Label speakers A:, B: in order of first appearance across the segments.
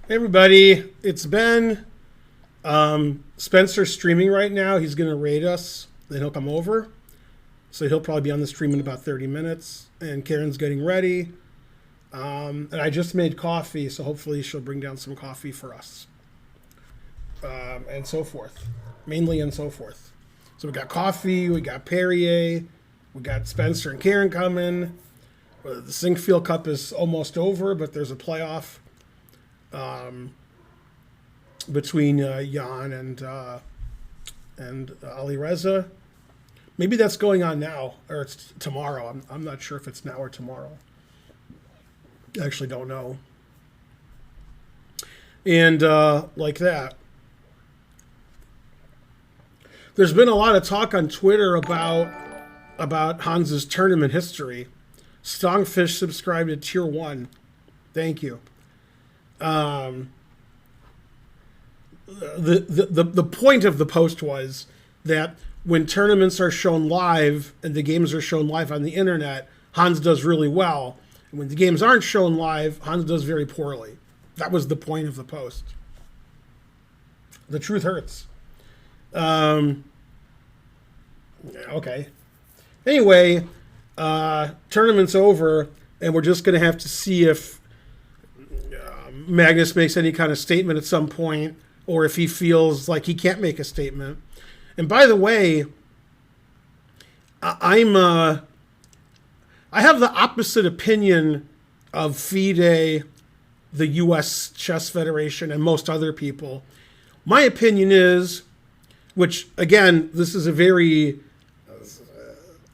A: Hey everybody, it's Ben. Spencer's streaming right now. He's going to raid us. Then he'll come over. So he'll probably be on the stream in about 30 minutes. And Karen's getting ready. And I just made coffee, so hopefully she'll bring down some coffee for us. And so forth. Mainly and so forth. So we got coffee, we got Perrier, we got Spencer and Karen coming. The Sinkfield Cup is almost over, but there's a playoff between Jan and Ali Reza. Maybe that's going on now, or it's tomorrow. I'm not sure if it's now or tomorrow. I actually don't know. And like that. There's been a lot of talk on Twitter about Hans's tournament history. Stongfish subscribed to Tier 1. Thank you. The point of the post was that when tournaments are shown live and the games are shown live on the internet, Hans does really well. And when the games aren't shown live, Hans does very poorly. That was the point of the post. The truth hurts. Okay. Anyway, tournament's over, and we're just going to have to see if Magnus makes any kind of statement at some point, or if he feels like he can't make a statement. And by the way, I have the opposite opinion of FIDE, the U.S. Chess Federation, and most other people. My opinion is, which again, this is a very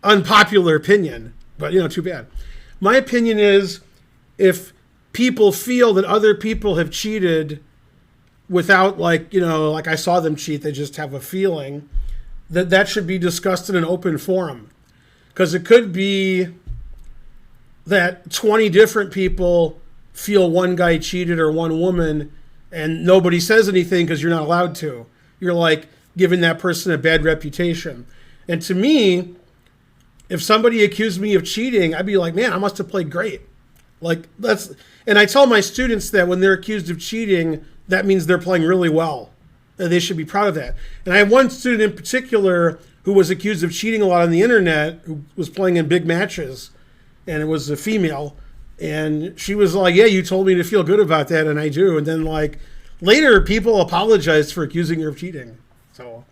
A: unpopular opinion, but too bad. My opinion is, if people feel that other people have cheated without like I saw them cheat, they just have a feeling, that should be discussed in an open forum. Because it could be that 20 different people feel one guy cheated or one woman, and nobody says anything because you're not allowed to. You're like giving that person a bad reputation. And to me, if somebody accused me of cheating, I'd be like, man, I must have played great. And I tell my students that when they're accused of cheating, that means they're playing really well. They should be proud of that. And I have one student in particular who was accused of cheating a lot on the internet, who was playing in big matches, and it was a female. And she was like, yeah, you told me to feel good about that, and I do. And then later people apologized for accusing her of cheating. So,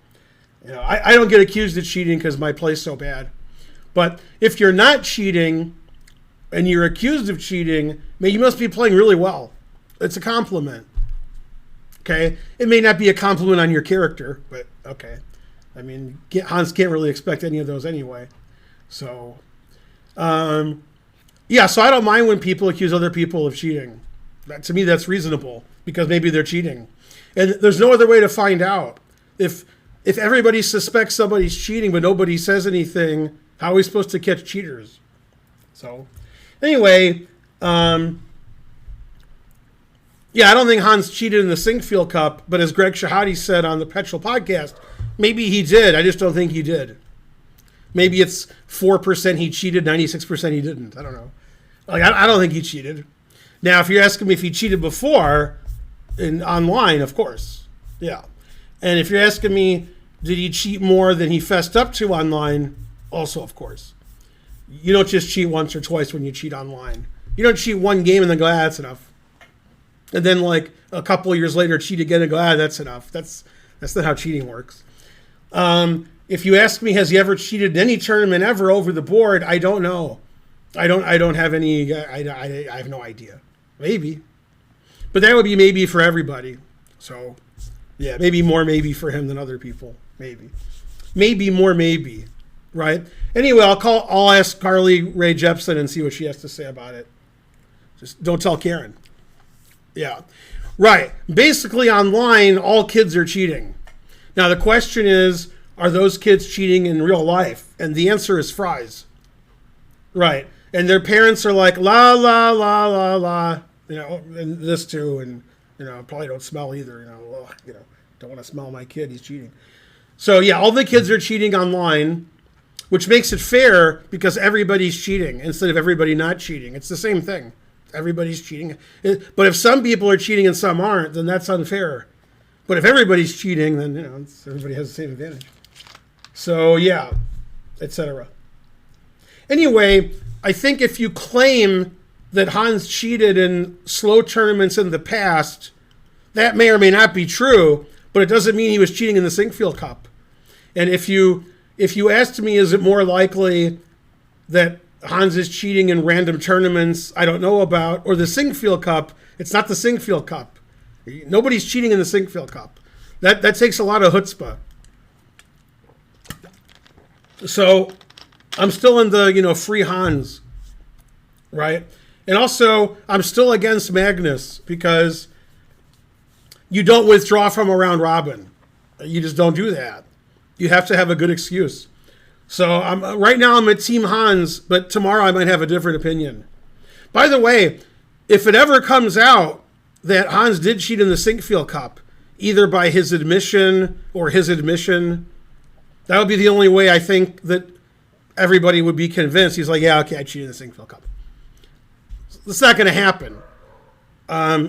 A: I don't get accused of cheating because my play's so bad. But if you're not cheating and you're accused of cheating, man, you must be playing really well. It's a compliment. Okay? It may not be a compliment on your character, but okay. I mean, Hans can't really expect any of those anyway. So, so I don't mind when people accuse other people of cheating. To me, that's reasonable because maybe they're cheating. And there's no other way to find out. If everybody suspects somebody's cheating but nobody says anything, how are we supposed to catch cheaters? So, anyway, I don't think Hans cheated in the Sinkfield Cup, but as Greg Shahadi said on the Petrol podcast, maybe he did. I just don't think he did. Maybe it's 4% he cheated, 96% he didn't. I don't know. I don't think he cheated. Now, if you're asking me if he cheated before online, of course. Yeah. And if you're asking me, did he cheat more than he fessed up to online? Also, of course. You don't just cheat once or twice when you cheat online. You don't cheat one game and then go, that's enough. And then a couple of years later, cheat again and go, that's enough. That's not how cheating works. If you ask me, has he ever cheated in any tournament ever over the board? I don't know. I don't have any, I have no idea. Maybe. But that would be maybe for everybody. So, yeah, maybe more maybe for him than other people. Maybe. Maybe more maybe. Right? Anyway, I'll ask Carly Rae Jepsen and see what she has to say about it. Just don't tell Karen. Yeah. Right. Basically, online, all kids are cheating. Now, the question is, are those kids cheating in real life? And the answer is fries. Right. And their parents are like, la, la, la, la, la, and this too, and, probably don't smell either, don't want to smell my kid, he's cheating. So, yeah, all the kids are cheating online, which makes it fair because everybody's cheating instead of everybody not cheating. It's the same thing. everybody's cheating. But if some people are cheating and some aren't, then that's unfair. But if everybody's cheating, then everybody has the same advantage. So yeah, etc. Anyway, I think if you claim that Hans cheated in slow tournaments in the past, that may or may not be true, but it doesn't mean he was cheating in the Sinkfield Cup. And if you asked me, is it more likely that Hans is cheating in random tournaments I don't know about, or the Sinkfield Cup, it's not the Sinkfield Cup. Nobody's cheating in the Sinkfield Cup. That takes a lot of chutzpah. So I'm still in the, free Hans, right? And also, I'm still against Magnus because you don't withdraw from a round robin. You just don't do that. You have to have a good excuse. So right now I'm at Team Hans, but tomorrow I might have a different opinion. By the way, if it ever comes out that Hans did cheat in the Sinkfield Cup, either by his admission or his admission, that would be the only way I think that everybody would be convinced. He's like, yeah, okay, I cheated in the Sinkfield Cup. It's not going to happen.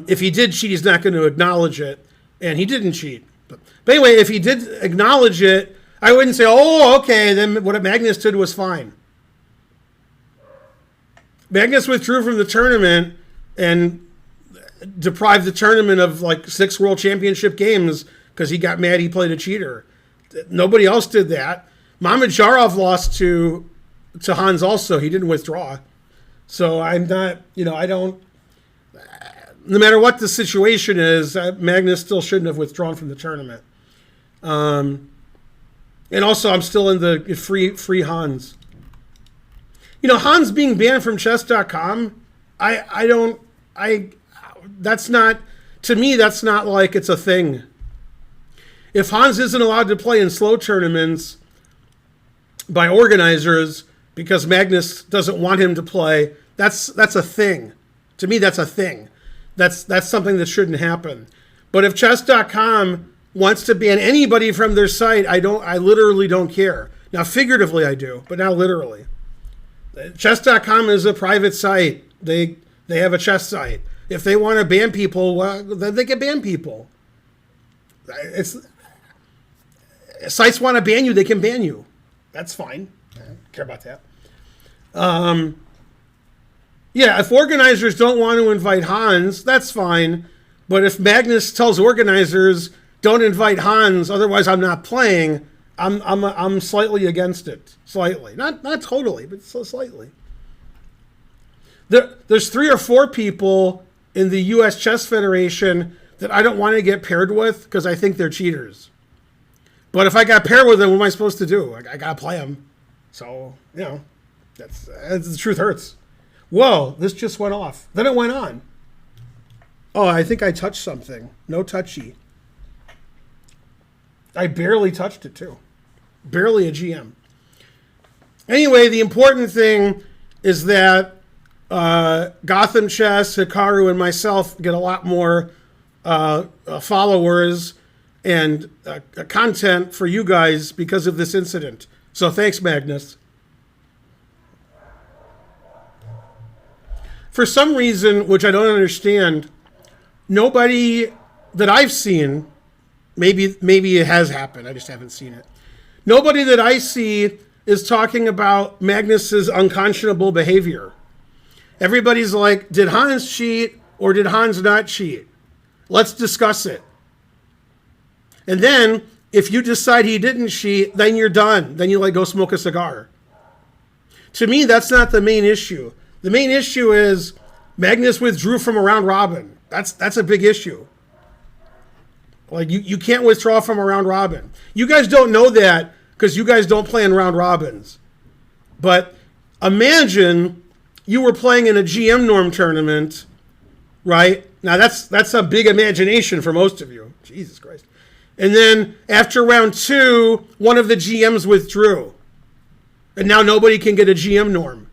A: If he did cheat, he's not going to acknowledge it, and he didn't cheat. But anyway, if he did acknowledge it, I wouldn't say, oh, okay, then what Magnus did was fine. Magnus withdrew from the tournament and deprived the tournament of like 6 world championship games because he got mad he played a cheater. Nobody else did that. Mamedyarov lost to Hans also. He didn't withdraw. So I'm not, I don't, no matter what the situation is, Magnus still shouldn't have withdrawn from the tournament. And also I'm still in the free Hans. Hans being banned from chess.com, that's not, to me, that's not like it's a thing. If Hans isn't allowed to play in slow tournaments by organizers because Magnus doesn't want him to play, that's a thing. To me, that's a thing. That's something that shouldn't happen. But if chess.com wants to ban anybody from their site, I literally don't care. Now, figuratively I do, but not literally. Chess.com is a private site. They have a chess site. If they want to ban people, well, then they can ban people. Sites want to ban you, they can ban you. That's fine. I don't care about that. Yeah, if organizers don't want to invite Hans, that's fine. But if Magnus tells organizers, don't invite Hans, otherwise I'm not playing, I'm slightly against it. Slightly. Not totally, but slightly. There's 3 or 4 people in the U.S. Chess Federation that I don't want to get paired with because I think they're cheaters. But if I got paired with them, what am I supposed to do? I got to play them. So, that's the truth hurts. Whoa, this just went off. Then it went on. Oh, I think I touched something. No touchy. I barely touched it, too. Barely a GM. Anyway, the important thing is that Gotham Chess, Hikaru, and myself get a lot more followers and content for you guys because of this incident. So thanks, Magnus. For some reason, which I don't understand, nobody that I've seen, maybe it has happened, I just haven't seen it. Nobody that I see is talking about Magnus's unconscionable behavior. Everybody's like, did Hans cheat or did Hans not cheat? Let's discuss it. And then, if you decide he didn't cheat, then you're done. Then you go smoke a cigar. To me, that's not the main issue. The main issue is Magnus withdrew from a round robin. That's a big issue. Like, you can't withdraw from a round robin. You guys don't know that because you guys don't play in round robins. But imagine you were playing in a GM norm tournament, right? Now, that's a big imagination for most of you. Jesus Christ. And then after round 2, one of the GMs withdrew. And now nobody can get a GM norm.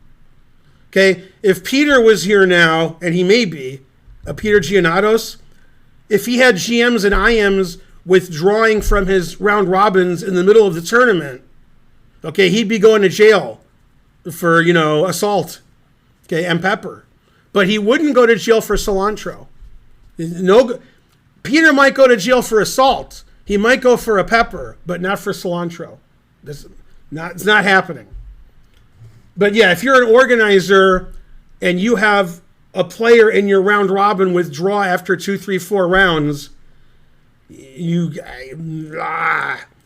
A: Okay? If Peter was here now, and he may be, Peter Giannatos, if he had GMs and IMs withdrawing from his round robins in the middle of the tournament, okay, he'd be going to jail for, assault, okay, and pepper. but he wouldn't go to jail for cilantro. No, Peter might go to jail for assault. He might go for a pepper, but not for cilantro. It's not happening. But yeah, if you're an organizer and you have a player in your round robin withdraw after 2, 3, 4 rounds, and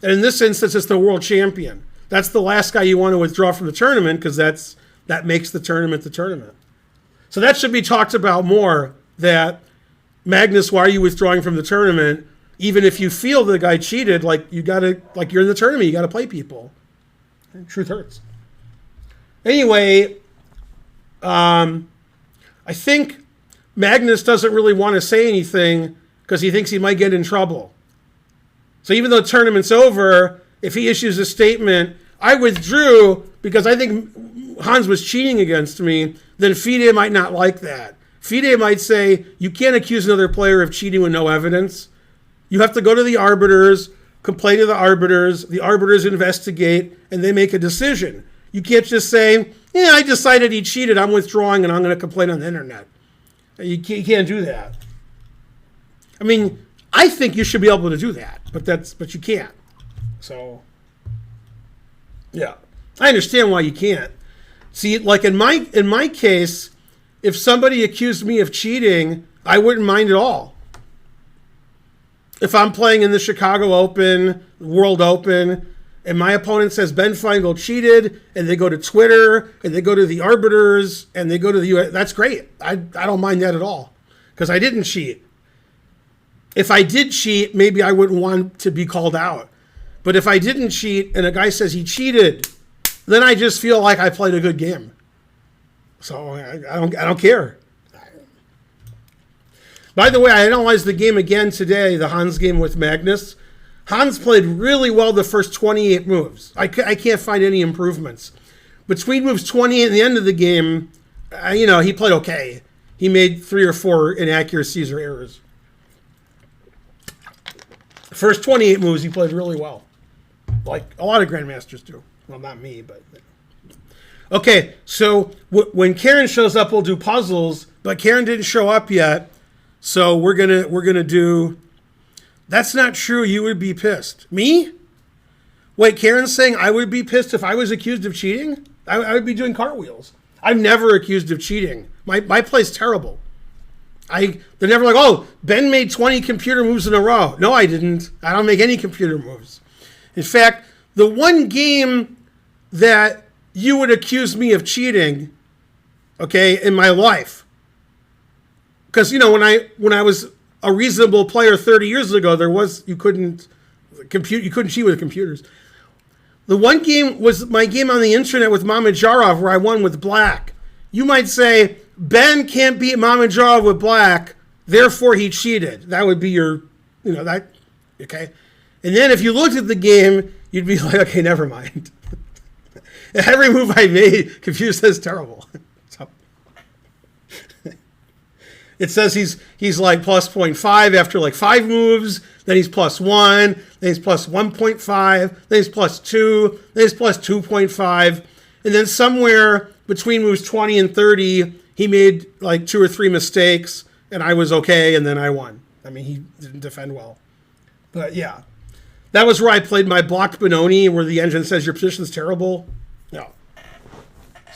A: in this instance, it's the world champion. That's the last guy you want to withdraw from the tournament because that makes the tournament the tournament. So that should be talked about more, that Magnus, why are you withdrawing from the tournament? Even if you feel the guy cheated, like you're in the tournament, you got to play people. Truth hurts. Anyway, I think Magnus doesn't really want to say anything because he thinks he might get in trouble. So even though the tournament's over, if he issues a statement, I withdrew because I think Hans was cheating against me, then FIDE might not like that. FIDE might say, you can't accuse another player of cheating with no evidence. You have to go to the arbiters, complain to the arbiters investigate, and they make a decision. You can't just say, yeah, I decided he cheated, I'm withdrawing, and I'm going to complain on the internet. You can't do that. I mean, I think you should be able to do that, but you can't. So, yeah. I understand why you can't. See, like in my case, if somebody accused me of cheating, I wouldn't mind at all. If I'm playing in the Chicago Open, World Open, and my opponent says Ben Feingold cheated, and they go to Twitter, and they go to the arbiters, and they go to the US, that's great. I don't mind that at all, because I didn't cheat. If I did cheat, maybe I wouldn't want to be called out. But if I didn't cheat, and a guy says he cheated, then I just feel like I played a good game. So I don't care. By the way, I analyzed the game again today, the Hans game with Magnus. Hans played really well the first 28 moves. I can't find any improvements. Between moves 28 and the end of the game, he played okay. He made 3 or 4 inaccuracies or errors. The first 28 moves, he played really well. Like a lot of grandmasters do. Well, not me, but... Okay, so when Karen shows up, we'll do puzzles, but Karen didn't show up yet, so we're gonna do... That's not true, you would be pissed. Me? Wait, Karen's saying I would be pissed if I was accused of cheating? I would be doing cartwheels. I'm never accused of cheating. My play's terrible. They're never like, oh, Ben made 20 computer moves in a row. No, I didn't. I don't make any computer moves. In fact, the one game that you would accuse me of cheating, okay, in my life, because when I was a reasonable player 30 years ago, you couldn't cheat with computers. The one game was my game on the internet with Mamedyarov where I won with black. You might say Ben can't beat Mamedyarov with black, therefore he cheated. That would be your, that, okay. And then if you looked at the game, you'd be like, okay, never mind. Every move I made, computer says terrible. So, it says he's like plus 0.5 after like 5 moves, then he's plus 1, then he's plus 1.5, then he's plus 2, then he's plus 2.5, and then somewhere between moves 20 and 30, he made like 2 or 3 mistakes, and I was okay, and then I won. I mean, he didn't defend well. But yeah, that was where I played my blocked Benoni, where the engine says your position's terrible. No.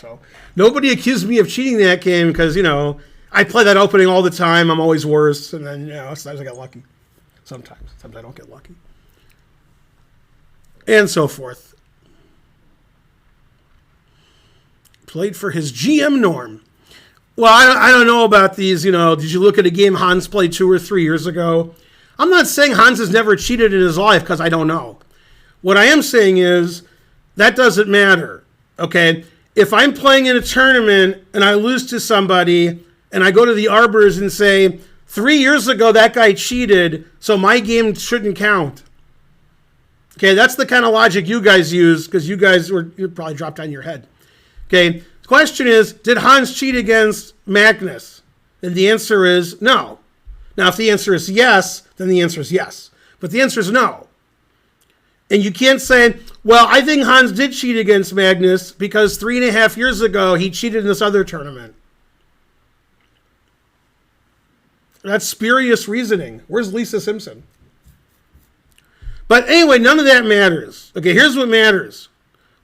A: So nobody accused me of cheating that game because, I play that opening all the time. I'm always worse. And then, sometimes I get lucky. Sometimes I don't get lucky. And so forth. Played for his GM Norm. Well, I don't know about these, did you look at a game Hans played 2 or 3 years ago? I'm not saying Hans has never cheated in his life because I don't know. What I am saying is that doesn't matter, okay? If I'm playing in a tournament and I lose to somebody and I go to the arbiters and say, 3 years ago that guy cheated, so my game shouldn't count. Okay, that's the kind of logic you guys use because you probably dropped on your head. Okay, the question is, did Hans cheat against Magnus? And the answer is no. Now, if the answer is yes, then the answer is yes. But the answer is no. And you can't say, well, I think Hans did cheat against Magnus because 3.5 years ago he cheated in this other tournament. That's spurious reasoning. Where's Lisa Simpson? But anyway, none of that matters. Okay, here's what matters.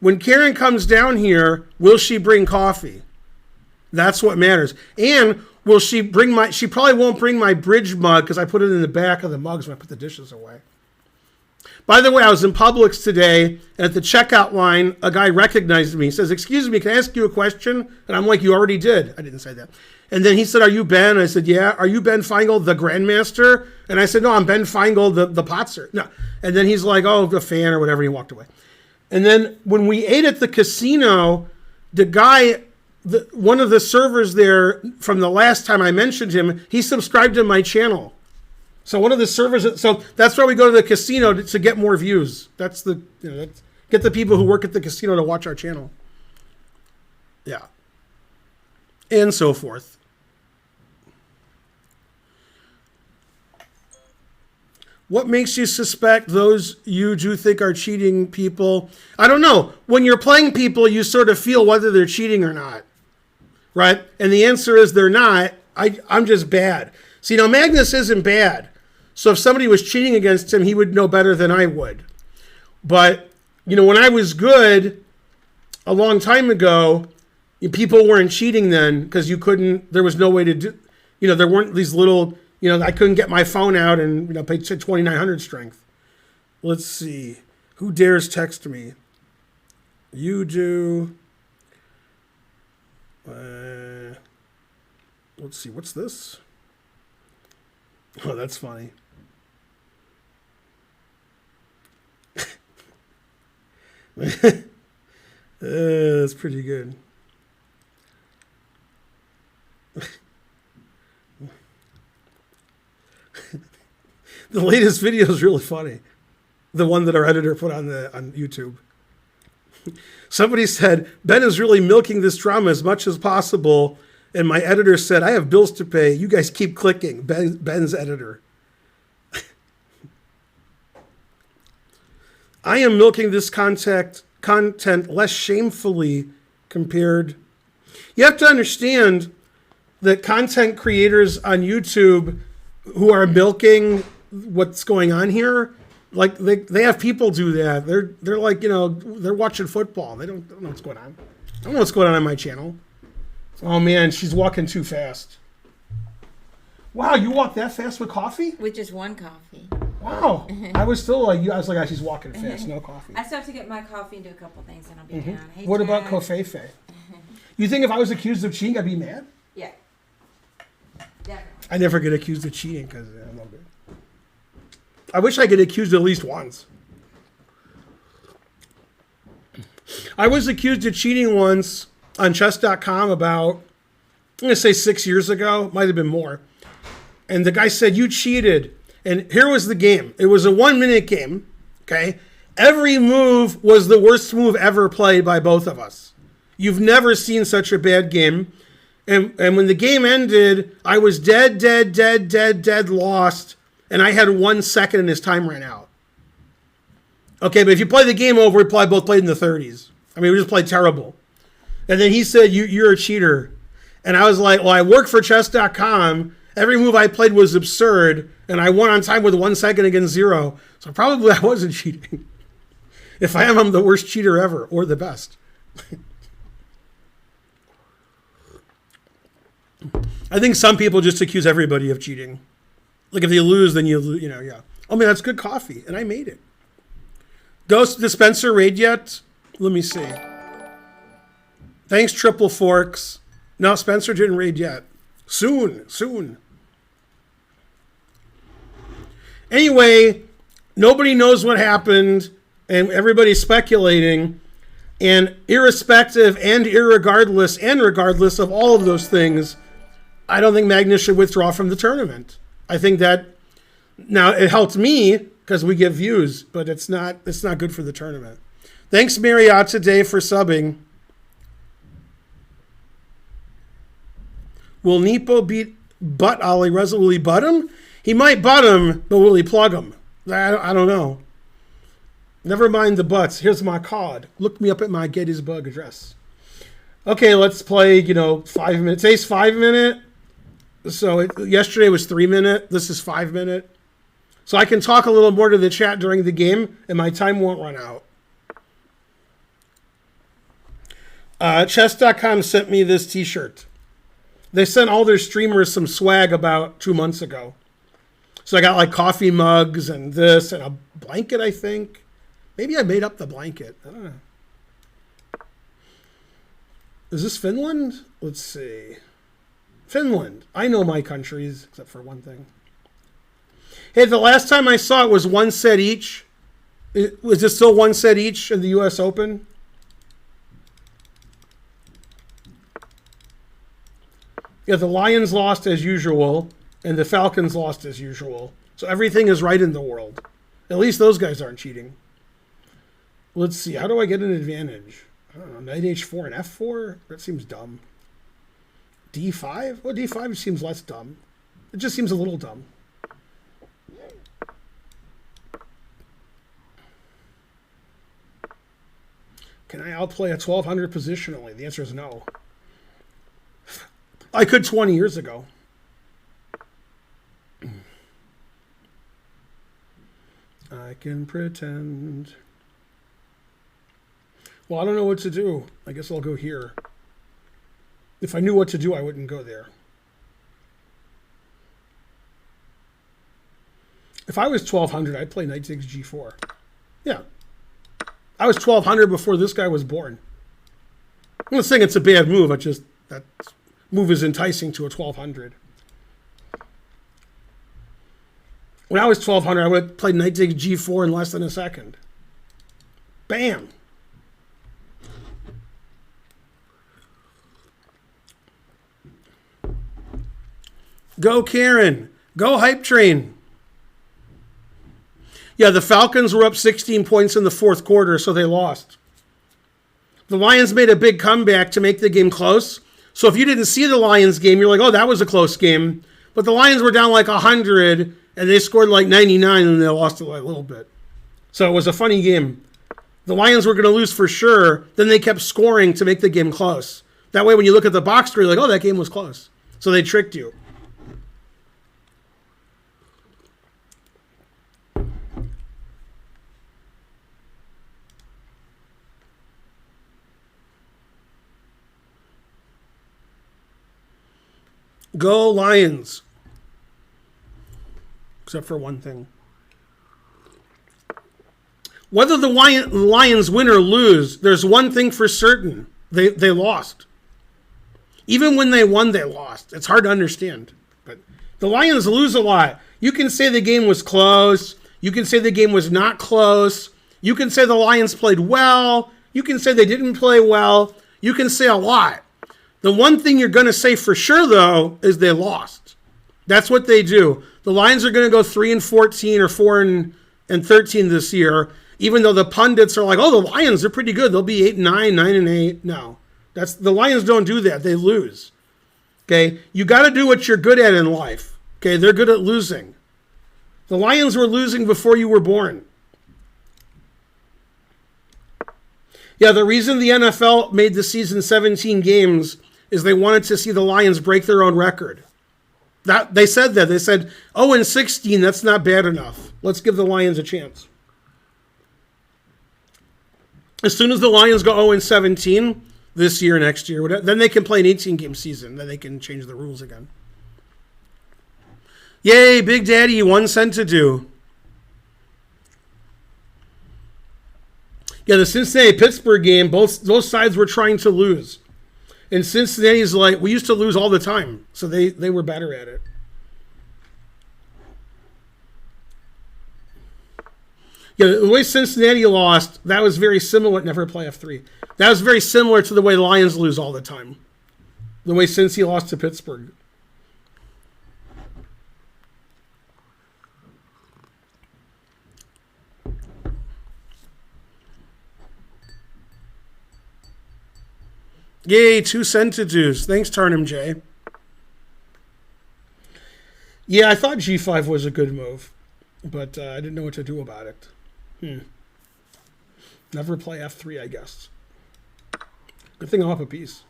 A: When Karen comes down here, will she bring coffee? That's what matters. And will she bring she probably won't bring my bridge mug because I put it in the back of the mugs when I put the dishes away. By the way, I was in Publix today, and at the checkout line, a guy recognized me. He says, "Excuse me, can I ask you a question?" And I'm like, "You already did." I didn't say that. And then he said, "Are you Ben?" I said, "Yeah." "Are you Ben Feingold, the Grandmaster?" And I said, "No, I'm Ben Feingold, the Potzer." No. And then he's like, "Oh, the fan," or whatever. He walked away. And then when we ate at the casino, the guy, one of the servers there from the last time I mentioned him, he subscribed to my channel. So one of the servers, so that's why we go to the casino to get more views. That's get the people who work at the casino to watch our channel. Yeah. And so forth. What makes you suspect those you do think are cheating people? I don't know. When you're playing people, you sort of feel whether they're cheating or not. Right? And the answer is they're not. I'm just bad. See, now Magnus isn't bad. So if somebody was cheating against him, he would know better than I would. But, when I was good a long time ago, people weren't cheating then because there was no way to do, there weren't these little, I couldn't get my phone out and, pay 2,900 strength. Let's see. Who dares text me? You do. Let's see. What's this? Oh, that's funny. That's pretty good. The latest video is really funny. The one that our editor put on YouTube. Somebody said, Ben is really milking this drama as much as possible. And my editor said, I have bills to pay. You guys keep clicking. Ben's editor. I am milking this content less shamefully compared. You have to understand that content creators on YouTube who are milking what's going on here, like they have people do that. They're like, they're watching football. They don't know what's going on. I don't know what's going on my channel. Oh man, she's walking too fast. Wow, you walk that fast with coffee?
B: With just one coffee.
A: Wow. I was still like you. I was like, she's walking fast, no coffee.
B: I still have to get my coffee and do a couple things and I'll be down. Hey,
A: what about Kofefe? You think if I was accused of cheating, I'd be mad?
B: Yeah. Definitely.
A: I never get accused of cheating because I'm no good. I wish I get accused at least once. I was accused of cheating once on chess.com about, I'm going to say 6 years ago, might have been more. And the guy said, you cheated. And here was the game. It was a 1-minute game, okay? Every move was the worst move ever played by both of us. You've never seen such a bad game. And when the game ended, I was dead, lost. And I had 1 second and his time ran out. Okay, but if you play the game over, we probably both played in the 30s. I mean, we just played terrible. And then he said, you're a cheater. And I was like, well, I work for chess.com. Every move I played was absurd. And I won on time with 1 second against 0. So probably I wasn't cheating. If I am, I'm the worst cheater ever, or the best. I think some people just accuse everybody of cheating. Like if you lose, then yeah. Oh man, that's good coffee. And I made it. Ghost dispenser raid yet? Let me see. Thanks, Triple Forks. No, Spencer didn't raid yet. Soon. Anyway, nobody knows what happened, and everybody's speculating. And irrespective and irregardless and regardless of all of those things, I don't think Magnus should withdraw from the tournament. I think that now it helped me because we get views, but it's not good for the tournament. Thanks, Marriott, today for subbing. Will Nepo beat Butt Ollie Reza? Will he butt him? He might butt him, but will he plug him? I don't know. Never mind the butts. Here's my card. Look me up at my Gettysburg address. Okay, let's play, 5 minutes. Today's 5 minute. So yesterday was 3 minute. This is 5 minute. So I can talk a little more to the chat during the game, and my time won't run out. Chess.com sent me this t-shirt. They sent all their streamers some swag about 2 months ago. So I got like coffee mugs and this and a blanket, I think. Maybe I made up the blanket. I don't know. Is this Finland? Let's see. Finland. I know my countries, except for one thing. Hey, the last time I saw it was 1 set each. Was it still 1 set each in the U.S. Open? Yeah, the Lions lost as usual, and the Falcons lost as usual. So everything is right in the world. At least those guys aren't cheating. Let's see. How do I get an advantage? I don't know. Knight h4 and f4? That seems dumb. d5? Well, d5 seems less dumb. It just seems a little dumb. Can I outplay a 1200 positionally? The answer is no. I could 20 years ago. I can pretend. Well, I don't know what to do. I guess I'll go here. If I knew what to do, I wouldn't go there. If I was 1200, I'd play knight takes g4. Yeah. I was 1200 before this guy was born. I'm not saying it's a bad move. I just, that move is enticing to a 1200. When I was 1200, I would have played knight takes g4 in less than a second. Bam. Go Karen. Go Hype Train. Yeah, the Falcons were up 16 points in the fourth quarter, so they lost. The Lions made a big comeback to make the game close. So if you didn't see the Lions game, you're like, oh, that was a close game. But the Lions were down like 100, and they scored like 99, and they lost it like a little bit. So it was a funny game. The Lions were going to lose for sure. Then they kept scoring to make the game close. That way, when you look at the box score, you're like, oh, that game was close. So they tricked you. Go Lions. Except for one thing. Whether the Lions win or lose, there's one thing for certain. They lost. Even when they won, they lost. It's hard to understand. But the Lions lose a lot. You can say the game was close. You can say the game was not close. You can say the Lions played well. You can say they didn't play well. You can say a lot. The one thing you're going to say for sure, though, is they lost. That's what they do. The Lions are going to go 3-14 or 4-13 this year, even though the pundits are like, oh, the Lions are pretty good. They'll be 8-9, 9-8. No, the Lions don't do that. They lose. Okay, you got to do what you're good at in life. Okay, they're good at losing. The Lions were losing before you were born. Yeah, the reason the NFL made the season 17 games is they wanted to see the Lions break their own record. They said that. They said, 0-16, that's not bad enough. Let's give the Lions a chance. As soon as the Lions go 0-17 this year, next year, whatever, then they can play an 18-game season. Then they can change the rules again. Yay, Big Daddy, 1 cent to do. Yeah, the Cincinnati-Pittsburgh game, both sides were trying to lose. And Cincinnati's like, we used to lose all the time. So they were better at it. Yeah, the way Cincinnati lost, that was very similar. Never play F3. That was very similar to the way Lions lose all the time. The way Cincy lost to Pittsburgh. Yay, 2 cent to deuce. Thanks, Tarnum J. Yeah, I thought G5 was a good move, but I didn't know what to do about it. Never play F3, I guess. Good thing I'm up a piece.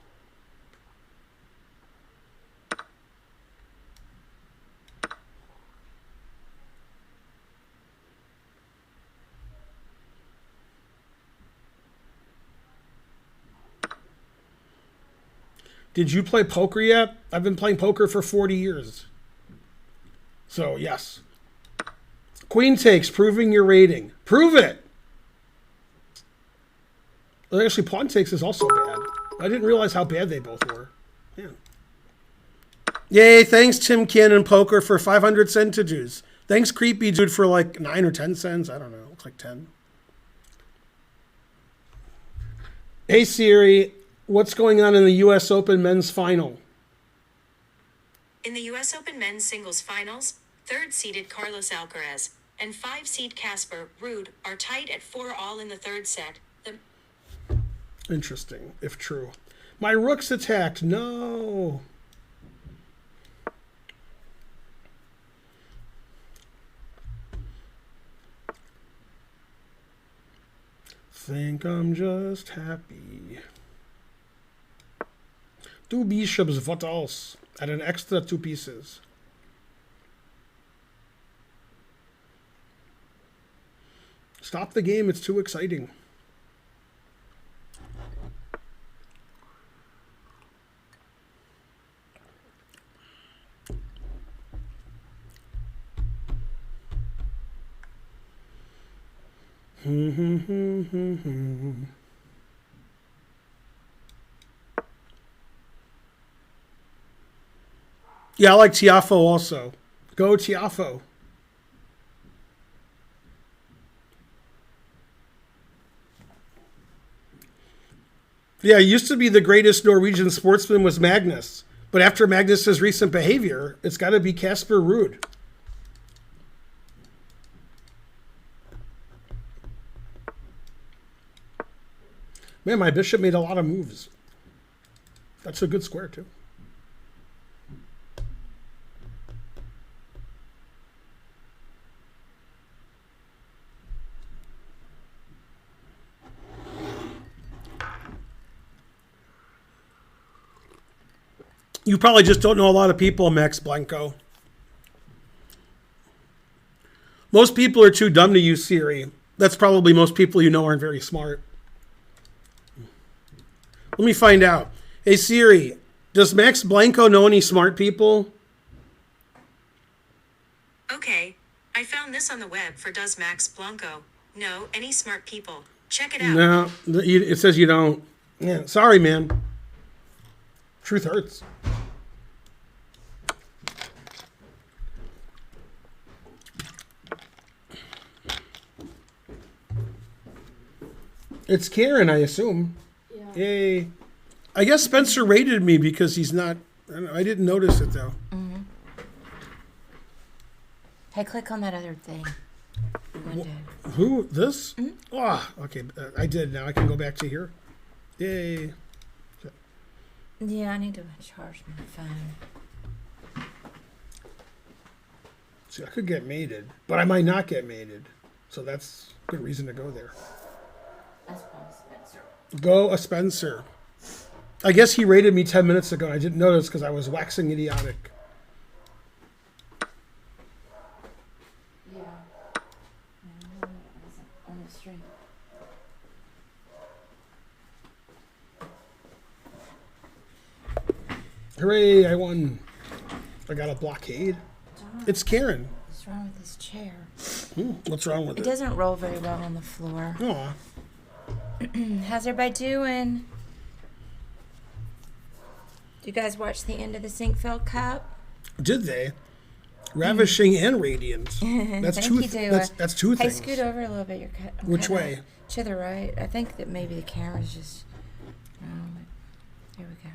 A: Did you play poker yet? I've been playing poker for 40 years. So, yes. Queen takes, proving your rating. Prove it! Well, actually, pawn takes is also bad. I didn't realize how bad they both were. Yeah. Yay, thanks, Tim Cannon Poker, for 500 centages. Thanks, Creepy Dude, for like 9 or 10 cents. I don't know. Looks like 10. Hey, Siri, what's going on in the U.S. Open men's final?
C: In the U.S. Open men's singles finals, third-seeded Carlos Alcaraz and 5-seed Casper Ruud are tied at 4-all in the third set.
A: Interesting, if true. My rook's attacked. No. Think I'm just happy. Two bishops, what else? Add an extra 2 pieces. Stop the game, it's too exciting. Yeah, I like Tiafo also. Go Tiafo. Yeah, he used to be the greatest Norwegian sportsman was Magnus. But after Magnus's recent behavior, it's got to be Casper Ruud. Man, my bishop made a lot of moves. That's a good square, too. You probably just don't know a lot of people, Max Blanco. Most people are too dumb to use Siri. That's probably most people you know aren't very smart. Let me find out. Hey, Siri, does Max Blanco know any smart people?
C: Okay, I found this on the web for does Max Blanco know any smart people? Check it out.
A: No, it says you don't. Yeah, sorry, man. Truth hurts. It's Karen, I assume. Yeah. Yay. I guess Spencer rated me because he's not... I didn't notice it, though.
B: Mm-hmm. Hey, click on that other thing. Window.
A: Who? This? Mm-hmm. Oh, okay. I did. Now I can go back to here. Yay.
B: Yeah, I need to charge my phone.
A: See, I could get mated, but I might not get mated. So that's a good reason to go there.
B: That's probably Spencer.
A: Go a Spencer. I guess he rated me 10 minutes ago. I didn't notice because I was waxing idiotic.
B: Yeah. No, I wasn't on the stream.
A: Hooray, I won. I got a blockade.
B: John,
A: It's Karen.
B: what's wrong with this chair?
A: What's wrong with
B: It
A: it?
B: doesn't roll very well on the floor.
A: Aw.
B: How's everybody doing? Do you guys watch the end of the Sinkfeld Cup?
A: Did they? Ravishing and radiant. That's
B: Thank
A: two.
B: you, Dua.
A: That's two
B: Hey,
A: things.
B: scoot over a little bit. You're
A: Which way?
B: To the right. I think that maybe the camera's just. Here we go.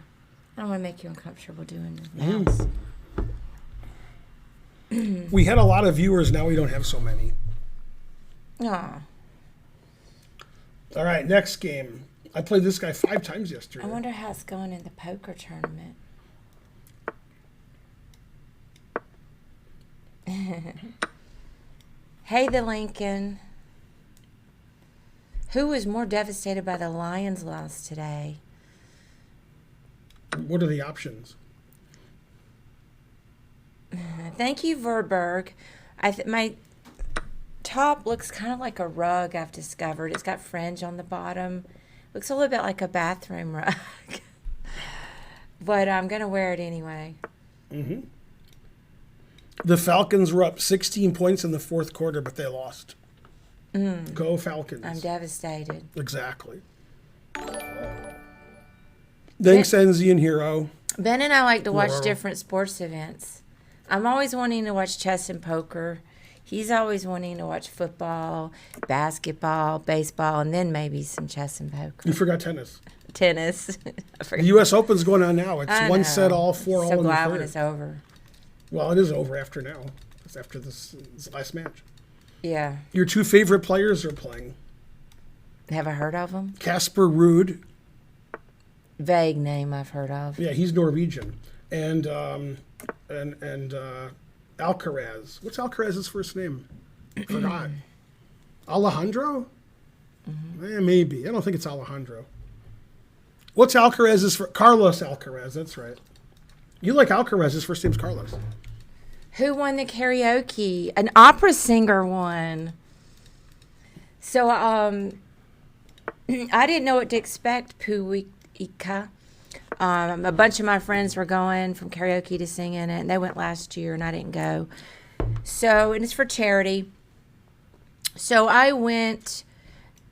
B: I don't want to make you uncomfortable doing the mouse.
A: We had a lot of viewers. Now we don't have so many.
B: Aw.
A: All right, next game. I played this guy 5 times yesterday.
B: I wonder how it's going in the poker tournament. Hey, the Lincoln. Who was more devastated by the Lions' loss today?
A: What are the options?
B: Thank you, Verberg. My top looks kind of like a rug I've discovered. It's got fringe on the bottom. Looks a little bit like a bathroom rug. But I'm going to wear it anyway.
A: The Falcons were up 16 points in the fourth quarter, but they lost. Go Falcons.
B: I'm devastated.
A: Exactly. Thanks, Enzi and Hero.
B: Ben and I like to watch
A: Laurel.
B: different sports events. I'm always wanting to watch chess and poker. He's always wanting to watch football, basketball, baseball, and then maybe some chess and poker.
A: You forgot tennis.
B: Tennis. I forgot.
A: The U.S. Open's going on now. It's
B: I
A: one
B: know.
A: set, all four, all
B: So
A: in the
B: glad when
A: third.
B: it's over.
A: Well, it is over after now. It's after this last match.
B: Yeah.
A: Your two favorite players are playing.
B: Have I heard of him?
A: Casper Ruud.
B: Vague name I've heard of.
A: Yeah, he's Norwegian. And Alcaraz. What's Alcaraz's first name? Forgot. Alejandro? Maybe. I don't think it's Alejandro. What's Alcaraz's Carlos Alcaraz, that's right. You like Alcaraz, his first name's Carlos.
B: Who won the karaoke? An opera singer won. So I didn't know what to expect, Puika. A bunch of my friends were going from karaoke to sing in it, and they went last year, and I didn't go. So, and it's for charity. So I went,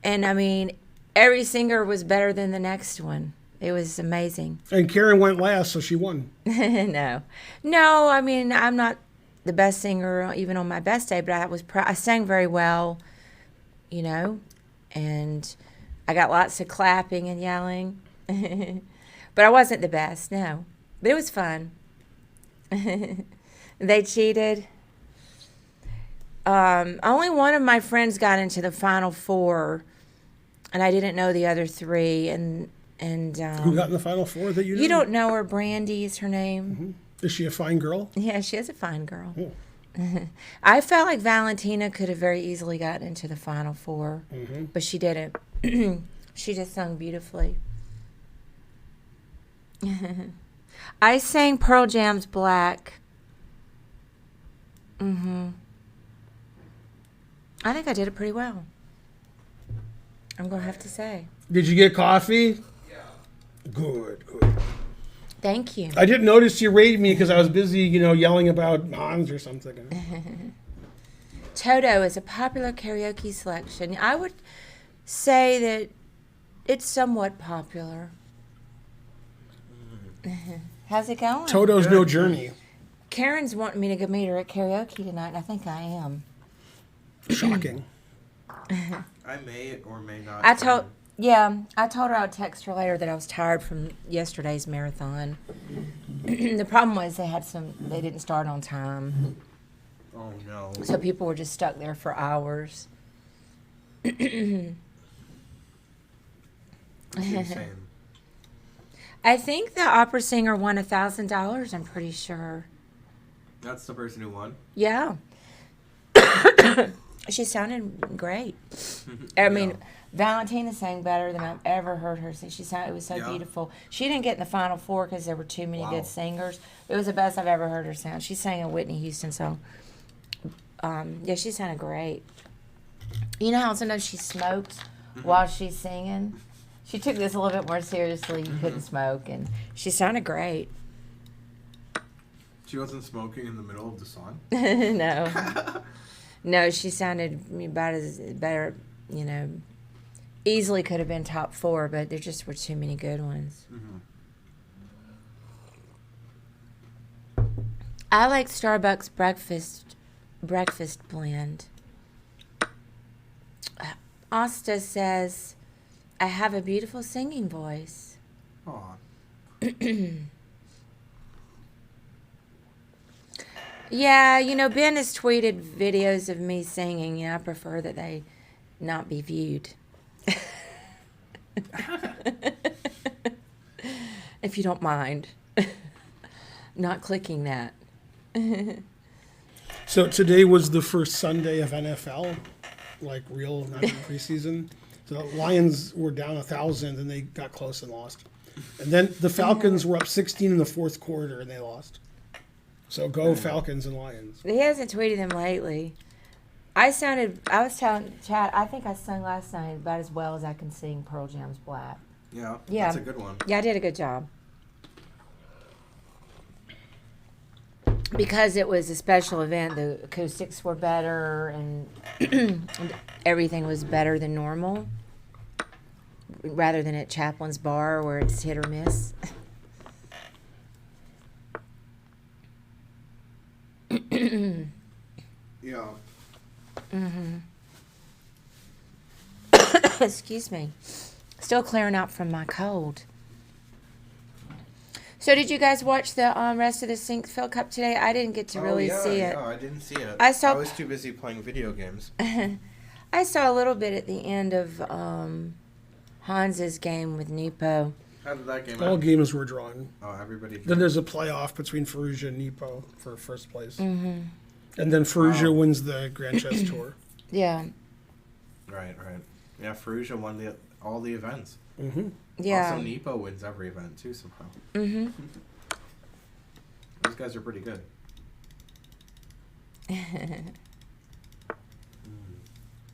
B: and I mean, every singer was better than the next one. It was amazing.
A: And Karen went last, so she won.
B: No, I mean, I'm not the best singer even on my best day, but I sang very well, you know, and I got lots of clapping and yelling. But I wasn't the best, no. But it was fun. They cheated. Only one of my friends got into the final four, and I didn't know the other three. And
A: Who got in the final four that you know?
B: you don't know her. Brandy is her name.
A: Is she a fine girl?
B: Yeah, she is a fine girl.
A: Oh.
B: I felt like Valentina could have very easily gotten into the final four, but she didn't. She just sung beautifully. I sang Pearl Jam's Black. I think I did it pretty well. I'm going to have to say.
A: Did you get coffee? Yeah. Good.
B: Thank you.
A: I didn't notice you rated me because I was busy, yelling about Hans or something.
B: Toto is a popular karaoke selection. I would say that it's somewhat popular. How's it going?
A: Toto's no journey.
B: Karen's wanting me to go meet her at karaoke tonight, and I think I am.
A: Shocking.
D: I may or may not.
B: I told her I'd text her later that I was tired from yesterday's marathon. The problem was they didn't start on time.
D: Oh no.
B: So people were just stuck there for hours.
D: That's insane.
B: I think the opera singer won $1,000, I'm pretty sure.
D: That's the person who won?
B: Yeah. She sounded great. I mean, Valentina sang better than I've ever heard her sing. It was so beautiful. She didn't get in the final four because there were too many good singers. It was the best I've ever heard her sound. She sang a Whitney Houston song. She sounded great. You know how sometimes she smokes while she's singing? She took this a little bit more seriously. You couldn't smoke, and she sounded great.
D: She wasn't smoking in the middle of the song?
B: No. No, she sounded about as better, easily could have been top four, but there just were too many good ones. I like Starbucks breakfast blend. Asta says, I have a beautiful singing voice.
D: Aw.
B: Yeah, Ben has tweeted videos of me singing. I prefer that they not be viewed. If you don't mind. Not clicking that.
A: So today was the first Sunday of NFL, like real, not preseason. So the Lions were down 1,000 and they got close and lost. And then the Falcons were up 16 in the fourth quarter and they lost. So go Falcons and Lions.
B: He hasn't tweeted them lately. I was telling Chad, I think I sung last night about as well as I can sing Pearl Jam's Black.
D: Yeah,
B: Yeah.
D: that's a good one.
B: Yeah, I did a good job. because it was a special event, the acoustics were better and and everything was better than normal, rather than at Chaplin's Bar where it's hit or miss.
D: Yeah.
B: Excuse me. Still clearing out from my cold. So did you guys watch the rest of the Sinkfield Cup today? I didn't get to really see it.
D: I didn't see it.
B: I saw-
D: I was too busy playing video games.
B: I saw a little bit at the end of Hans's game with Nepo.
D: How did that game
A: All
D: end?
A: games were drawn.
D: Oh, everybody.
A: Then there's a playoff between Ferrugia and Nepo for first place. Mm-hmm. And then Ferrugia
D: Wow.
A: wins the Grand Chess Tour.
B: Yeah.
D: Right. Yeah, Ferrugia won all the events.
A: Mm-hmm.
B: Yeah.
D: Also, Nepo wins every event too somehow.
B: Mm-hmm.
D: Those guys are pretty good.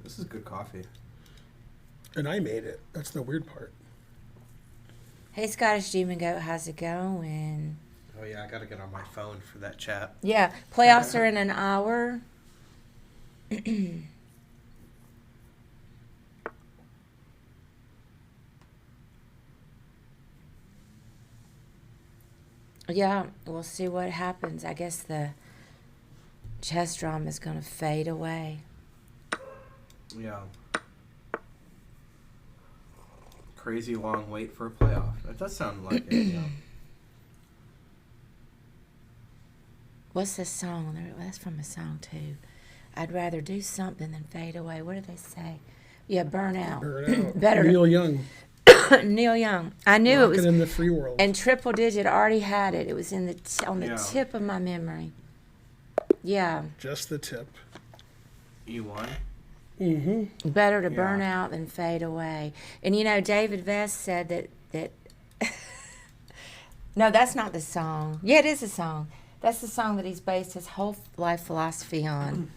D: This is good coffee.
A: And I made it. That's the weird part.
B: Hey, Scottish Demon Goat, how's it going?
D: Oh yeah, I gotta get on my phone for that chat.
B: Yeah, playoffs are in an hour. Yeah, we'll see what happens. I guess the chess drama is going to fade away.
D: Yeah. Crazy long wait for a playoff. That does sound like it. Yeah.
B: What's this song? That's from a song, too. I'd rather do something than fade away. What do they say? Yeah, burn out.
A: Burn out.
B: Better.
A: Neil Young.
B: Neil Young. I knew it
A: Rockin'
B: was.
A: in the free world.
B: And Triple Digit already had it. It was in on the
D: Yeah.
B: tip of my memory. Yeah.
A: Just the tip.
D: E1.
A: Mm-hmm.
B: Better to
D: Yeah.
B: burn out than fade away. And you know, David Vest said that no, that's not the song. Yeah, it is a song. That's the song that he's based his whole life philosophy on.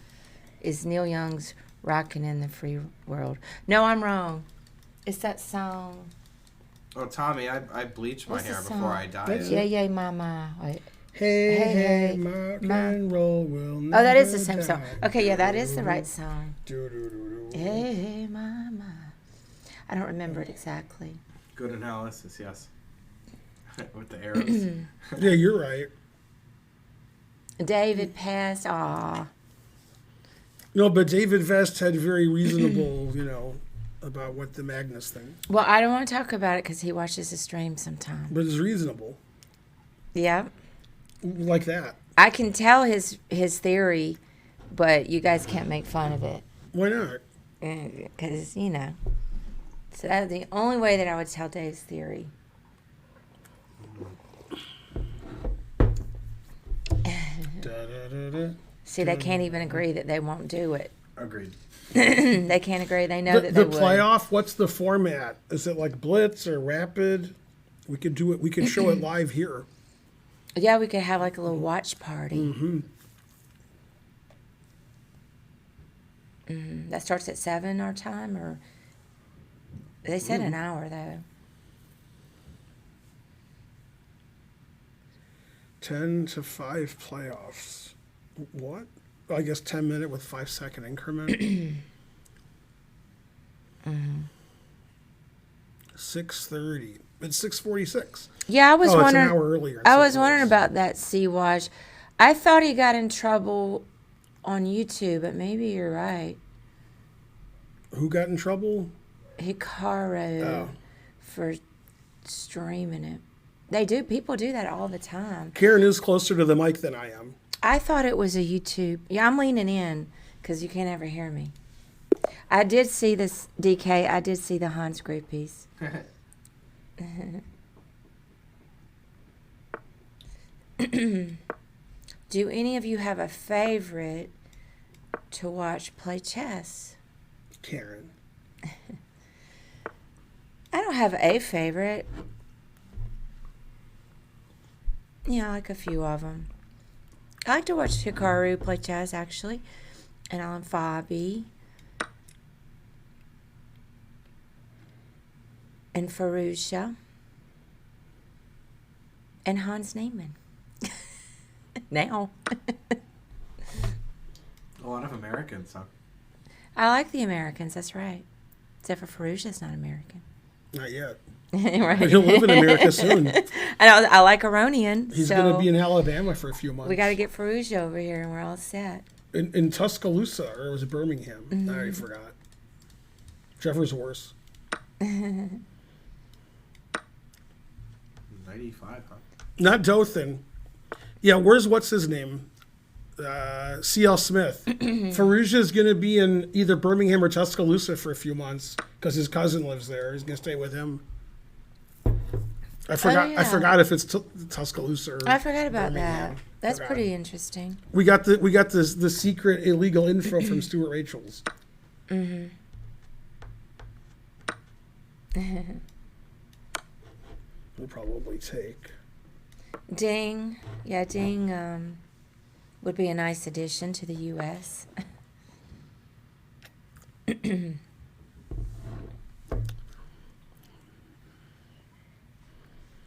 B: Is Neil Young's "Rockin' in the Free World"? No, I'm wrong. It's that song.
D: Oh, Tommy, I bleached my
B: What's the
D: hair
B: song?
D: before I dyed
A: That's
D: it.
B: Yeah, yeah, mama. Wait.
A: Hey,
B: Hey,
A: hey,
B: hey,
A: rock
B: ma-
A: and roll will
B: Oh, that is the
A: never
B: same song.
A: die.
B: Okay, yeah, that is the right song.
A: Do-do-do-do.
B: Hey, hey, mama. I don't remember it exactly.
D: Good analysis, yes. With the arrows.
A: Yeah, you're right.
B: David passed. Aw.
A: No, but David Vest had very reasonable, about what the Magnus thing.
B: Well, I don't want to talk about it because he watches the stream sometime.
A: But it's reasonable.
B: Yeah.
A: Like that.
B: I can tell his theory, but you guys can't make fun of it.
A: Why not?
B: Because, So that's the only way that I would tell Dave's theory.
A: Da-da-da-da.
B: See, they can't even agree that they won't do it.
D: Agreed.
B: They can't agree. They know that
A: The
B: they would.
A: playoff, what's the format? Is it like Blitz or Rapid? We could do it. We could show it live here.
B: Yeah, we could have like a little watch party.
A: Mm-hmm.
B: That starts at 7 our time, or they said an hour though.
A: 10 to 5 playoffs. What? I guess 10-minute with 5-second increment. 6:30. It's 6:46.
B: Yeah, I was
A: Oh, it's
B: wondering.
A: an hour earlier.
B: I was wondering about that sea wash. I thought he got in trouble on YouTube, but maybe you're right.
A: Who got in trouble?
B: Hikaru
A: Oh.
B: for streaming it. They do. People do that all the time.
A: Karen is closer to the mic than I am.
B: I thought it was a YouTube. Yeah, I'm leaning in because you can't ever hear me. I did see this, DK. I did see the Hans groupies. Do any of you have a favorite to watch play chess?
A: Karen.
B: I don't have a favorite. Yeah, I like a few of them. I like to watch Hikaru play chess, actually, and Alan Fabi, and Ferrugia, and Hans Niemann. now.
D: A lot of Americans, huh?
B: I like the Americans. That's right. Except for Farouja's not American.
A: Not yet.
B: Right.
A: But he'll live in America soon.
B: I like Aronian.
A: He's
B: so
A: going to be in Alabama for a few months.
B: we got to get Farouja over here, and we're all set.
A: In Tuscaloosa, or was it Birmingham?
B: Mm-hmm.
A: I already forgot. Whichever's worse.
D: 95, huh?
A: Not Dothan. Yeah, what's his name? C.L. Smith. Farouja's going to be in either Birmingham or Tuscaloosa for a few months because his cousin lives there. He's going to stay with him. I forgot.
B: yeah.
A: I forgot if it's Tuscaloosa. Or
B: I forgot about
A: Birmingham.
B: that. That's
A: Forgot.
B: pretty interesting.
A: We got the secret illegal info from Stuart Rachel's.
B: Mm-hmm.
A: We'll probably take.
B: Ding. Yeah, Ding would be a nice addition to the U.S.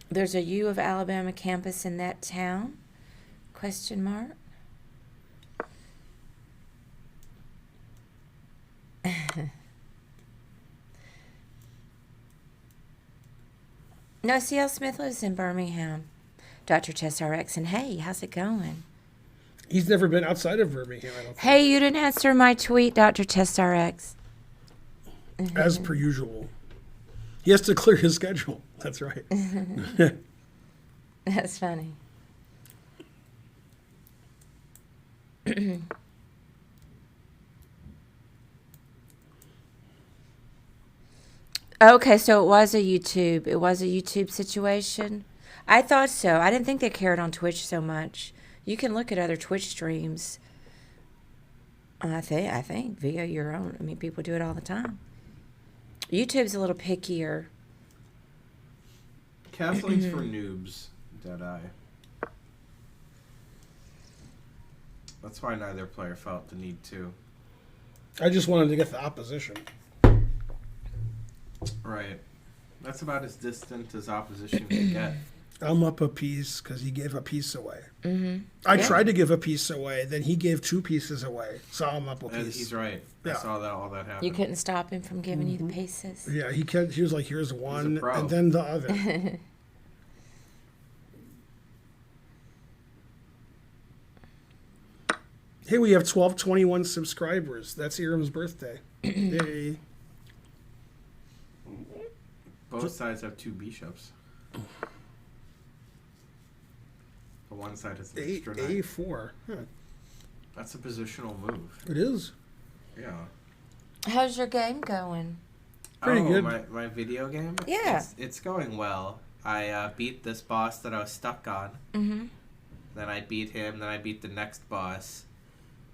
B: There's a U of Alabama campus in that town? Question mark. No, C.L. Smith lives in Birmingham. Dr. Test RX, and hey, how's it going?
A: He's never been outside of Birmingham, I don't think.
B: Hey, you didn't answer my tweet, Dr. Test RX.
A: As per usual. He has to clear his schedule. That's right.
B: That's funny. Okay, so it was a YouTube. It was a YouTube situation. I thought so. I didn't think they cared on Twitch so much. You can look at other Twitch streams. I think via your own. I mean, people do it all the time. YouTube's a little pickier.
D: Castling's for noobs, Deadeye. That's why neither player felt the need to.
A: I just wanted to get the opposition.
D: Right. That's about as distant as opposition can get.
A: I'm up a piece because he gave a piece away.
B: Mm-hmm.
A: I tried to give a piece away, then he gave 2 pieces away. So I'm up a
D: And
A: piece.
D: he's right. I
A: Yeah.
D: saw that all that happen.
B: You couldn't stop him from giving you the pieces.
A: Yeah, he was like, here's one,
D: pro.
A: and then the other. Hey, we have 1221 subscribers. That's Iram's birthday. Hey.
D: Both sides have 2 bishops. The one side has an extra knight.
A: A4. Huh.
D: That's a positional move.
A: It is.
D: Yeah.
B: How's your game going?
A: Pretty good.
D: My video game?
B: Yeah.
D: It's going well. I beat this boss that I was stuck on.
B: Mm-hmm.
D: Then I beat him. Then I beat the next boss.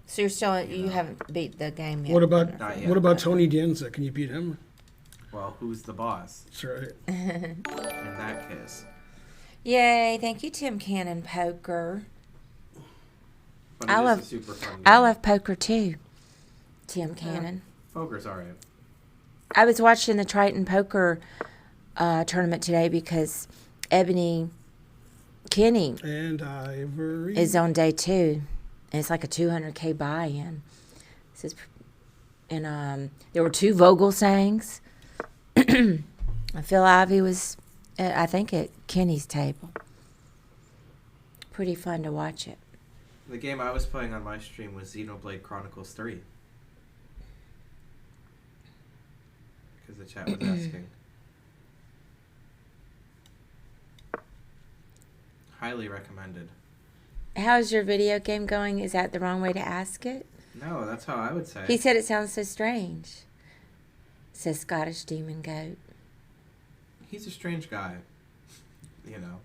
B: So you're still you haven't beat the game yet.
A: What about
D: Not yet.
A: what about Tony Danza? Can you beat him?
D: Well, who's the boss?
A: That's right.
D: In that case.
B: Yay! Thank you, Tim Cannon Poker.
D: But
B: I
D: it is
B: love-
D: a super fun game.
B: I love poker too, Tim Cannon.
D: Poker's alright.
B: I was watching the Triton Poker tournament today because Ebony Kenny
A: And Ivory.
B: is on day 2, and it's like a $200K buy-in. This is, and there were 2 Vogelsangs. Phil Ivey was, I think, at Kenny's table. Pretty fun to watch it.
D: The game I was playing on my stream was Xenoblade Chronicles 3. Because the chat was asking. Highly recommended.
B: How's your video game going? Is that the wrong way to ask it?
D: No, that's how I would say.
B: He said it sounds so strange. Says Scottish Demon Goat.
D: He's a strange guy. You know.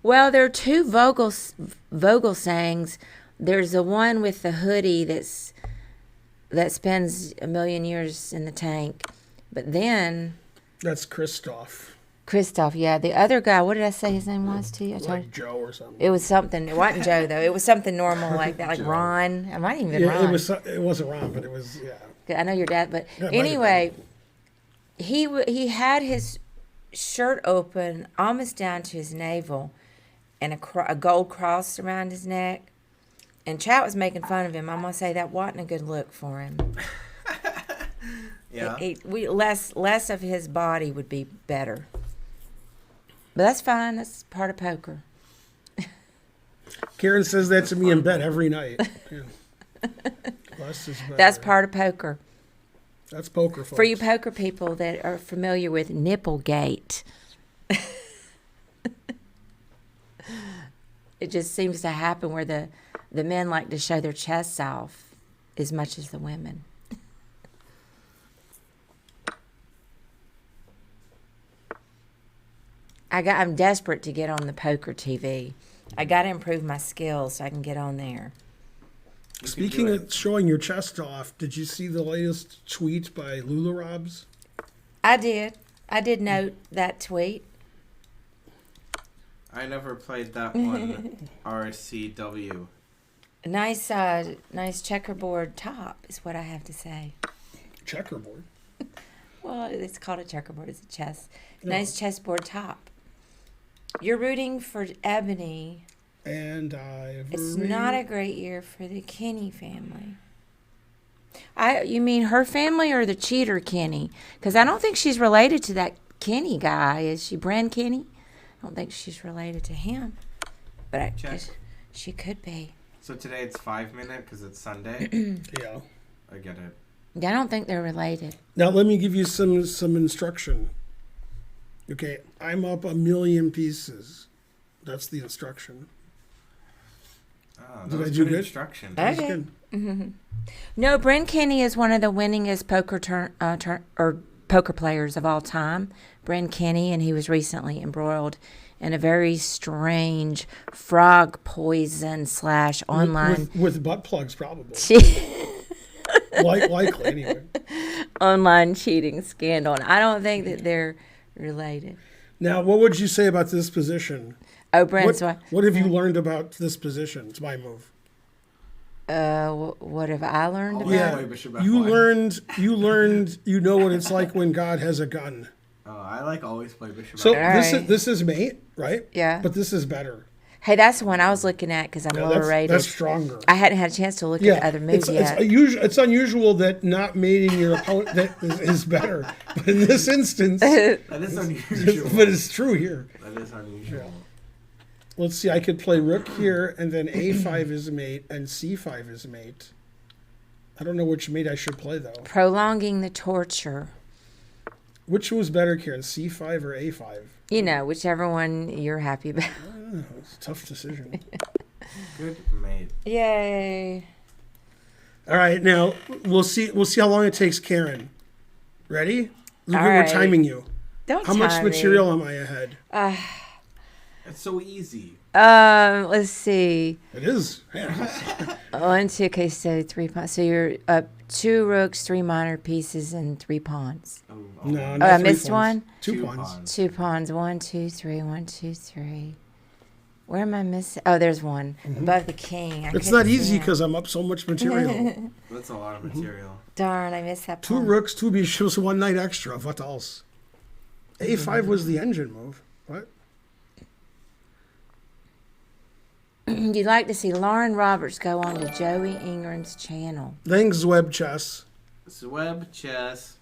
B: Well, there are 2 Vogelsangs. There's the one with the hoodie that spends a million years in the tank. But then
A: That's Christoph.
B: Christoph, yeah, the other guy. What did I say his name was to you? I told
A: Like
B: you.
A: Joe or something.
B: It was something. It wasn't Joe though. It was something normal like that, like
D: Joe.
B: Ron. It might even been
A: Yeah,
B: Ron.
A: it wasn't Ron, but it was, yeah.
B: I know your dad, but
A: Yeah, it might have
B: anyway, he had his shirt open almost down to his navel, and a gold cross around his neck. And Chat was making fun of him. I'm gonna say that wasn't a good look for him.
D: Yeah.
B: Less of his body would be better. But that's fine. That's part of poker.
A: Karen says that to me in bed every night. Yeah. Less is better.
B: That's part of poker.
A: That's poker, folks.
B: For you poker people that are familiar with Nipplegate, it just seems to happen where the men like to show their chests off as much as the women. I'm desperate to get on the poker TV. I got to improve my skills so I can get on there.
A: Speaking of showing your chest off, did you see the latest tweet by Lula Robs?
B: I did. I did note that tweet.
D: I never played that one. RCW.
B: Nice checkerboard top is what I have to say.
A: Checkerboard?
B: Well, it's called a checkerboard. It's a chess.
A: No.
B: Nice chessboard top. You're rooting for Ebony.
A: And
B: It's not a great year for the Kenny family. You mean her family or the cheater Kenny? Because I don't think she's related to that Kenny guy. Is she Brand Kenny? I don't think she's related to him. But I guess she could be.
D: So today it's 5 minute because it's Sunday.
A: Yeah.
D: I get it.
B: I don't think they're related.
A: Now let me give you some instruction. Okay, I'm up 1,000,000 pieces. That's the instruction.
D: Oh, that
A: Did
D: was
A: I do good?
D: instruction.
A: That's
B: Okay.
A: good.
B: Mm-hmm. No, Brent Kenny is one of the winningest poker players of all time. Brent Kenny, and he was recently embroiled in a very strange frog poison / online
A: with butt plugs, probably. Likely, anyway.
B: Online cheating scandal. And I don't think that they're related.
A: Now, what would you say about this position?
B: Oh, Brent's
A: What have you learned about this position? It's my move.
B: what have I learned about?
A: Yeah,
D: Play Bishop F1.
A: you know what it's like when God has a gun.
D: Oh, I like always play Bishop
A: So
D: F1.
A: this is mate, right?
B: Yeah.
A: But this is better.
B: Hey, that's the one I was looking at because I'm lower rated.
A: That's stronger.
B: I hadn't had a chance to look at other movies yet.
A: It's unusual that not mating your opponent that is better. But in this instance,
D: That is unusual.
A: but it's true here.
D: That is unusual.
A: Let's see. I could play rook here, and then a5 is mate, and c5 is mate. I don't know which mate I should play though.
B: Prolonging the torture.
A: Which was better, Karen? c5 or a5?
B: You know, whichever one you're happy about.
A: It's a tough decision.
D: Good mate.
B: Yay.
A: All right, now we'll see how long it takes Karen. Ready? Look,
B: All
A: we're
B: right.
A: timing you.
B: Don't
A: How much
B: time me.
A: material am I ahead?
D: It's so easy.
B: Let's see.
A: It is. Yeah.
B: 1, 2, okay, so 3 pawns. So you're up 2 rooks, 3 minor pieces, and 3 pawns.
A: No,
B: I
A: three
B: missed
A: pawns.
B: one?
A: 2 pawns.
B: 2 pawns. 1, 2, 3. 1, 2, 3. Where am I missing? Oh, there's one. Above the king.
A: It's not easy because I'm up so much material.
D: That's a lot of material.
B: Darn, I missed that
A: 2
B: pawn.
A: rooks, 2 bishops, 1 knight extra. What else? A5 was the engine move. What?
B: You'd like to see Lauren Roberts go on to Joey Ingram's channel.
A: Thanks, Web Chess.
D: Sweb chess.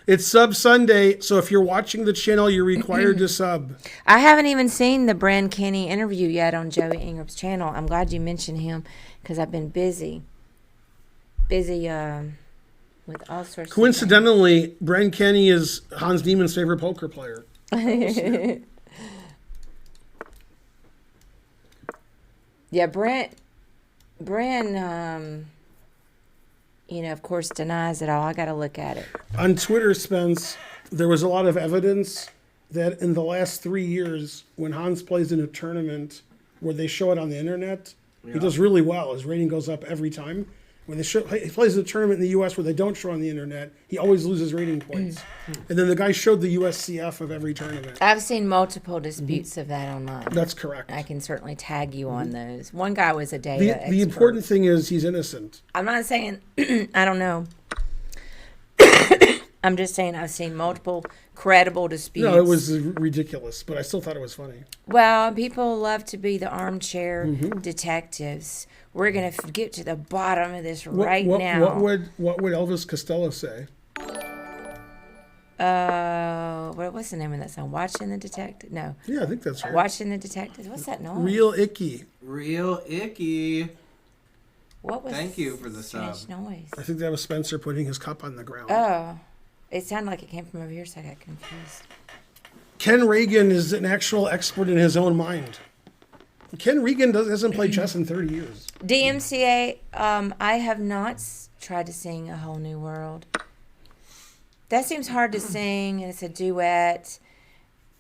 A: It's Sub Sunday, so if you're watching the channel, you're required to sub.
B: I haven't even seen the Brand Kenny interview yet on Joey Ingram's channel. I'm glad you mentioned him because I've been busy with all sorts
A: Coincidentally, Bren Kenny is Hans Niemann's favorite poker player.
B: Yeah, Bren, of course, denies it all. I got to look at it.
A: On Twitter, Spence, there was a lot of evidence that in the last 3 years, when Hans plays in a tournament where they show it on the internet, he does really well. His rating goes up every time. When he plays a tournament in the U.S. where they don't show on the internet, he always loses rating points. And then the guy showed the USCF of every tournament.
B: I've seen multiple disputes of that online.
A: That's correct.
B: I can certainly tag you on those. One guy was a data expert.
A: The important thing is he's innocent.
B: I'm not saying I don't know. I'm just saying I've seen multiple credible disputes.
A: No, it was ridiculous, but I still thought it was funny.
B: Well, people love to be the armchair detectives. We're going to get to the bottom of this now.
A: What would Elvis Costello say?
B: What's the name of that song? Watching the Detective? No.
A: Yeah, I think that's right.
B: Watching the Detectives. What's that noise?
A: Real icky.
D: Real icky.
B: What was
D: Thank you for the sub.
B: noise?
A: I think that was Spencer putting his cup on the ground.
B: Oh. It sounded like it came from over here, so I got confused.
A: Ken Reagan is an actual expert in his own mind. Ken Reagan hasn't played chess in 30 years.
B: DMCA, I have not tried to sing A Whole New World. That seems hard to sing, and it's a duet,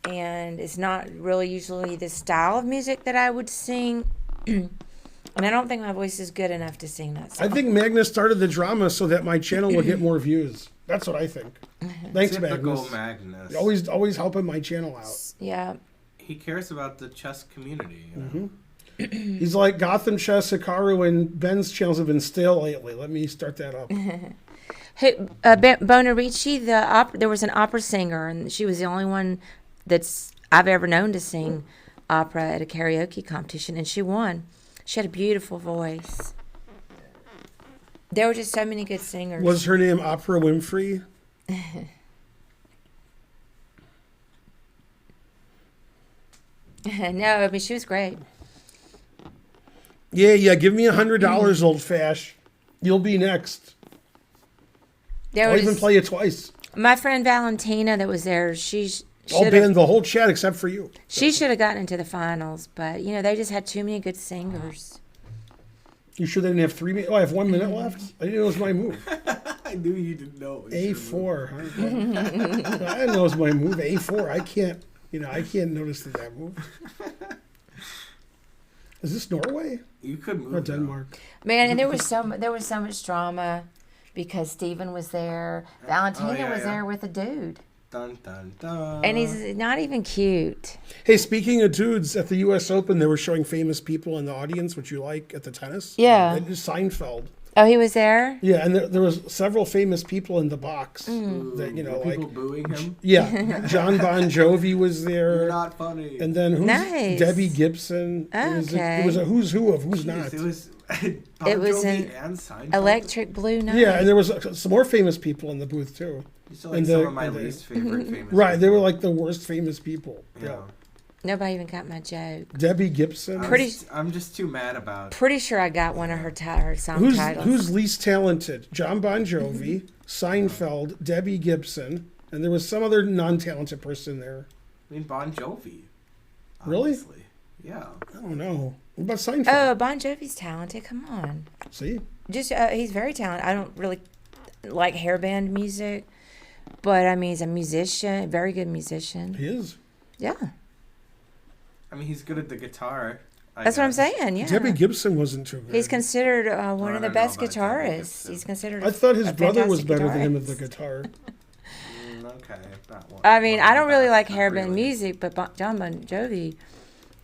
B: and it's not really usually the style of music that I would sing. And I don't think my voice is good enough to sing that song.
A: I think Magnus started the drama so that my channel would get more views. That's what I think. Thanks,
D: Typical
A: Magnus.
D: Magnus.
A: Always helping my channel out.
B: Yeah.
D: He cares about the chess community. You know?
A: He's like Gotham Chess, Hikaru, and Ben's channels have been stale lately. Let me start that up.
B: Bonarici, there was an opera singer, and she was the only one I've ever known to sing opera at a karaoke competition, and she won. She had a beautiful voice. There were just so many good singers.
A: Was her name Oprah Winfrey?
B: No, I mean, she was great.
A: Yeah. Give me $100, old fash. You'll be next. I'll even play you twice.
B: My friend Valentina that was there,
A: I'll ban the whole chat except for you.
B: She should have gotten into the finals, but, they just had too many good singers.
A: You sure they didn't have 3 minutes? Oh, I have 1 minute left? I didn't know it was my move.
D: I knew you didn't know.
A: A4. Huh? I didn't know it was my move. A4. I can't notice that move. Is this Norway?
D: You could move.
A: Or Denmark?
B: Man, and there was so much drama because Steven was there. Valentina was there with a dude.
D: Dun, dun, dun.
B: And he's not even cute.
A: Hey, speaking of dudes, at the U.S. Open, they were showing famous people in the audience, which you like, at the tennis.
B: Yeah.
A: And Seinfeld.
B: Oh, he was there?
A: Yeah, and there was several famous people in the box. That,
D: Were people booing him?
A: Yeah. John Bon Jovi was there.
D: You're not funny.
A: And then
B: Nice.
A: Debbie Gibson.
B: Okay.
A: It was a who's who of who's not.
D: It was
B: It was
D: Jovi
B: an
D: and Seinfeld.
B: Electric Blue Night.
A: Yeah, and there was some more famous people in the booth, too.
D: You still like some of my least favorite famous
A: Right,
D: people.
A: they were like the worst famous people.
D: Yeah.
B: Nobody even got my joke.
A: Debbie Gibson.
D: I'm just too mad about.
B: Pretty sure I got one of her song titles.
A: Who's least talented? John Bon Jovi, Seinfeld, Debbie Gibson, and there was some other non-talented person there.
D: I mean, Bon Jovi.
A: Really?
D: Honestly. Yeah.
A: I don't know. What about Seinfeld?
B: Oh, Bon Jovi's talented. Come on.
A: See?
B: Just he's very talented. I don't really like hairband music, but I mean, he's a musician, very good musician.
A: He is.
B: Yeah.
D: I mean, he's good at the guitar.
B: That's what I'm saying. Yeah.
A: Debbie Gibson wasn't too good.
B: He's considered one of the
D: don't
B: best
D: know about Debbie
B: guitarists.
D: Gibson.
B: He's considered.
A: I thought his
B: a
A: brother was
B: fantastic
A: better than him at
B: guitarist.
A: the guitar.
D: Okay. That one.
B: I mean, I don't really like
D: Not
B: hairband
D: really.
B: music, but John Bon Jovi.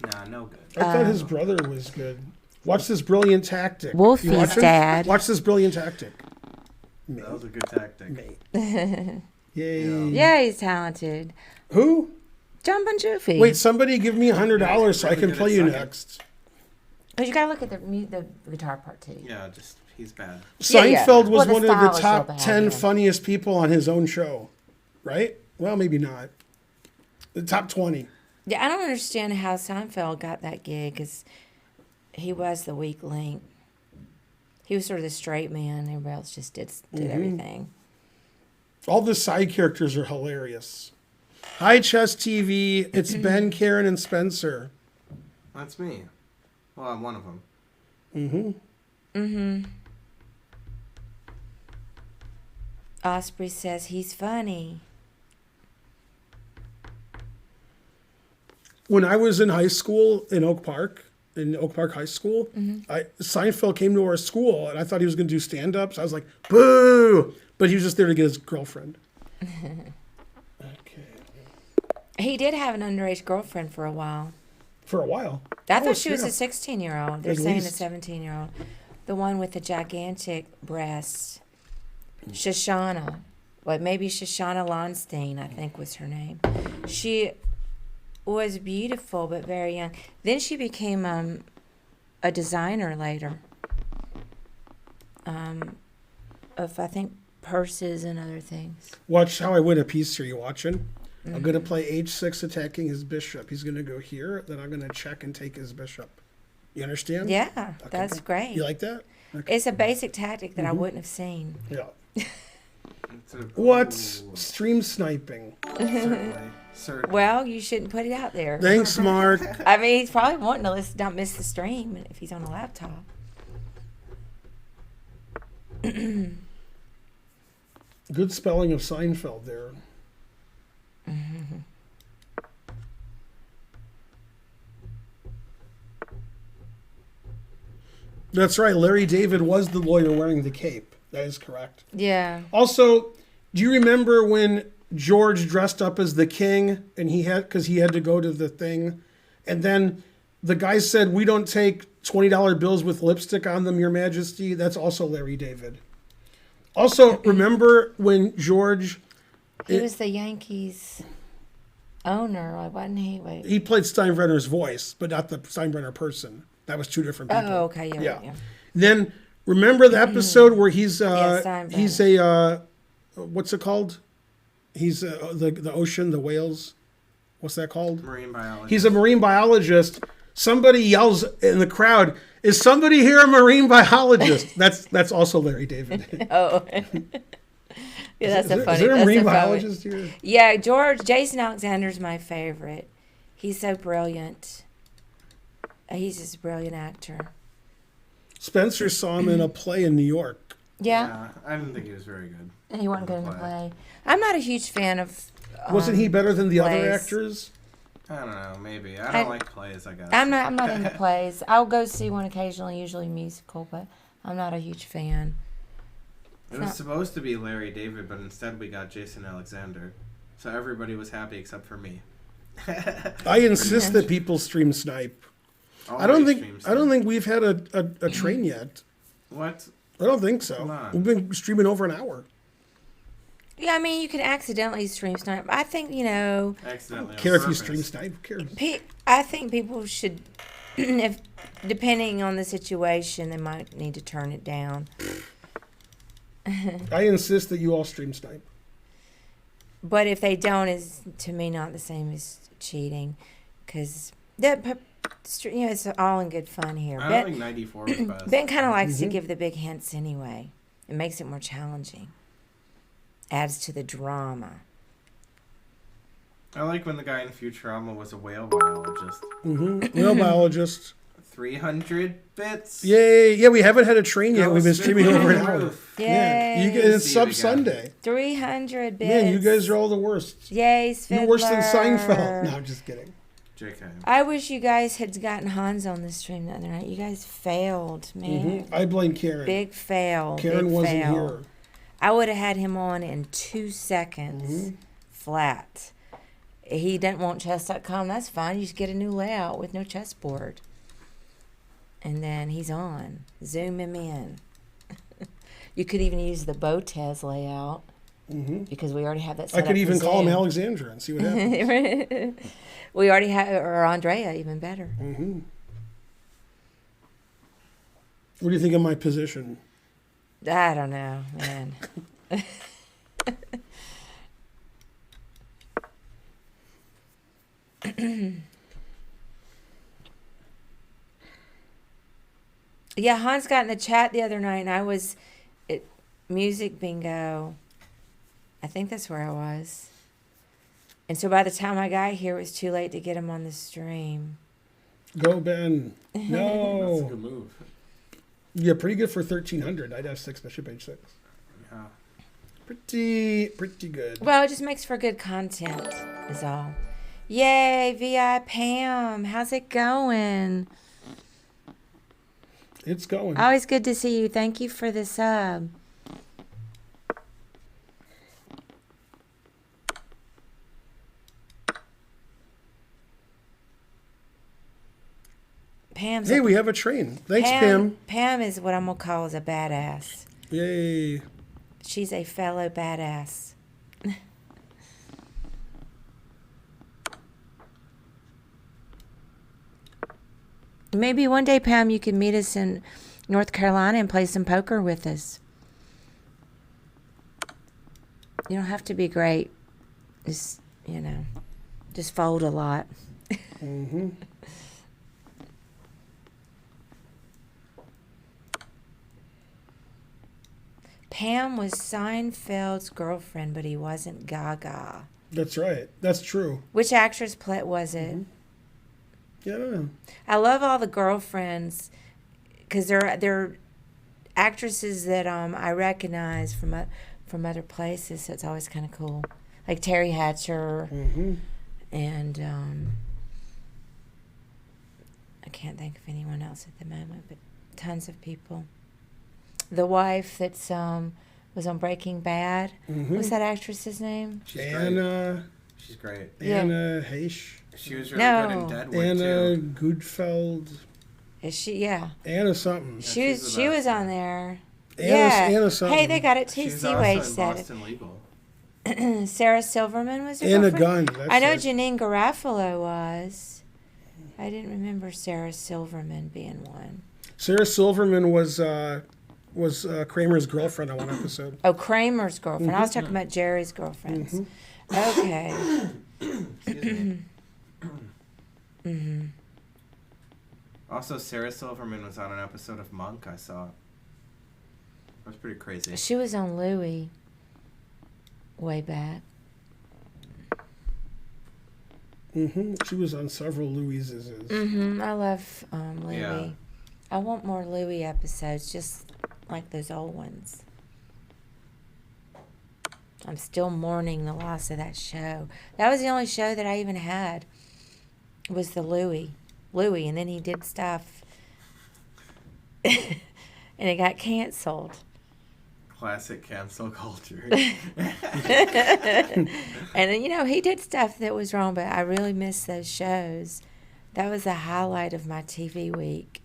D: Nah, no good.
A: I thought his brother was good. Watch this brilliant tactic.
B: Wolfie's
A: You watch it?
B: dad.
A: Watch this brilliant tactic.
D: That was a good tactic.
A: Mate. Yay.
B: Yeah, he's talented.
A: Who?
B: John Bon Jovi.
A: Wait, somebody give me $100 so I
D: Really
A: can
D: good
A: play
D: at
A: you
D: singing.
A: next.
B: But you gotta look at the guitar part too.
D: Yeah, just he's bad.
B: Yeah.
A: Seinfeld was
B: Well, the
A: one of
B: style
A: the
B: is
A: top
B: so bad,
A: 10
B: yeah.
A: funniest people on his own show, right? Well, maybe not. The top 20.
B: Yeah, I don't understand how Seinfeld got that gig because he was the weak link. He was sort of the straight man. Everybody else just did everything.
A: All the side characters are hilarious. Hi, Chess TV. It's Ben, Karen, and Spencer.
D: That's me. Well, I'm one of them.
B: Osprey says he's funny.
A: When I was in high school in Oak Park High School, Seinfeld came to our school, and I thought he was going to do stand-ups. I was like, boo! But he was just there to get his girlfriend. Okay.
B: He did have an underage girlfriend for a while.
A: For a while.
B: I
A: Oh,
B: thought she was
A: yeah.
B: a 16-year-old. They're
A: At
B: saying
A: least.
B: a 17-year-old. The one with the gigantic breasts. Shoshana. Well, maybe Shoshana Lonstein, I think was her name. She was beautiful but very young. Then she became a designer later. Of I think purses and other things.
A: Watch how I win a piece here. You watching? I'm going to play h6 attacking his bishop. He's going to go here. Then I'm going to check and take his bishop. You understand?
B: Yeah,
A: Okay,
B: that's
A: good.
B: great.
A: You like that? Okay.
B: It's a basic tactic that I wouldn't have seen.
A: Yeah.
D: It's a-
A: What's
D: Ooh,
A: stream sniping?
D: certainly.
B: Well, you shouldn't put it out there.
A: Thanks, Mark.
B: I mean, he's probably wanting to listen, not miss the stream if he's on a laptop.
A: Good spelling of Seinfeld there. That's right. Larry David was the lawyer wearing the cape. That is correct.
B: Yeah.
A: Also, do you remember when George dressed up as the king and he had to go to the thing, and then the guy said, "We don't take $20 bills with lipstick on them, Your Majesty." That's also Larry David. Also, remember when George
B: He was the Yankees owner, wasn't he? Wait.
A: he played Steinbrenner's voice, but not the Steinbrenner person. That was two different people.
B: Oh, okay. Yeah.
A: Yeah. Then remember the episode where he's
B: Steinbrenner.
A: he's a what's it called? He's the ocean, the whales. What's that called?
D: Marine biology.
A: He's a marine biologist. Somebody yells in the crowd, "Is somebody here a marine biologist?" That's also Larry David.
B: Oh. Yeah, that's a funny.
A: Is there a
B: that's
A: marine
B: a funny-
A: biologist here?
B: Yeah, Jason Alexander's my favorite. He's so brilliant. He's just a brilliant actor.
A: Spencer saw him in a play in New York.
B: Yeah,
D: I didn't think he was very good.
B: he wasn't good in the play. I'm not a huge fan of.
A: Wasn't he better than the other
B: plays.
A: actors?
D: I don't know. Maybe I don't like plays. I guess.
B: I'm not into plays. I'll go see one occasionally, usually musical, but I'm not a huge fan.
D: It was supposed to be Larry David, but instead we got Jason Alexander. So everybody was happy except for me.
A: I insist that people stream snipe. I don't think we've had a train yet.
D: What?
A: I don't think so.
D: Come on.
A: We've been streaming over an hour.
B: Yeah, I mean, you can accidentally stream snipe. I think,
D: Accidentally.
A: Care if you stream snipe? Who cares?
B: I think people should, if depending on the situation, they might need to turn it down.
A: I insist that you all stream snipe.
B: But if they don't, is to me not the same as cheating, because it's all in good fun here.
D: I don't think 94 was best.
B: Ben kind of likes to give the big hints anyway. It makes it more challenging. Adds to the drama.
D: I like when the guy in Futurama was a whale biologist.
A: Whale biologist.
D: 300 bits.
A: Yay! Yeah, we haven't had a train yet.
D: Go
A: We've been streaming over an
D: spin
A: hour.
D: roof.
B: Yay!
A: Yeah, it's
D: See it
A: Sub
D: again.
A: Sunday.
B: 300 bits.
A: Man, you guys are all the worst.
B: Yay, Fiddler.
A: You're worse than Seinfeld. No, I'm just kidding.
D: JK.
B: I wish you guys had gotten Hans on the stream the other night. You guys failed, man.
A: I blame Karen.
B: Big fail.
A: Karen
B: big
A: wasn't
B: fail.
A: here.
B: I would have had him on in 2 seconds flat. He didn't want chess.com. That's fine. You just get a new layout with no chessboard. And then he's on. Zoom him in. You could even use the Botez layout because we already have that set
A: I
B: up
A: could
B: for
A: even call him
B: Zoom.
A: Alexandra and see what happens.
B: We already have, or Andrea, even better.
A: What do you think of my position?
B: I don't know, man. Yeah, Hans got in the chat the other night, and I was at music bingo. I think that's where I was. And so by the time I got here, it was too late to get him on the stream.
A: Go, Ben.
D: That's a
A: No.
D: good move.
A: Yeah, pretty good for 1300. I'd have 6 bishop h6.
D: Yeah.
A: Pretty good.
B: Well, it just makes for good content, is all. Yay, VI Pam. How's it going?
A: It's going.
B: Always good to see you. Thank you for the sub. Pam's
A: Hey, we have a train. Thanks, Pam.
B: Pam is what I'm going to call is a badass.
A: Yay.
B: She's a fellow badass. Maybe one day, Pam, you can meet us in North Carolina and play some poker with us. You don't have to be great. Just, just fold a lot.
A: Mm-hmm.
B: Pam was Seinfeld's girlfriend, but he wasn't Gaga.
A: That's right. That's true.
B: Which actress was it?
A: Mm-hmm. Yeah, I don't know.
B: I love all the girlfriends because they're actresses that I recognize from other places, so it's always kind of cool. Like Terry Hatcher,
A: Mm-hmm.
B: and I can't think of anyone else at the moment, but tons of people. The wife that's was on Breaking Bad.
A: Mm-hmm.
B: What's that actress's name?
D: She's great.
B: Yeah.
A: Anna Heche.
D: She was really good in
B: No.
D: Deadwood
A: Anna
D: too.
A: Goodfeld.
B: Is she? Yeah.
A: Anna something.
B: She was.
D: she's the
B: She was
D: best.
B: on there.
A: Anna something.
B: Hey, they got it too.
D: She's
B: Seaway
D: also in
B: said
D: Boston Legal.
B: it. Sarah Silverman was her
A: Anna
B: girlfriend?
A: Gunn. That's
B: I know
A: it.
B: Janine Garofalo was. I didn't remember Sarah Silverman being one.
A: Sarah Silverman was Kramer's girlfriend on one episode.
B: Oh, Kramer's girlfriend. I was talking about Jerry's girlfriends. Okay.
D: Excuse me. Also, Sarah Silverman was on an episode of Monk. I saw. That was pretty crazy.
B: She was on Louie way back.
A: Mm-hmm. She was on several Louises.
B: I love Louie.
D: Yeah.
B: I want more Louie episodes, just like those old ones. I'm still mourning the loss of that show. That was the only show that I even had. Was the Louie, and then he did stuff, and it got canceled.
D: Classic cancel culture.
B: And he did stuff that was wrong, but I really miss those shows. That was the highlight of my TV week.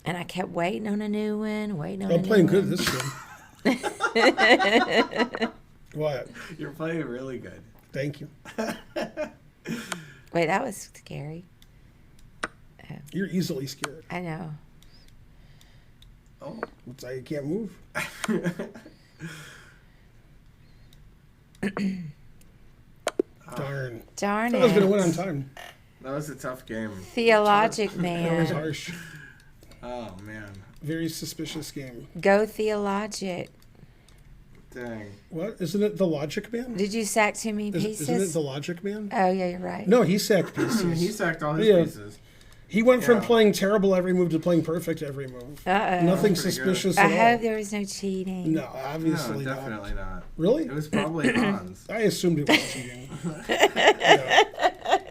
B: And I kept waiting on a new one,
A: I'm playing good this year. What?
D: You're playing really good.
A: Thank you.
B: Wait, that was scary.
A: You're easily scared.
B: I know.
D: Oh.
A: It's like you can't move. Darn.
B: Darn
A: I was going to
B: it.
A: win on time.
D: That was a tough game.
B: Theologic
A: That was
B: man.
A: harsh.
D: Oh, man.
A: Very suspicious game.
B: Go Theologic.
D: Dang.
A: What? Isn't it the Logic Man?
B: Did you sack too many pieces?
A: Isn't it the Logic Man?
B: Oh, yeah, you're right.
A: No, he sacked pieces.
D: He sacked all his
A: Yeah.
D: pieces.
A: He went from
D: Yeah.
A: playing terrible every move to playing perfect every move.
B: Uh-oh.
A: Nothing
D: Pretty good.
A: suspicious
B: I
A: at all.
B: hope there was no cheating.
A: No, obviously
D: No,
A: not.
D: definitely not.
A: Really?
D: It was probably Hans.
A: I assumed it was cheating. Yeah.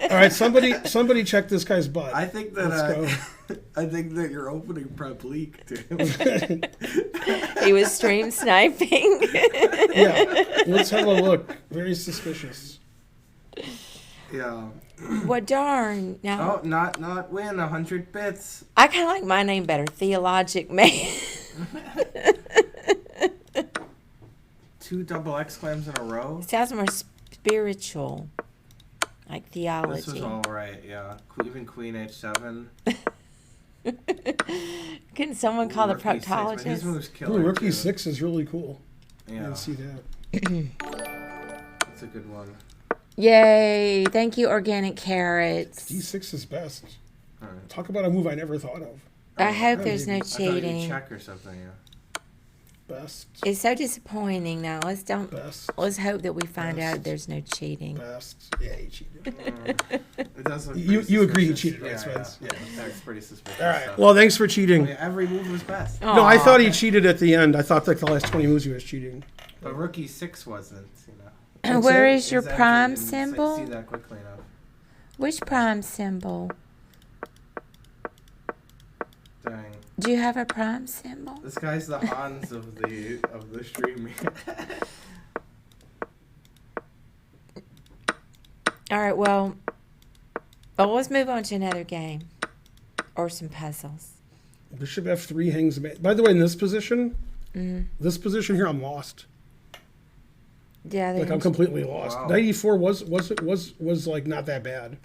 A: All right, somebody check this guy's butt.
D: I think that
A: Let's
D: I think that your opening prep leaked to him.
B: He was stream sniping.
A: Yeah, let's have a look. Very suspicious.
D: Yeah.
B: Well, darn. Now,
D: Oh, not win 100 bits.
B: I kind of like my name better. Theologic man.
D: 2 double exclams in a row.
B: Sounds more spiritual. Like theology.
D: This was all right. Yeah. Even Queen H7.
B: Couldn't someone call the
D: Rookie 6, man. His
B: proctologist?
D: move's
A: Ooh,
D: killer.
A: Rookie
D: too.
A: 6 is really cool. I
D: Yeah.
A: didn't see that.
D: That's a good one.
B: Yay. Thank you, organic carrots.
A: D6 is best.
D: All right.
A: Talk about a move I never thought of.
B: I hope there's no
D: I thought you
B: cheating.
D: check or something. Yeah.
A: Best.
B: It's so disappointing now. Let's hope that we find
A: Best.
B: out there's no cheating.
A: Best. Yeah, he cheated.
D: It does look
A: You
D: pretty
A: agree he
D: suspicious.
A: cheated, right,
D: Yeah,
A: Spence?
D: yeah. That's pretty suspicious.
A: All right.
D: So-
A: Well, thanks for cheating.
D: Yeah, every move was best.
A: No, I
B: Aw.
A: thought he cheated at the end. I thought like the last 20 moves he was cheating.
D: But Rookie 6 wasn't,
A: What's
B: Where
A: that?
B: is your
D: His engine
B: prime
D: didn't
B: symbol?
D: See that quickly enough.
B: Which prime symbol?
D: Dang.
B: Do you have a prime symbol?
D: This guy's the Hans of the streaming.
B: All right, well, let's move on to another game or some puzzles.
A: Bishop F3 hangs a man. By the way, in this position,
B: Mm-hmm.
A: this position here, I'm lost.
B: Yeah, they
A: Like I'm completely lost.
D: Wow.
A: 94 was like not that bad.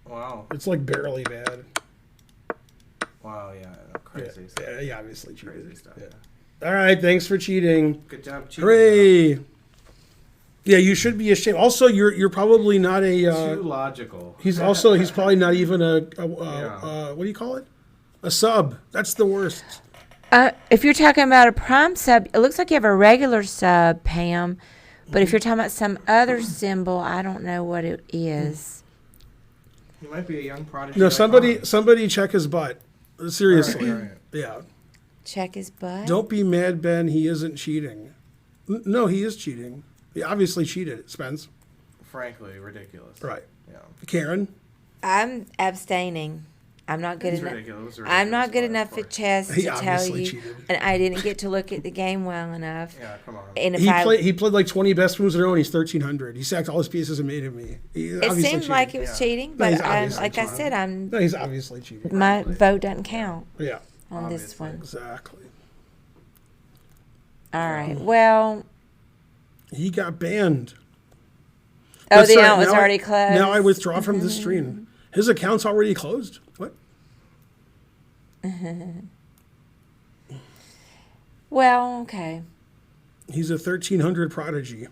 D: Wow.
A: It's like barely bad.
D: Wow, yeah. Crazy stuff.
A: Yeah, obviously cheated.
D: Crazy stuff.
A: Yeah. All right, thanks for cheating.
D: Good job, cheating.
A: Hooray! Yeah, you should be ashamed. Also, you're probably not
D: Too
A: a.
D: logical.
A: He's probably not even a what do you call it? A sub. That's the worst.
B: If you're talking about a prime sub, it looks like you have a regular sub, Pam. But if you're talking about some other symbol, I don't know what it is.
D: He might be a young prodigy.
A: No,
D: like
A: somebody check his butt. Seriously.
D: All right.
A: Yeah.
B: Check his butt.
A: Don't be mad, Ben. He isn't cheating. No, he is cheating. He obviously cheated, Spence.
D: Frankly, ridiculous.
A: Right.
D: Yeah.
A: Karen?
B: I'm abstaining. I'm not good
D: It's
B: enough.
D: ridiculous.
B: I'm not good
D: Ridiculous,
B: enough
D: of
B: at
D: course.
B: chess
A: He
B: to tell
A: obviously
B: you,
A: cheated.
B: and I didn't get to look at the game well enough.
D: Yeah, come on.
B: And if
A: He played like 20 best moves in a row and he's 1,300. He sacked all his pieces and made him me.
B: it seemed like it was cheating,
A: No,
B: but
A: he's obviously
B: like I
A: cheating.
B: said,
A: No, he's obviously cheating.
B: my vote doesn't count
A: Yeah,
B: on this
D: Obviously.
B: one.
A: exactly.
B: All right. Well,
A: He got banned.
B: oh,
A: That's
B: the
A: right,
B: account was
A: now
B: already closed.
A: Now I withdraw from the stream. His account's already closed. What?
B: Well, okay.
A: He's a 1,300 prodigy.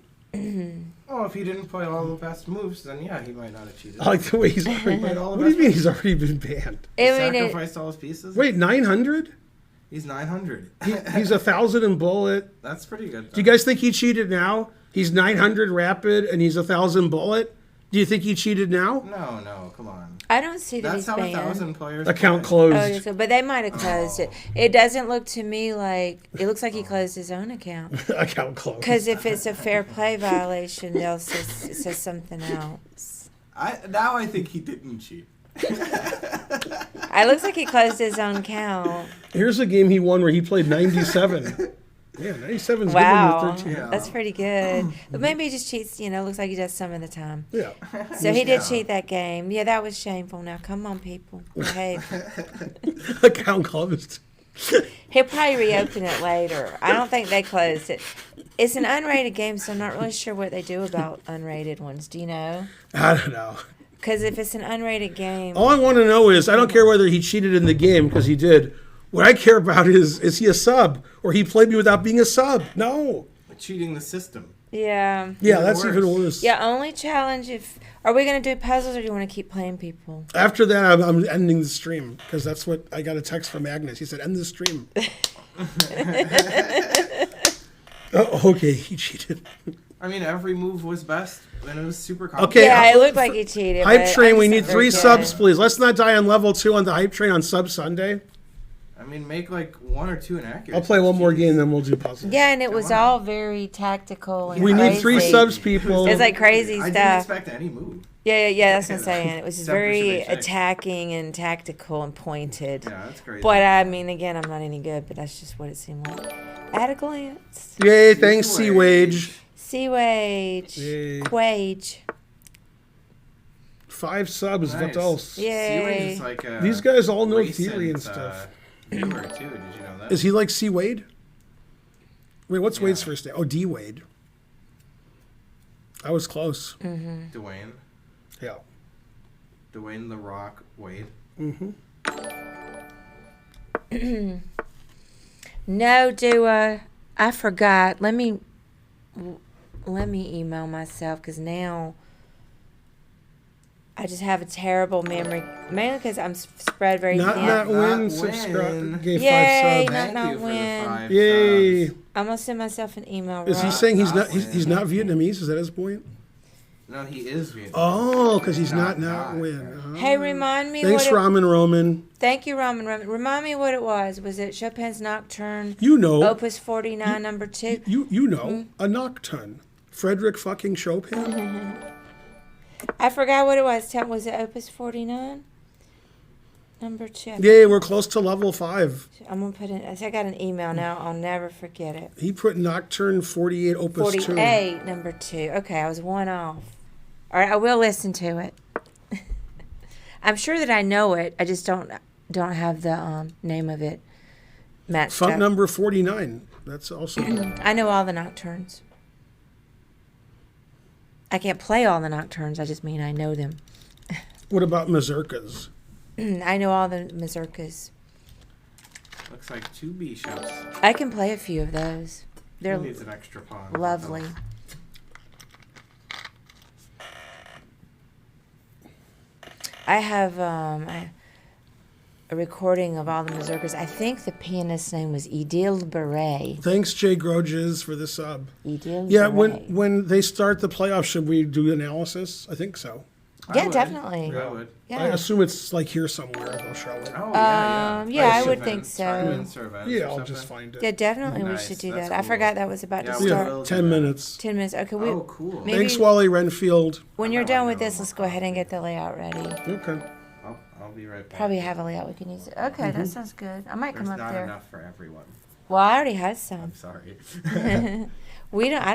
D: Oh, if he didn't play all the best moves, then yeah, he might not have cheated.
A: I like the way he's already.
D: Played all the
A: What do you
D: best
A: mean he's already been banned?
D: He
B: I mean,
D: sacrificed all his pieces.
A: Wait, 900?
D: He's 900.
A: He's 1,000 in bullet.
D: That's pretty good.
A: Do you guys think he cheated now? He's 900 rapid and he's 1,000 bullet. Do you think he cheated now?
D: No, come on.
B: I don't see that
D: That's
B: he's
D: how
B: banned.
D: 1,000 players.
A: Account
D: play.
A: closed.
B: Oh, so, but they might have closed it. It doesn't look to me like it looks like he closed his own account.
A: Account closed.
B: Because if it's a fair play violation, they'll say something else.
D: Now I think he didn't cheat.
B: It looks like he closed his own account.
A: Here's a game he won where he played 97. Yeah, 97's good when
B: Wow,
A: you're 13.
D: Yeah.
B: that's pretty good. But maybe he just cheats. Looks like he does some of the time.
A: Yeah.
B: So he did
D: Yeah.
B: cheat that game. Yeah, that was shameful. Now come on, people, behave.
A: Account closed.
B: He'll probably reopen it later. I don't think they closed it. It's an unrated game, so I'm not really sure what they do about unrated ones. Do you know?
A: I don't know.
B: Because if it's an unrated game,
A: All I want to know is I don't care whether he cheated in the game because he did. What I care about is he a sub or he played me without being a sub? No.
D: Cheating the system.
B: yeah.
A: Yeah,
D: Even
A: that's
D: worse.
A: even worse.
B: Yeah, only challenge if... Are we going to do puzzles or do you want to keep playing people?
A: After that, I'm ending the stream because that's what I got a text from Magnus. He said, end the stream. Oh, okay, he cheated.
D: I mean, every move was best, and it was super complicated.
A: Okay,
B: Yeah, it looked like he cheated.
A: Hype
B: but
A: train,
B: I'm
A: we
B: just
A: need
B: not
A: 3
B: very
A: subs,
B: good.
A: please. Let's not die on level 2 on the hype train on Sub Sunday.
D: I mean, make like 1 or 2 inaccuracies.
A: I'll play one more game, then we'll do puzzles.
B: Yeah, and it was all very tactical and
A: We need 3
B: crazy.
A: subs, people.
B: It's like crazy
D: I didn't
B: stuff.
D: expect any move.
B: Yeah, that's what I'm saying. It was just
D: 7%
B: very
D: basic.
B: attacking and tactical and pointed.
D: Yeah, that's crazy.
B: But I mean, again, I'm not any good, but that's just what it seemed like. At a glance.
A: Yay, thanks, Sea Wage.
B: Sea wage.
A: Yay.
B: Quage.
A: 5 subs, what
D: Nice.
A: else?
B: Yay.
D: Seawade is like a
A: These guys all know
D: recent,
A: theory and stuff.
D: Newer too. Did you know that?
A: Is he like C Wade? Wait, what's
D: Yeah.
A: Wade's first name? Oh, D Wade. I was close.
D: Dwayne?
A: Yeah.
D: Dwayne the Rock Wade.
B: No, Dua. I forgot. Let me email myself because now I just have a terrible memory. Mainly because I'm spread very
A: Not
B: thin.
A: not win.
D: win.
A: Subscribe. Gave
B: Yay,
A: 5 subs.
B: not
D: Thank you for
B: win.
D: the 5
A: Yay.
D: subs.
B: I'm gonna send myself an email.
A: Is he
B: right?
A: saying he's
D: Not
A: not he's not Vietnamese? Is that his point?
D: No, he is Vietnamese.
A: Oh, because he's not
D: Not.
A: win. Oh.
B: Hey, remind me
A: Thanks,
B: what.
A: Ramen Roman.
B: Thank you, Ramen. Remind me what it was. Was it Chopin's Nocturne,
A: You know.
B: Opus 49, number 2?
A: You know. A nocturne. Frederick fucking Chopin.
B: I forgot what it was. Was it Opus 49? Number 2.
A: Yay, we're close to level 5.
B: I'm gonna put in. I got an email now. I'll never forget it.
A: He put Nocturne 48 Opus 2.
B: 48, number 2. Okay, I was 1 off. All right, I will listen to it. I'm sure that I know it. I just don't have the name of it matched
A: Funk
B: up.
A: number 49. That's also good.
B: I know all the nocturnes. I can't play all the nocturnes. I just mean I know them.
A: What about mazurkas?
B: I know all the mazurkas.
D: Looks like 2 bishops.
B: I can play a few of those. They're
D: Who needs an extra pawn?
B: lovely. I have a recording of all the mazurkas. I think the pianist's name was Idil Beret.
A: Thanks, Jay Groges, for the sub.
B: Idil
A: Yeah,
B: Beret.
A: when they start the playoffs, should we do analysis? I think so.
B: Yeah, definitely.
D: I would.
B: Yeah.
A: I assume it's like here somewhere. They'll show it.
D: Oh, yeah.
B: Yeah, I would
D: Events,
B: think so.
D: tournaments or events
A: Yeah,
D: or
A: I'll
D: something.
A: just find it.
B: Yeah, definitely we
D: Nice,
B: should do
D: that's
B: that. I
D: cool.
B: forgot that was about
D: Yeah,
B: to
D: we
B: start.
D: will.
A: 10 minutes.
B: 10 minutes. Okay, we,
D: Oh, cool.
B: Maybe-
A: Thanks, Wally Renfield.
B: when you're
D: I
B: done
D: wanna
B: with
D: know
B: this,
D: more
B: let's go ahead and get the layout ready.
A: Okay.
D: I'll be right back.
B: Probably have a layout we can use. Okay, that sounds good. I might
D: There's
B: come up
D: not
B: there.
D: enough for everyone.
B: Well, I already had some.
D: I'm sorry.
B: I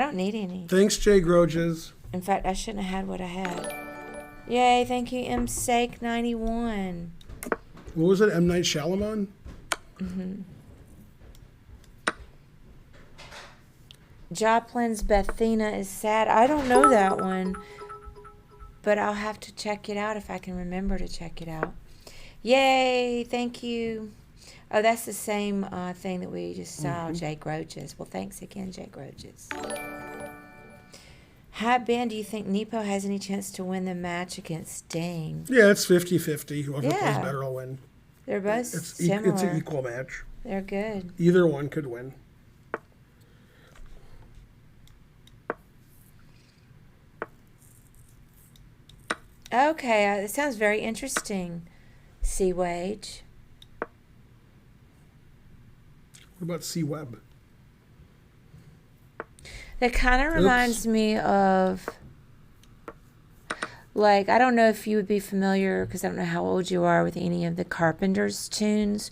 B: don't need any.
A: Thanks, Jay Groges.
B: In fact, I shouldn't have had what I had. Yay, thank you, MSake91.
A: What was it? M. Night Shyamalan?
B: Joplin's Bethina is sad. I don't know that one, but I'll have to check it out if I can remember to check it out. Yay, thank you. Oh, that's the same thing that we just saw, Jay Groges. Well, thanks again, Jay Groges. Hi, Ben, do you think Nepo has any chance to win the match against Sting?
A: Yeah, it's 50-50. Whoever plays
B: Yeah.
A: better will win.
B: They're both
A: It's
B: similar.
A: an equal match.
B: They're good.
A: Either one could win.
B: Okay, it sounds very interesting, Sea Wage.
A: What about C. Webb?
B: That kind of reminds me of, like, I don't know if you would be familiar, because I don't know how old you are, with any of the Carpenters tunes,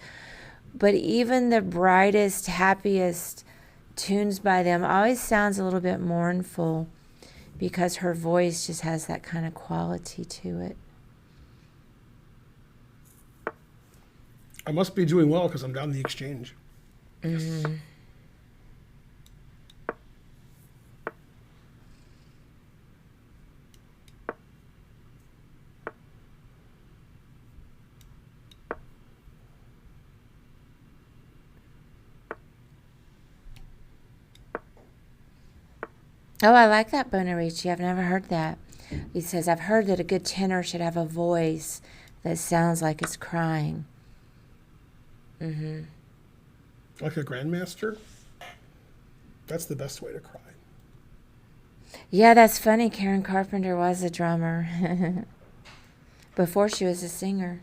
B: but even the brightest, happiest tunes by them always sounds a little bit mournful, because her voice just has that kind of quality to it.
A: I must be doing well because I'm down the exchange.
B: Mm-hmm. Oh, I like that, Bonarici. I've never heard that. He says, I've heard that a good tenor should have a voice that sounds like it's crying. Mm-hmm.
A: Like a grandmaster? That's the best way to cry.
B: Yeah, that's funny. Karen Carpenter was a drummer before she was a singer.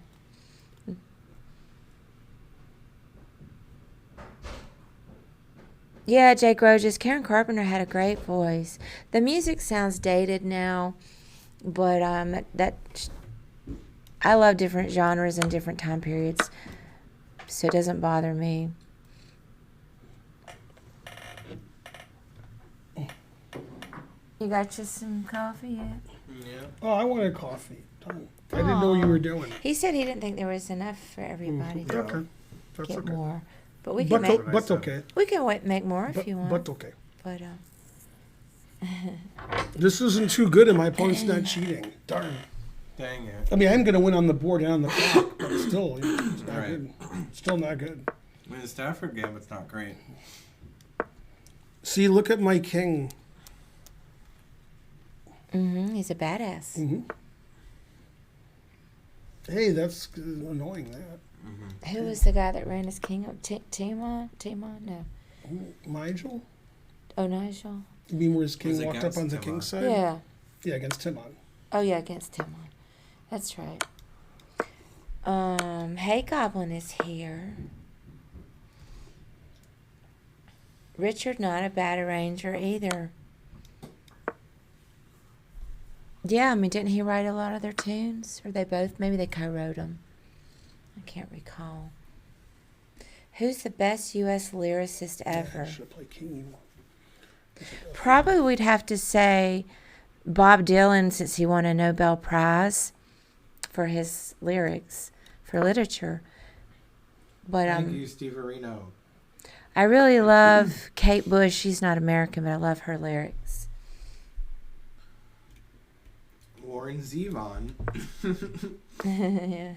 B: Yeah, Jake Roges. Karen Carpenter had a great voice. The music sounds dated now, but I love different genres and different time periods, so it doesn't bother me. You got you some coffee yet?
D: Yeah.
A: Oh, I wanted coffee. Don't. I didn't know what you were doing.
B: He said he didn't think there was enough for everybody to
A: Okay. That's
B: get
A: okay.
B: more, but we can
A: But okay.
B: we can make more if you want.
A: But okay.
B: But
A: This isn't too good and my opponent's not cheating. Darn.
D: Dang it.
A: I mean, I'm going to win on the board and on the clock, but still, it's not
D: Right.
A: good. Still not good.
D: I mean, the Stafford Gambit's not great.
A: See, look at my king.
B: he's a badass.
A: Hey, that's annoying, that.
B: Who was the guy that ran his king up? Timon? No.
A: Nigel?
B: Oh, Nigel.
A: You mean where his king
D: Was
A: walked up
D: against
A: on the
D: Timon.
A: king's side?
B: Yeah.
A: Yeah, against Timon.
B: Oh, yeah, against Timon. That's right. Hey, Goblin is here. Richard, not a bad arranger either. Yeah, I mean, didn't he write a lot of their tunes? Or they both? Maybe they co-wrote them. I can't recall. Who's the best U.S. lyricist ever?
A: I should have played king.
B: Probably we'd have to say Bob Dylan, since he won a Nobel Prize for his lyrics, for literature. But
D: Thank you, Steve Areno.
B: I really love Kate Bush. She's not American, but I love her lyrics.
D: Warren Zevon.
B: Yeah.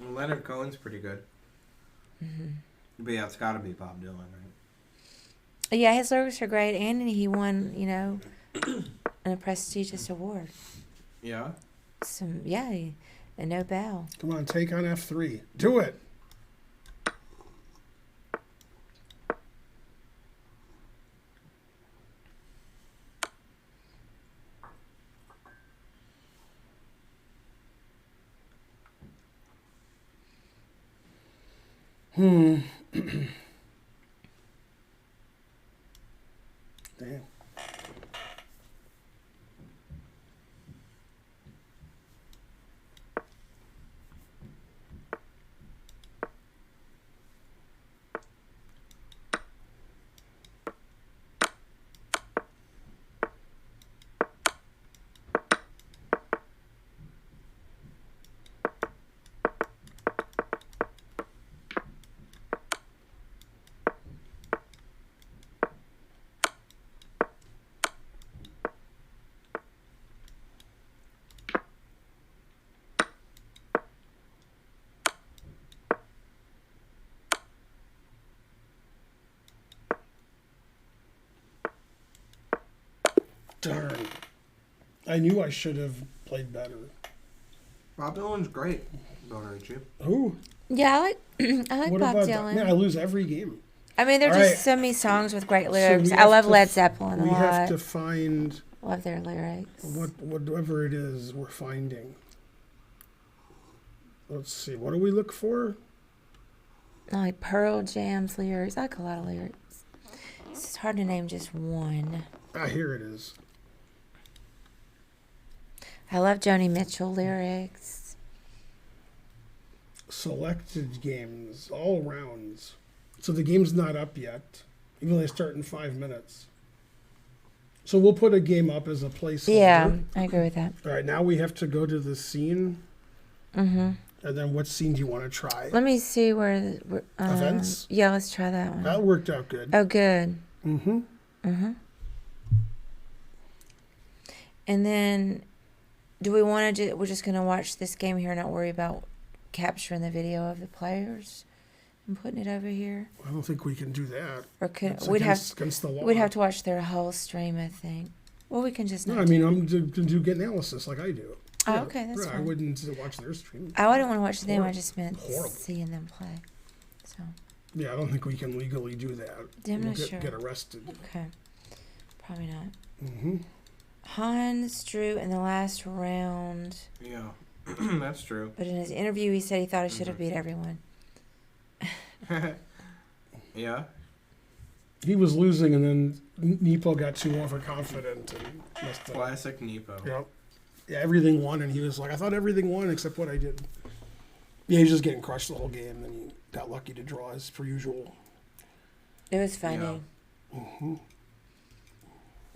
D: Leonard Cohen's pretty good.
B: Mm-hmm.
D: But yeah, it's got to be Bob Dylan, right?
B: Yeah, his lyrics are great, and he won, a prestigious award.
D: Yeah.
B: A Nobel.
A: Come on, take on F3. Do it. Damn. Darn. I knew I should have played better.
D: Bob Dylan's great, don't you?
A: Who?
B: Yeah, I like
A: What
B: Bob
A: about
B: Dylan.
A: Man, I lose every game.
B: I mean, there's
A: All
B: just
A: right.
B: so many songs with great
A: So
B: lyrics.
A: we
B: I
A: have
B: love
A: to
B: Led
A: f-
B: Zeppelin a
A: We
B: lot.
A: have to find
B: Love their lyrics.
A: whatever it is we're finding. Let's see. What do we look for?
B: I like Pearl Jam's lyrics. I like a lot of lyrics. It's hard to name just one.
A: Ah, here it is.
B: I love Joni Mitchell lyrics.
A: Selected games, all rounds. So the game's not up yet, even though they start in 5 minutes. So we'll put a game up as a placeholder.
B: Yeah, I agree with that.
A: All right, now we have to go to the scene.
B: Mm-hmm.
A: And then what scene do you want to try?
B: Let me see where
A: Events?
B: Yeah, let's try that one.
A: That worked out good.
B: Oh, good.
A: Mm-hmm.
B: Mm-hmm. And then, do we want to we're just going to watch this game here and not worry about capturing the video of the players and putting it over here?
A: I don't think we can do that.
B: Or could
A: It's
B: we'd have
A: against the law.
B: we'd have to watch their whole stream, I think. Well, we can just
A: No,
B: not.
A: I mean, I'm to do get analysis like I do.
B: Oh,
A: Yeah,
B: okay, that's
A: right, I
B: fine.
A: wouldn't watch their stream.
B: I wouldn't want to watch them. I
A: Horrible.
B: just meant
A: Horrible.
B: seeing them play. So,
A: Yeah, I don't think we can legally do that.
B: Yeah, I'm
A: We'll
B: not sure.
A: get arrested.
B: okay. Probably not.
A: Mm-hmm.
B: Hans drew in the last round,
D: Yeah, that's true.
B: but in his interview, he said he thought he should have beat everyone.
D: Yeah.
A: He was losing, and then Nepo got too overconfident and messed up.
D: Classic Nepo.
A: Yep. Yeah, everything won, and he was like, I thought everything won except what I did. Yeah, he was just getting crushed the whole game, and he got lucky to draw as per usual.
B: It was funny.
D: Yeah.
A: Mm-hmm.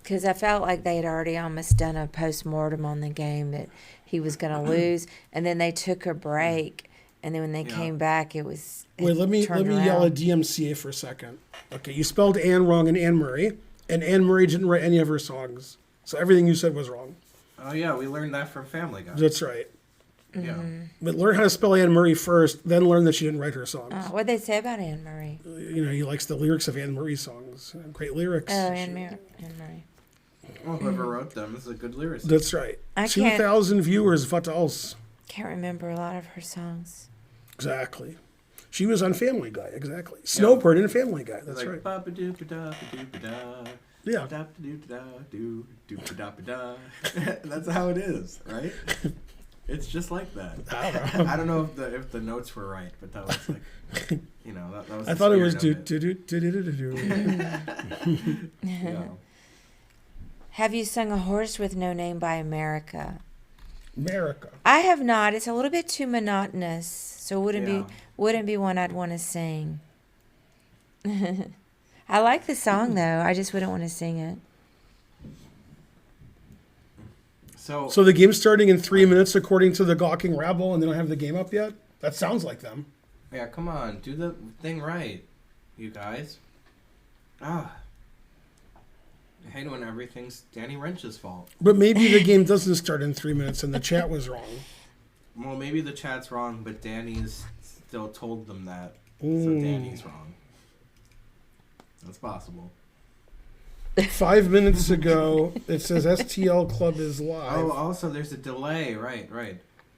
B: Because I felt like they had already almost done a post-mortem on the game that he was going to lose. And then they took a break. And then when they
D: Yeah.
B: came back, it was...
A: Wait, let me
B: turned
A: yell
B: around.
A: at DMCA for a second. Okay, you spelled Anne wrong in Anne Murray, and Anne Murray didn't write any of her songs. So everything you said was wrong.
D: Oh yeah, we learned that from Family Guy.
A: That's right.
D: Yeah.
A: But learn how to spell Anne Murray first, then learn that she didn't write her songs.
B: What'd they say about Anne Murray?
A: You know, he likes the lyrics of Anne Murray songs. Great lyrics.
B: Oh, Anne Murray.
D: Well, whoever wrote them is a good lyricist.
A: That's right.
B: I can't-
A: 2,000 viewers, what else?
B: Can't remember a lot of her songs.
A: Exactly. She was on Family Guy, exactly. Snowbird in Family Guy, that's
D: Like
A: right.
D: ba-ba-doo-ba-da-ba-doo-ba-da.
A: Yeah.
D: Da-ba-doo-da-da-doo-doo-ba-da-ba-da. That's how it is, right? It's just like that.
A: I don't know.
D: I don't know if the notes were right, but that was like, that was.
A: I
D: the
A: thought it was
D: spirit
A: do
D: of
A: do do do do do do.
D: Yeah.
B: Have you sung A Horse with No Name by America?
A: America.
B: I have not. It's a little bit too monotonous, so
D: Yeah.
B: wouldn't be one I'd want to sing. I like the song though. I just wouldn't want to sing it.
D: So
A: So the game's starting in 3 minutes according to the Gawking Rabble, and they don't have the game up yet? That sounds like them.
D: yeah, come on, do the thing right, you guys. Ah. Hey, hate when everything's Danny Wrench's fault.
A: But maybe the game doesn't start in 3 minutes and the chat was wrong.
D: Well, maybe the chat's wrong, but Danny's still told them that. So
A: Mm.
D: Danny's wrong. That's possible.
A: 5 minutes ago, it says STL Club is live.
D: Oh, also, there's a delay. Right.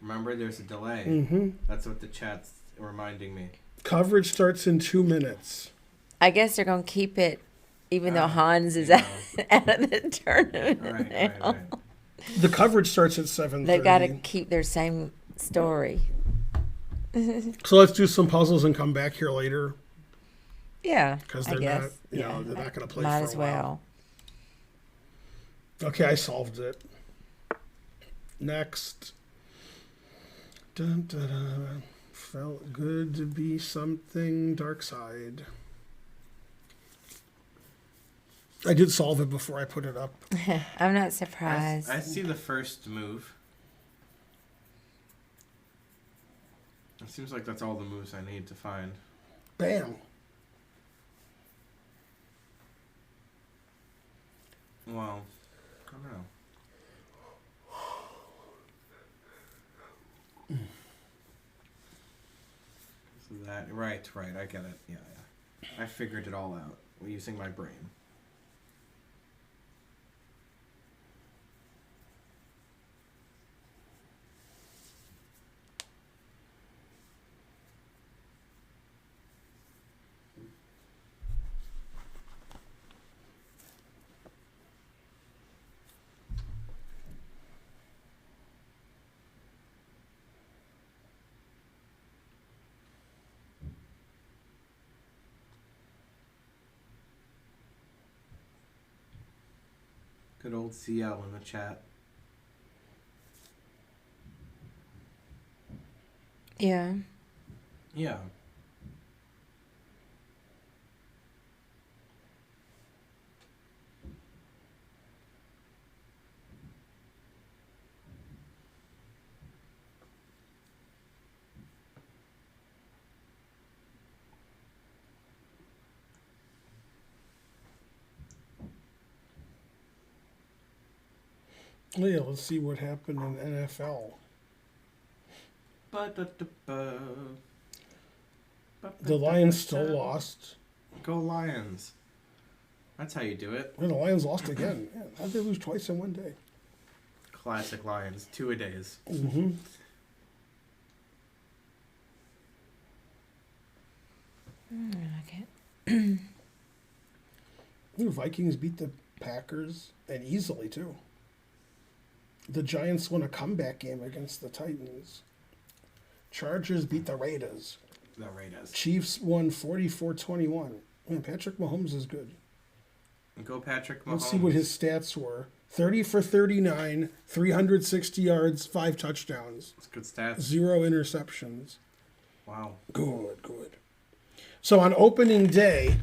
D: Remember, there's a delay.
A: Mm-hmm.
D: That's what the chat's reminding me.
A: Coverage starts in 2 minutes.
B: I guess they're going to keep it even though Hans is out of the tournament.
D: Right.
A: The coverage starts at 7:30.
B: They've got to keep their same story.
A: So let's do some puzzles and come back here later.
B: Yeah,
A: Because
B: I
A: they're
B: guess.
A: not, they're not going to play
B: Might
A: for
B: as
A: a while.
B: well.
A: Okay, I solved it. Next. Dun, dun, dun. Felt good to be something dark side. I did solve it before I put it up.
B: I'm not surprised.
D: I see the first move. It seems like that's all the moves I need to find.
A: Bam.
D: Well, I don't know. So that right, I get it. Yeah. I figured it all out using my brain. Good old CL in the chat.
B: Yeah.
D: Yeah.
A: Oh, yeah, let's see what happened in NFL. The Lions still lost.
D: Go Lions. That's how you do it.
A: And the Lions lost again. Yeah, how'd they lose twice in one day?
D: Classic Lions. 2-a-days.
A: Mm-hmm.
B: Okay.
A: The Vikings beat the Packers, and easily, too. The Giants won a comeback game against the Titans. Chargers beat the Raiders.
D: The Raiders.
A: Chiefs won 44-21. Man, Patrick Mahomes is good.
D: Go Patrick Mahomes.
A: Let's see what his stats were. 30 for 39, 360 yards, 5 touchdowns.
D: That's good stats.
A: 0 interceptions.
D: Wow.
A: Good. So on opening day,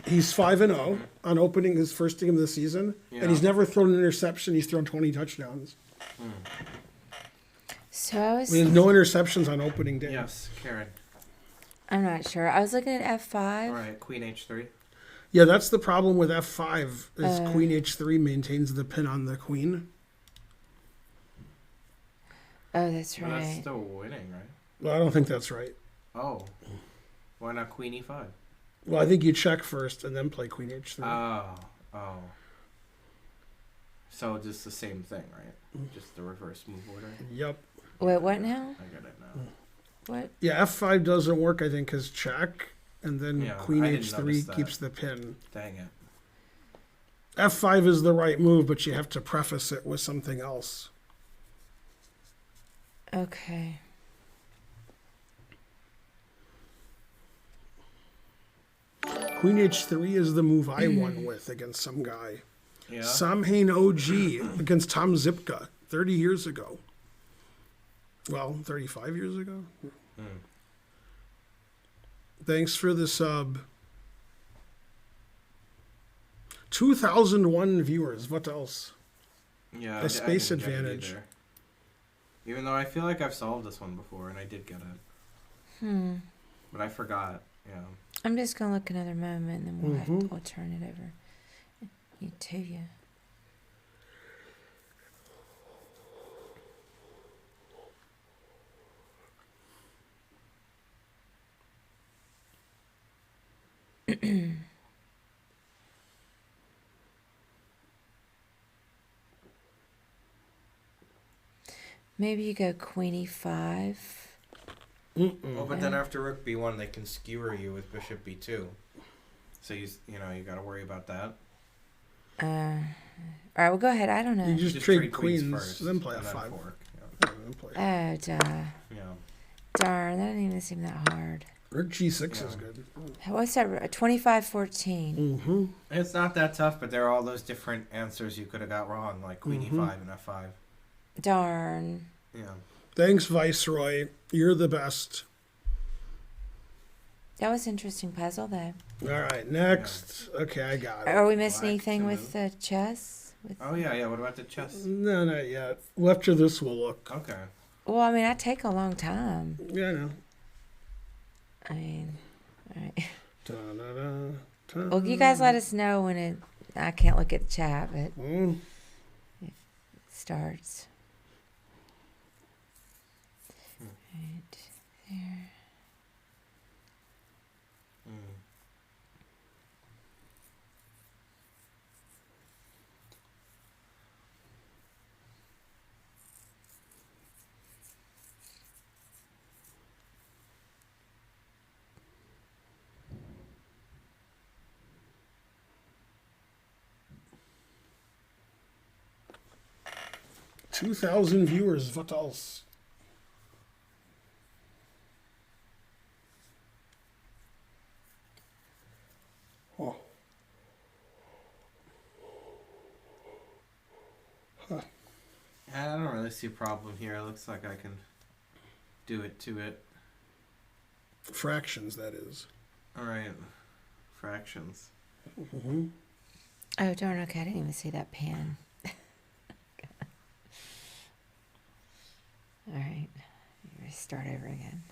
A: he's 5-0 on opening his first game of the season, and he's never thrown an interception. He's thrown 20 touchdowns.
B: So I was.
A: He has no interceptions on opening day.
D: Yes, Karen.
B: I'm not sure. I was looking at F5.
D: All right, Queen H3.
A: Yeah, that's the problem with F5, is Queen H3 maintains the pin on the queen.
B: Oh, that's
D: Well,
B: right.
D: that's still winning, right?
A: Well, I don't think that's right.
D: Oh. Why not Queen E5?
A: Well, I think you check first and then play Queen H3.
D: Oh. So just the same thing, right? Just the reverse move order?
A: Yep.
B: Wait, what now?
D: I get it now.
B: What?
A: Yeah, F5 doesn't work, I think, because check, and then
D: Yeah,
A: Queen
D: I didn't notice
A: H3
D: that.
A: keeps the pin.
D: Dang it.
A: F5 is the right move, but you have to preface it with something else.
B: Okay.
A: Queen H3 is the move I won with against some guy.
D: Yeah.
A: Samhain OG against Tom Zipka 30 years ago. Well, 35 years ago. Thanks for the sub. 2,001 viewers. What else?
D: Yeah.
A: A space
D: I didn't get it
A: advantage.
D: either. Even though I feel like I've solved this one before and I did get it. But I forgot. Yeah.
B: I'm just gonna look another moment, and then we'll turn it over. You too, yeah. Maybe you go queen e5.
D: Well, but then after rook b1, they can skewer you with bishop b2. So you got to worry about that.
B: All right, well, go ahead. I don't know.
A: You just trade
D: queens
A: queens,
D: first,
A: then play a
D: and then
A: 5.
D: fork.
B: Oh, duh.
D: Yeah.
B: Darn, that didn't even seem that hard.
A: Rook g6 is good.
B: What's that? 25-14.
D: It's not that tough, but there are all those different answers you could have got wrong, like queen e5 and f5.
B: Darn.
D: Yeah.
A: Thanks, Viceroy. You're the best.
B: That was an interesting puzzle, though.
A: All right, next. Okay, I got it.
B: Are we missing
D: Black
B: anything
D: to
B: with the chess?
D: Oh, yeah. What about the chess?
A: No, not yet. Well, after this, we'll look.
D: Okay.
B: Well, I mean, I take a long time.
A: Yeah, I know.
B: I mean, all right.
A: Da-da-da,
B: Well, you guys let us know when I can't look at the chat, but it starts. Right there.
D: Mm.
A: 2,000 viewers. What else? Oh. Huh.
D: I don't really see a problem here. It looks like I can do it to it.
A: Fractions, that is.
D: All right. Fractions.
A: Mm-hmm.
B: Oh, darn, okay, I didn't even see that pen. All right, start over again.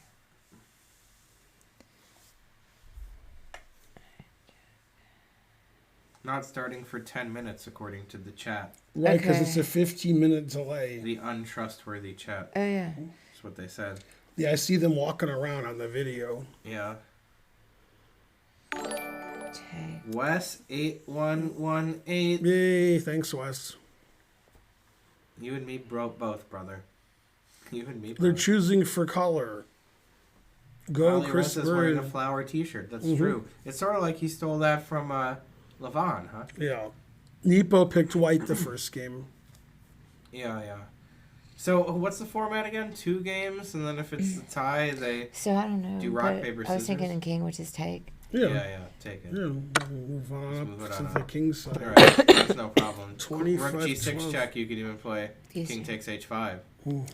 D: Not starting for 10 minutes, according to the chat.
A: Right, because
B: Okay.
A: it's a 15-minute delay.
D: The untrustworthy chat.
B: Oh, yeah.
D: That's what they said.
A: Yeah, I see them walking around on the video.
D: Yeah.
B: Okay.
D: Wes 8118.
A: Yay, thanks, Wes.
D: You and me broke both, brother. You and me.
A: They're
D: Brother.
A: choosing for color. Go,
D: Riley
A: Chris
D: Rez is wearing
A: Bird.
D: a flower T-shirt. That's true. It's sort of like he stole that from Levon, huh?
A: Yeah. Nepo picked white the first game.
D: Yeah. So what's the format again? 2 games, and then if it's the tie, they
B: So I don't know.
D: do rock,
B: but
D: paper,
B: I was thinking
D: scissors?
B: in king, which is take.
A: Yeah.
D: take it.
A: Yeah, move on
D: Just move it
A: up
D: on
A: to the
D: up.
A: king side.
D: All right, that's no problem.
A: 25,
D: Rook G6
A: 12.
D: check, you could even play.
B: Yes,
D: King
B: sir.
D: takes H5.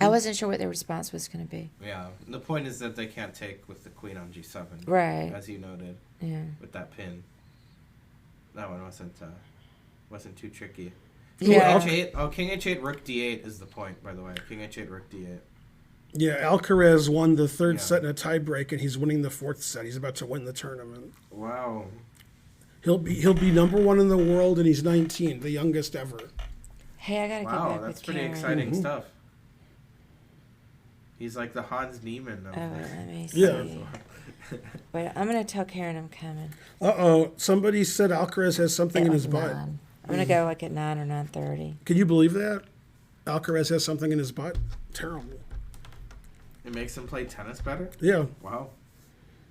B: I wasn't sure what their response was going to be.
D: Yeah. The point is that they can't take with the queen on G7.
B: Right.
D: As you noted
B: Yeah.
D: with that pin. That one wasn't too tricky.
B: Yeah.
D: King H8. Oh, King H8, Rook D8 is the point, by the way. King H8, Rook D8.
A: Yeah, Alcaraz won the third
D: Yeah.
A: set in a tiebreak, and he's winning the fourth set. He's about to win the tournament.
D: Wow.
A: He'll be number 1 in the world, and he's 19, the youngest ever.
B: Hey, I got to get
D: Wow,
B: back
D: that's
B: with
D: pretty
B: Karen.
D: exciting stuff. He's like the Hans Niemann of
B: Oh, wait, let me see.
A: Yeah.
B: Wait, I'm going to tell Karen I'm coming.
A: Uh-oh, somebody said Alcaraz has something in his butt.
B: 9. I'm going to go like at 9 or 9:30.
A: Can you believe that? Alcaraz has something in his butt? Terrible.
D: It makes him play tennis better?
A: Yeah.
D: Wow.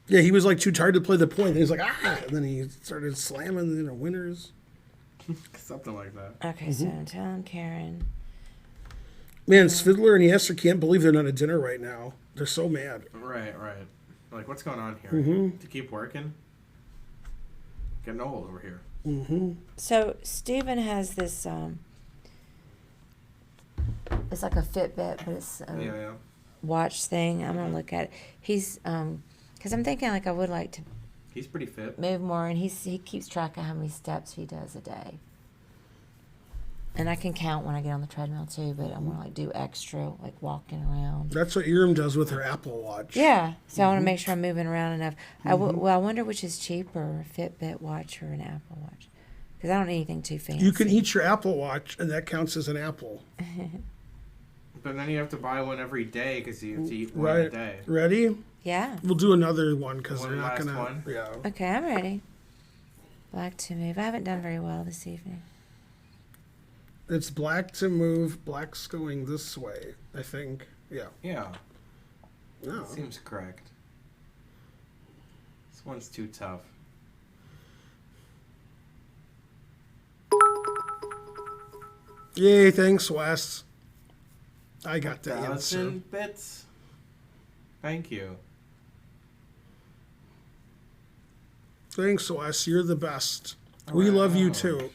A: Yeah, he was like too tired to play the point. And he's like, ah! And then he started slamming the winners.
D: Something like that.
B: Okay, so I'm telling Karen.
A: Man, Svidler and Yasser can't believe they're not at dinner right now. They're so mad.
D: Right. Like, what's going on here?
A: Mm-hmm.
D: To keep working? Getting old over here.
A: Mm-hmm.
B: So Stephen has this, it's like a Fitbit, but it's a
D: Yeah.
B: watch thing. I'm going to look at it. He's, because I'm thinking like I would like to
D: He's pretty fit.
B: move more, and he keeps track of how many steps he does a day. And I can count when I get on the treadmill too, but I want to like do extra, like walking around.
A: That's what Iram does with her Apple Watch.
B: Yeah, so I want to make sure I'm moving around enough. I wonder which is cheaper, a Fitbit watch or an Apple Watch. Because I don't need anything too fancy.
A: You can eat your Apple Watch, and that counts as an apple.
D: But then you have to buy one every day because you have to eat one a day.
A: Ready?
B: Yeah.
A: We'll do another one because
D: One
A: they're not
D: last
A: gonna.
D: one?
A: Yeah.
B: Okay, I'm ready. Black to move. I haven't done very well this evening.
A: It's black to move. Black's going this way, I think. Yeah.
D: Yeah,
A: No.
D: seems correct. This one's too tough.
A: Yay! Thanks, Wes. I got the answer.
D: 1,000 bits. Thank you.
A: Thanks, Wes. You're the best. We love you too.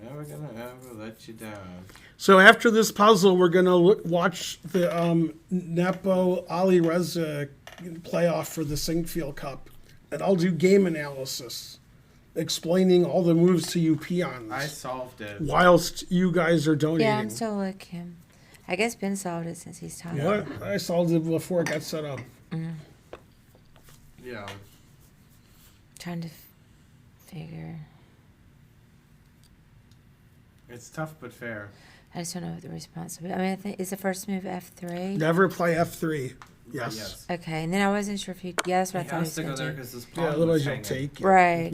D: Never gonna ever let you down.
A: So after this puzzle, we're gonna watch the Nepo Ali Reza playoff for the Sinkfield Cup, and I'll do game analysis, explaining all the moves to you peons.
D: I solved it.
A: Whilst you guys are donating.
B: Yeah, I'm still looking. I guess Ben solved it since he's talking.
A: What? I solved it before it got set up.
D: Yeah.
B: Trying to figure.
D: It's tough but fair.
B: I just don't know what the response will be. I mean, I think is the first move F3.
A: Never play F3. Yes.
B: Okay, and then I wasn't sure if he. Yeah, that's what
D: He
B: I thought he
D: has
B: was
D: to go
B: going
D: there
B: to do.
D: because this
A: Yeah,
D: pawn was
A: otherwise you'll
D: hanging.
A: take it.
B: Right.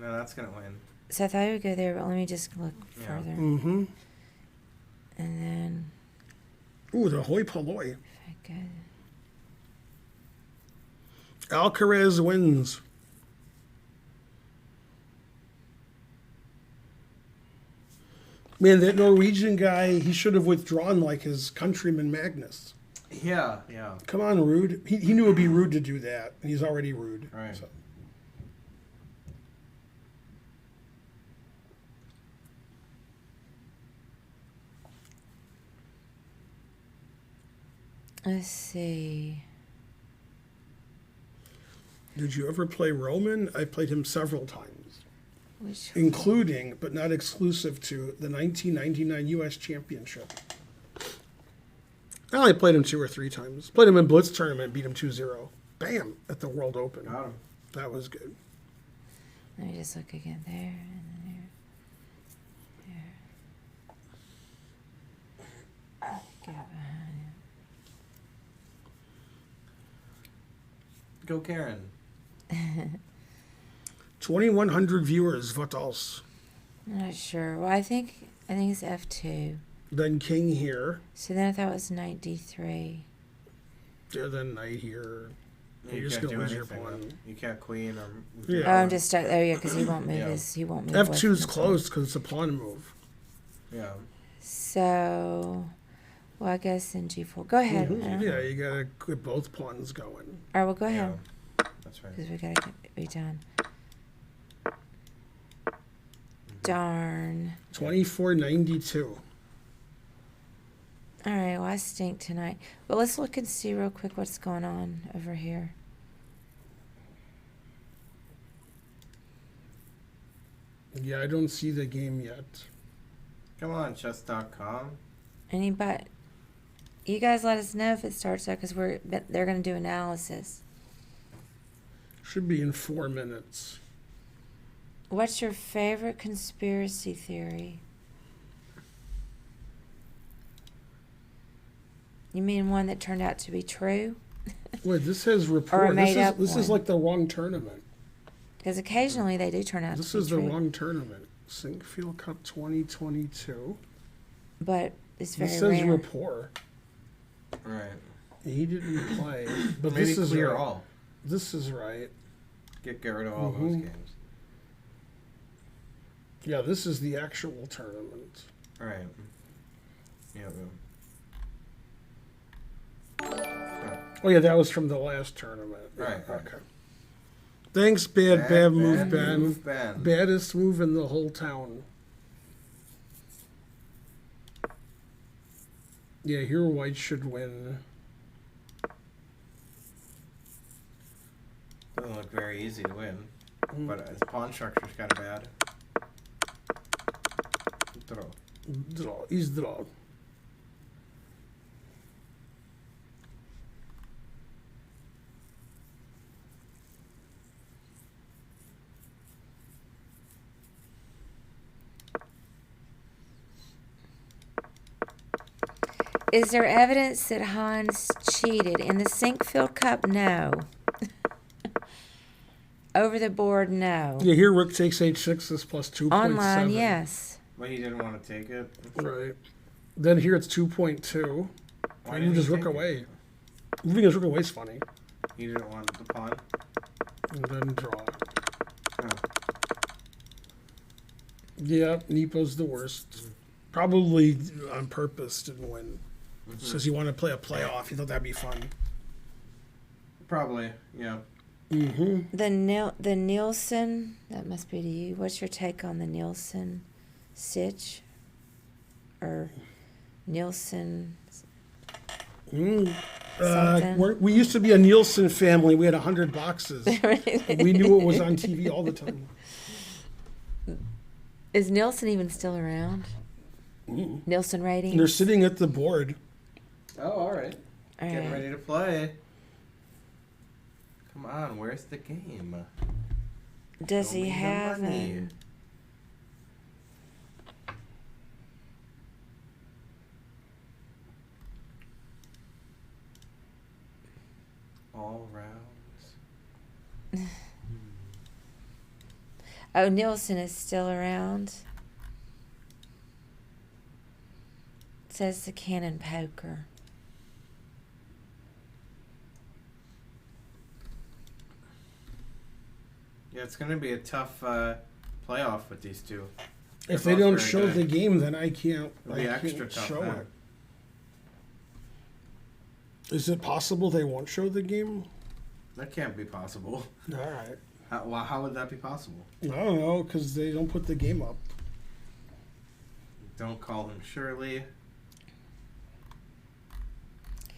D: No, that's gonna win.
B: So I thought he would go there, but let me just look
D: Yeah.
B: further.
A: Mm-hmm.
B: And then
A: Ooh, the hoi polloi.
B: if I go.
A: Alcaraz wins. Man, that Norwegian guy, he should have withdrawn like his countryman Magnus.
D: Yeah, yeah.
A: Come on, Rude. He knew it would be rude to do that, and he's already rude.
D: Right.
A: So.
B: Let's see.
A: Did you ever play Roman? I played him several times,
B: Which
A: including, but not exclusive to, the 1999 U.S. Championship. I only played him 2 or 3 times. Played him in Blitz tournament, beat him 2-0. Bam! At the World Open.
D: Got him.
A: That was good.
B: let me just look again there and then there. Get behind
D: Go Karen.
A: 2,100 viewers. What else?
B: I'm not sure. Well, I think it's F2.
A: Then King here.
B: So then I thought it was knight D3.
A: Then Knight here.
D: You
A: You're just
D: can't
A: gonna
D: do
A: lose your
D: anything.
A: pawn.
D: You can't queen or.
A: Yeah.
B: Oh, I'm just stuck. Oh yeah, because he won't move
D: Yeah.
B: his. He won't move. away from
A: F2's
B: the
A: closed because it's a pawn move.
D: Yeah.
B: So, well, I guess in G4. Go ahead.
A: Yeah, you gotta get both pawns going.
B: All right, well, go ahead.
D: Yeah. That's right.
B: Because we gotta be done. Darn.
A: 2492.
B: All right, well, I stink tonight. But let's look and see real quick what's going on over here.
A: Yeah, I don't see the game yet.
D: Come on, chess.com.
B: Anybody? You guys let us know if it starts out because they're gonna do analysis.
A: Should be in 4 minutes.
B: What's your favorite conspiracy theory? You mean one that turned out to be true?
A: Wait, this says report.
B: made-up
A: This is
B: one.
A: like the wrong tournament.
B: Because occasionally they do turn out
A: This
B: to be
A: is the
B: true.
A: wrong tournament. Sinkfield Cup 2022.
B: But it's very
A: This says
B: rare.
A: rapport.
D: Right.
A: He didn't play, but
D: Maybe
A: this is
D: clear
A: right.
D: all.
A: This is right.
D: Get rid of all those
A: Mhm.
D: games.
A: Yeah, this is the actual tournament.
D: Right. Yeah.
A: Oh yeah, that was from the last tournament. Yeah,
D: Right, right.
A: Okay. Thanks, bad move, Ben.
D: Move, Ben.
A: Baddest move in the whole town. Yeah, here white should win.
D: Doesn't look very easy to win, but his pawn structure's kind of bad. Throw.
A: Draw. He's draw.
B: Is there evidence that Hans cheated in the Sinkfield Cup? No. Over the board? No.
A: Yeah, here rook takes h6 is plus 2.7.
B: Online? Yes.
D: Well, he didn't want to take it.
A: Right. Then here it's 2.2.
D: Why
A: I
D: didn't
A: move his
D: he
A: rook
D: take it?
A: away. Moving his rook away is funny.
D: He didn't want the pawn.
A: And then draw.
D: Oh.
A: Yeah, Nepo's the worst. Probably on purpose didn't win. Says he wanted to play a playoff. He thought that'd be fun.
D: Probably, yeah.
A: Mm-hmm.
B: The Nielsen, that must be to you. What's your take on the Nielsen Sitch? Or Nielsen something?
A: We used to be a Nielsen family. We had 100 boxes. We knew what was on TV all the time.
B: Is Nielsen even still around? Nielsen ratings?
A: They're sitting at the board.
D: Oh, all right.
B: All
D: Getting
B: right.
D: ready to play. Come on, where's the game?
B: Does
D: Show
B: he
D: me the
B: have
D: money.
B: an...
D: All rounds.
B: Oh, Nielsen is still around. It says the Cannon Poker.
D: Yeah, it's going to be a tough playoff with these two.
A: If
D: They're
A: they
D: both
A: don't
D: very
A: show
D: good.
A: the game, then I can't.
D: It'll be extra tough
A: show
D: then.
A: it. Is it possible they won't show the game?
D: That can't be possible.
A: All right.
D: How would that be possible?
A: I don't know, because they don't put the game up.
D: Don't call him Shirley.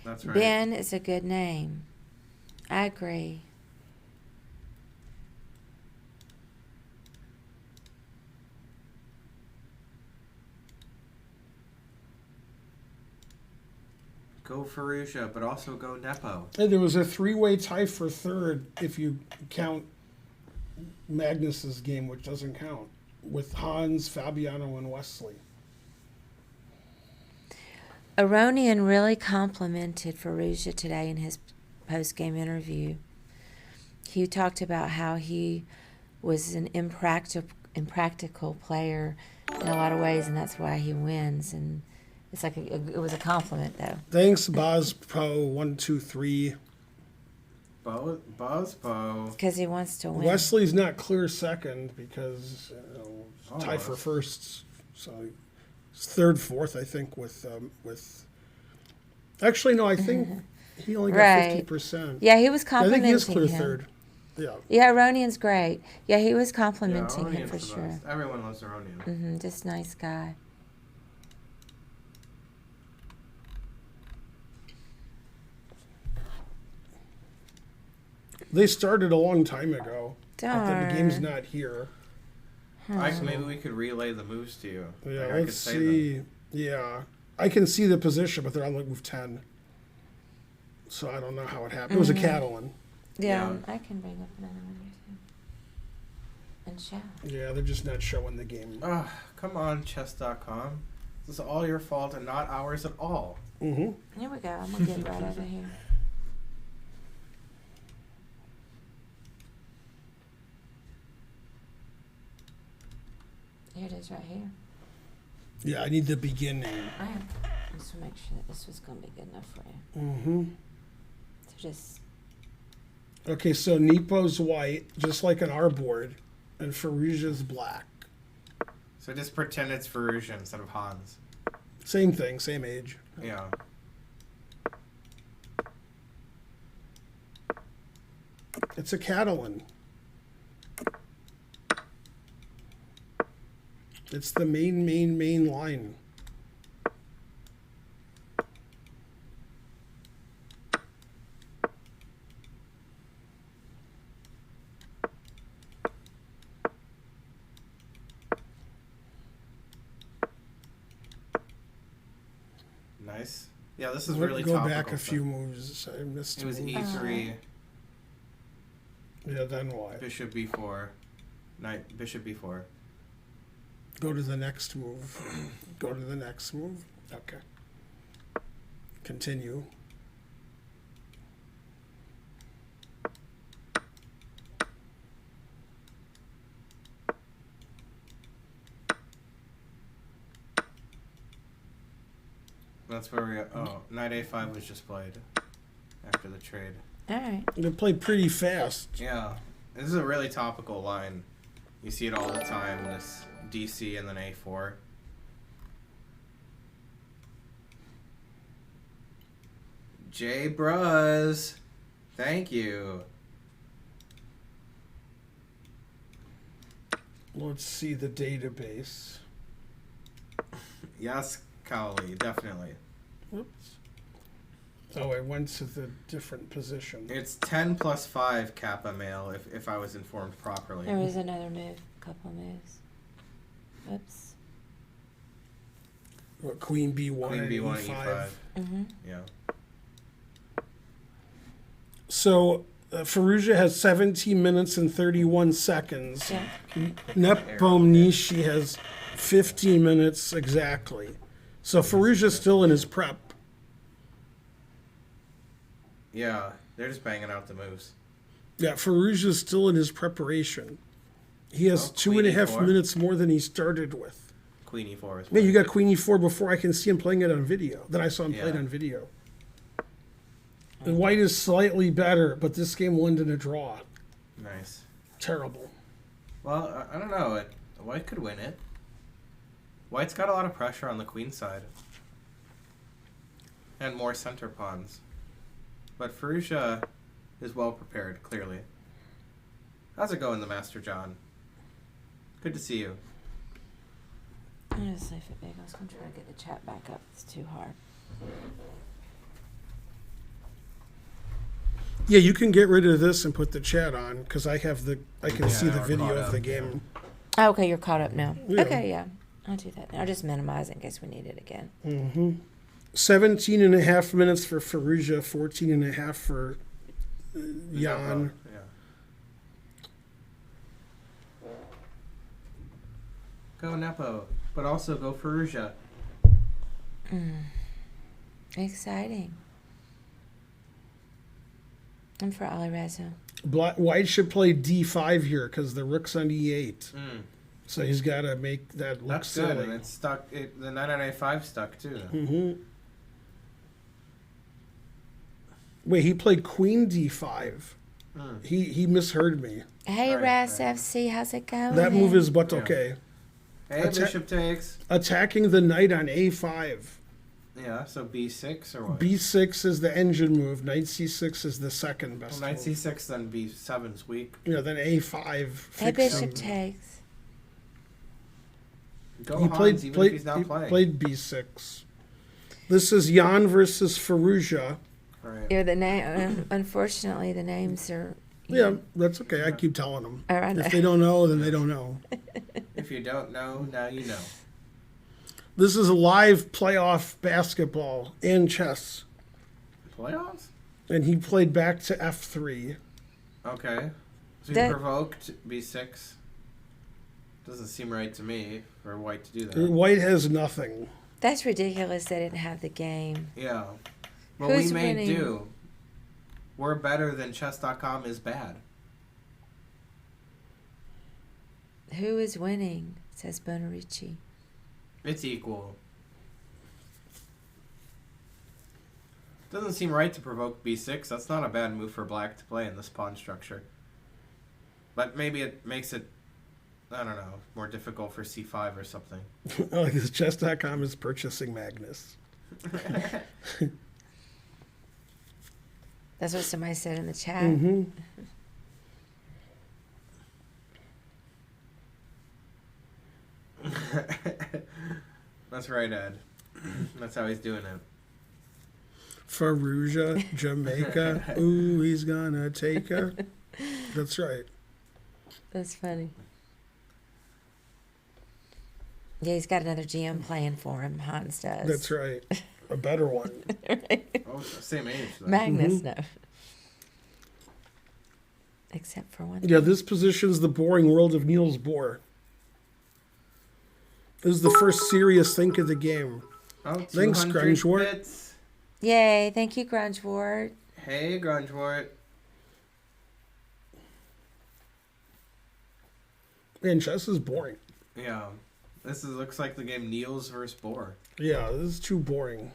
D: That's right.
B: Ben is a good name. I agree.
D: Go Ferrugia, but also go Nepo.
A: Hey, there was a three-way tie for third if you count Magnus's game, which doesn't count, with Hans, Fabiano, and Wesley.
B: Aronian really complimented Ferrugia today in his post-game interview. He talked about how he was an impractical player in a lot of ways, and that's why he wins. And it's like it was a compliment, though.
A: Thanks, Bozpo123.
D: Bozpo.
B: Because he wants to win.
A: Wesley's not clear second because tie for
D: Almost.
A: first, so it's third, fourth, I think. With actually, no, I think he only got
B: Right.
A: 50%.
B: Yeah, he was
A: I think
B: complimenting
A: he is clear
B: him.
A: third. Yeah.
B: Yeah, Aronian's great. Yeah, he was
D: Yeah,
B: complimenting him
D: Aronian's
B: for
D: the
B: sure.
D: best. Everyone loves Aronian.
B: Just nice guy.
A: They started a long time ago. But then the game's
B: Darn.
A: not here.
D: Maybe we could relay the moves to you.
A: Yeah,
D: Like, I
A: let's
D: could say
A: see.
D: them.
A: Yeah, I can see the position, but they're on like move 10. So I don't know how it happened. It was a Catalan.
B: Yeah,
D: Yeah.
B: I can bring up another one too. And show.
A: Yeah, they're just not showing the game.
D: Ah, come on, chess.com. This is all your fault and not ours at all.
A: Mm-hmm.
B: Here we go. I'm gonna get right over here. Here it is, right here.
A: Yeah, I need the beginning.
B: I am. Just to make sure that this was gonna be good enough for you.
A: Mm-hmm.
B: So just
A: Okay, so Nepo's white, just like on our board, and Ferrugia's black.
D: So just pretend it's Ferrugia instead of Hans.
A: Same thing, same age.
D: Yeah.
A: It's a Catalan. It's the main line.
D: Nice. Yeah, this is
A: Let
D: really
A: go
D: topical.
A: back a
D: stuff.
A: few moves. I missed
D: It was
A: a move.
D: E3,
A: Yeah, then what?
D: Bishop B4, Knight, Bishop B4.
A: Go to the next move. Go to the next move. Okay. Continue.
D: That's where we. Oh, knight a5 was just played after the trade.
B: All right.
A: They play pretty fast.
D: Yeah, this is a really topical line. You see it all the time. This DC and then a4. J Bruz, thank you.
A: Let's see the database.
D: Yes, Cowley, definitely.
A: Whoops. Oh, I went to the different position.
D: It's 10 plus 5 Kappa male, if I was informed properly.
B: There was another move. A couple moves. Oops.
A: What, Queen B1
D: Queen
A: and
D: B1,
A: E5.
D: E5.
B: Mm-hmm.
D: Yeah.
A: So Fallujah has 17 minutes and 31 seconds.
B: Yeah.
A: Nepomniachtchi has 15 minutes exactly. So Fallujah's still in his prep.
D: Yeah, they're just banging out the moves.
A: Yeah, Fallujah's still in his preparation. He has
D: Oh,
A: 2.5
D: Queen E4.
A: minutes more than he started with.
D: Queen E4 is
A: Man, you got Queen E4 before I can see him playing it on video. Then I saw him play it
D: Yeah.
A: on video. And white is slightly better, but this game won in a draw.
D: Nice.
A: Terrible.
D: Well, I don't know. White could win it. White's got a lot of pressure on the queen side. And more center pawns. But Fallujah is well prepared, clearly. How's it going, the Master John? Good to see you.
B: I'm going to leave it big. I was going to try to get the chat back up. It's too hard.
A: Yeah, you can get rid of this and put the chat on because I can see the
D: we're
A: video
D: caught
A: of
D: up.
A: the game.
B: Oh, okay, you're caught up now.
A: Yeah.
B: Okay, yeah. I'll do that. I'll just minimize it in case we need it again.
A: 17 and a half minutes for Fallujah, 14 and a half for Jan.
D: Yeah. Go Nepo, but also go Fallujah.
B: Exciting. I'm for Ali Reza.
A: White should play D5 here because the rook's on E8. So he's got to make that look
D: That's good,
A: silly.
D: and it's stuck. The knight on a5 stuck too.
A: Wait, he played Queen D5. He misheard me.
B: Hey,
D: Right,
B: Raz
D: right.
B: FC, how's it going?
A: That move is but
D: Yeah.
A: okay.
D: Hey, bishop takes.
A: Attacking the knight on A5.
D: Yeah, so b6 or what?
A: B6 is the engine move. Knight C6 is the second best
D: Knight
A: move.
D: c6, then b7's weak.
A: Yeah, then A5.
B: Hey,
A: fixes
B: Bishop
A: him.
B: takes.
D: Go
A: He
D: Hans,
A: played,
D: even
A: played,
D: if he's not
A: he
D: playing.
A: played B6. This is Jan versus Fallujah.
D: Right.
B: Yeah, the name. Unfortunately, the names are.
A: Yeah, that's okay. I keep telling them.
B: Oh, I know.
A: If they don't know, then they don't know.
D: If you don't know, now you know.
A: This is live playoff basketball and chess.
D: Playoffs?
A: And he played back to F3.
D: Okay. So
B: That-
D: you provoked b6. Doesn't seem right to me for white to do that.
A: White has nothing.
B: That's ridiculous. They didn't have the game.
D: Yeah. Well,
B: Who's
D: we may
B: winning?
D: do. We're better than chess.com is bad.
B: Who is winning? Says Bonarici.
D: It's equal. Doesn't seem right to provoke b6. That's not a bad move for black to play in this pawn structure. But maybe it makes it, I don't know, more difficult for c5 or something.
A: Like this chess.com is purchasing Magnus.
B: That's what somebody said in the chat.
A: Mm-hmm.
D: That's right, Ed. That's how he's doing it.
A: Fallujah, Jamaica. Ooh, he's gonna take her. That's right.
B: That's funny. Yeah, he's got another GM playing for him. Hans does.
A: That's right. A better one.
D: Oh, same age, though.
B: Magnus, no. Except for one.
A: Yeah, this position's the boring world of Niels Bohr. This is the first serious think of the game.
D: Oh,
A: Thanks,
D: 200
A: Grungewort.
D: bits.
B: Yay! Thank you, Grungewort.
D: Hey, Grungewort.
A: Man, chess is boring.
D: Yeah. Looks like the game Niels versus Bohr.
A: Yeah, this is too boring.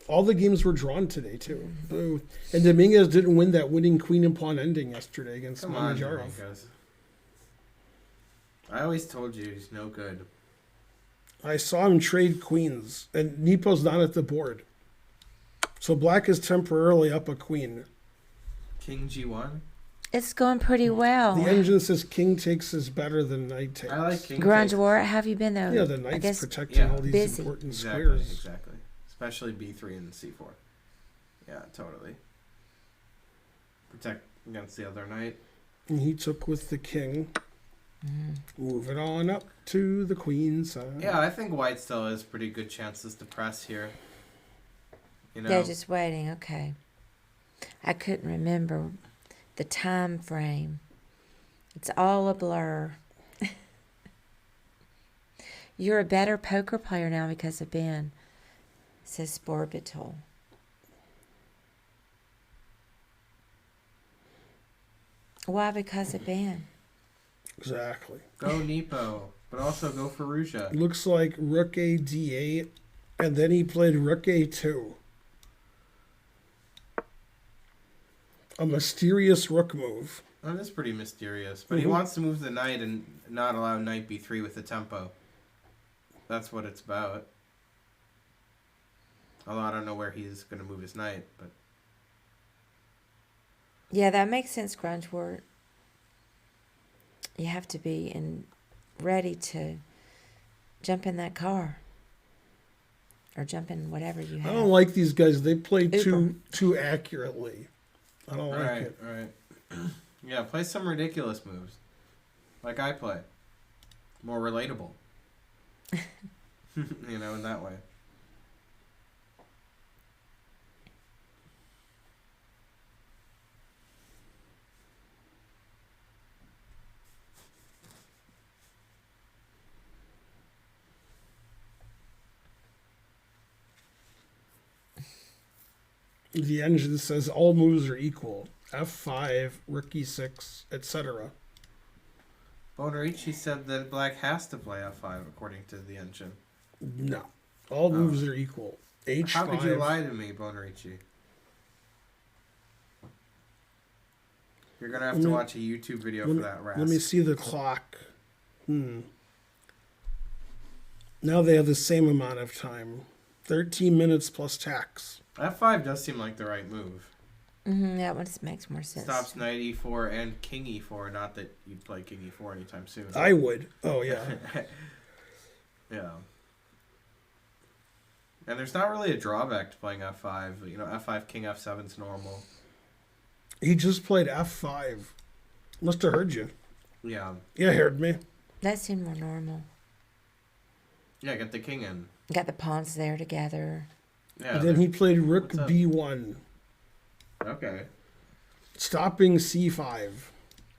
A: All the games were drawn today, too. Ooh. And Dominguez didn't win that winning queen and pawn ending yesterday against
D: Come on,
A: Manarov.
D: Dominguez. I always told you he's no good.
A: I saw him trade queens, and Nepo's not at the board. So black is temporarily up a queen.
D: King G1?
B: It's going pretty well.
A: The engine says king takes is better than knight takes.
D: I like King
B: Grungewort, how have you been though?
A: Yeah, the
B: I
A: knight's
B: guess
A: protecting all these
B: busy.
A: important
D: Exactly,
A: squares.
D: exactly. Especially B3 and C4. Yeah, totally. Protect against the other knight.
A: And he took with the king. Move it on up to the queen side.
D: Yeah, I think white still has pretty good chances to press here. You know?
B: They're just waiting. Okay. I couldn't remember the time frame. It's all a blur. You're a better poker player now because of Ben, says Sporbital. Why? Because of Ben.
A: Exactly.
D: Go Nepo, but also go Faruja.
A: Looks like rook a d8, and then he played rook a2. A mysterious rook move.
D: That is pretty mysterious, but he
A: Mhm.
D: wants to move the knight and not allow knight b3 with the tempo. That's what it's about. Although I don't know where he's going to move his knight, but
B: Yeah, that makes sense, Grungewort. You have to be ready to jump in that car. Or jump in whatever you
A: I
B: have.
A: don't like these guys. They play
B: Uber.
A: too accurately. I don't like
D: right,
A: it.
D: right. Yeah, play some ridiculous moves, like I play. More relatable. You know, in that way.
A: The engine says all moves are equal. F5, rook e6, etc.
D: Bonarici said that black has to play f5 according to the engine.
A: No. All moves are equal. H5.
D: How could you lie to me, Bonarici? You're gonna have to watch a YouTube video for that, Ras.
A: Let me see the clock. Now they have the same amount of time. 13 minutes plus tax.
D: F5 does seem like the right move.
B: That one just makes more sense.
D: Stops knight e4 and king e4. Not that you'd play king e4 anytime soon.
A: I would. Oh, yeah.
D: Yeah. And there's not really a drawback to playing f5. You know, f5, king f7's normal.
A: He just played F5. Must have heard you.
D: Yeah.
A: Yeah, heard me.
B: That seemed more normal.
D: Yeah, get the king in.
B: Got the pawns there together.
D: Yeah.
A: And then he played rook
D: What's up?
A: B1.
D: Okay.
A: Stopping C5.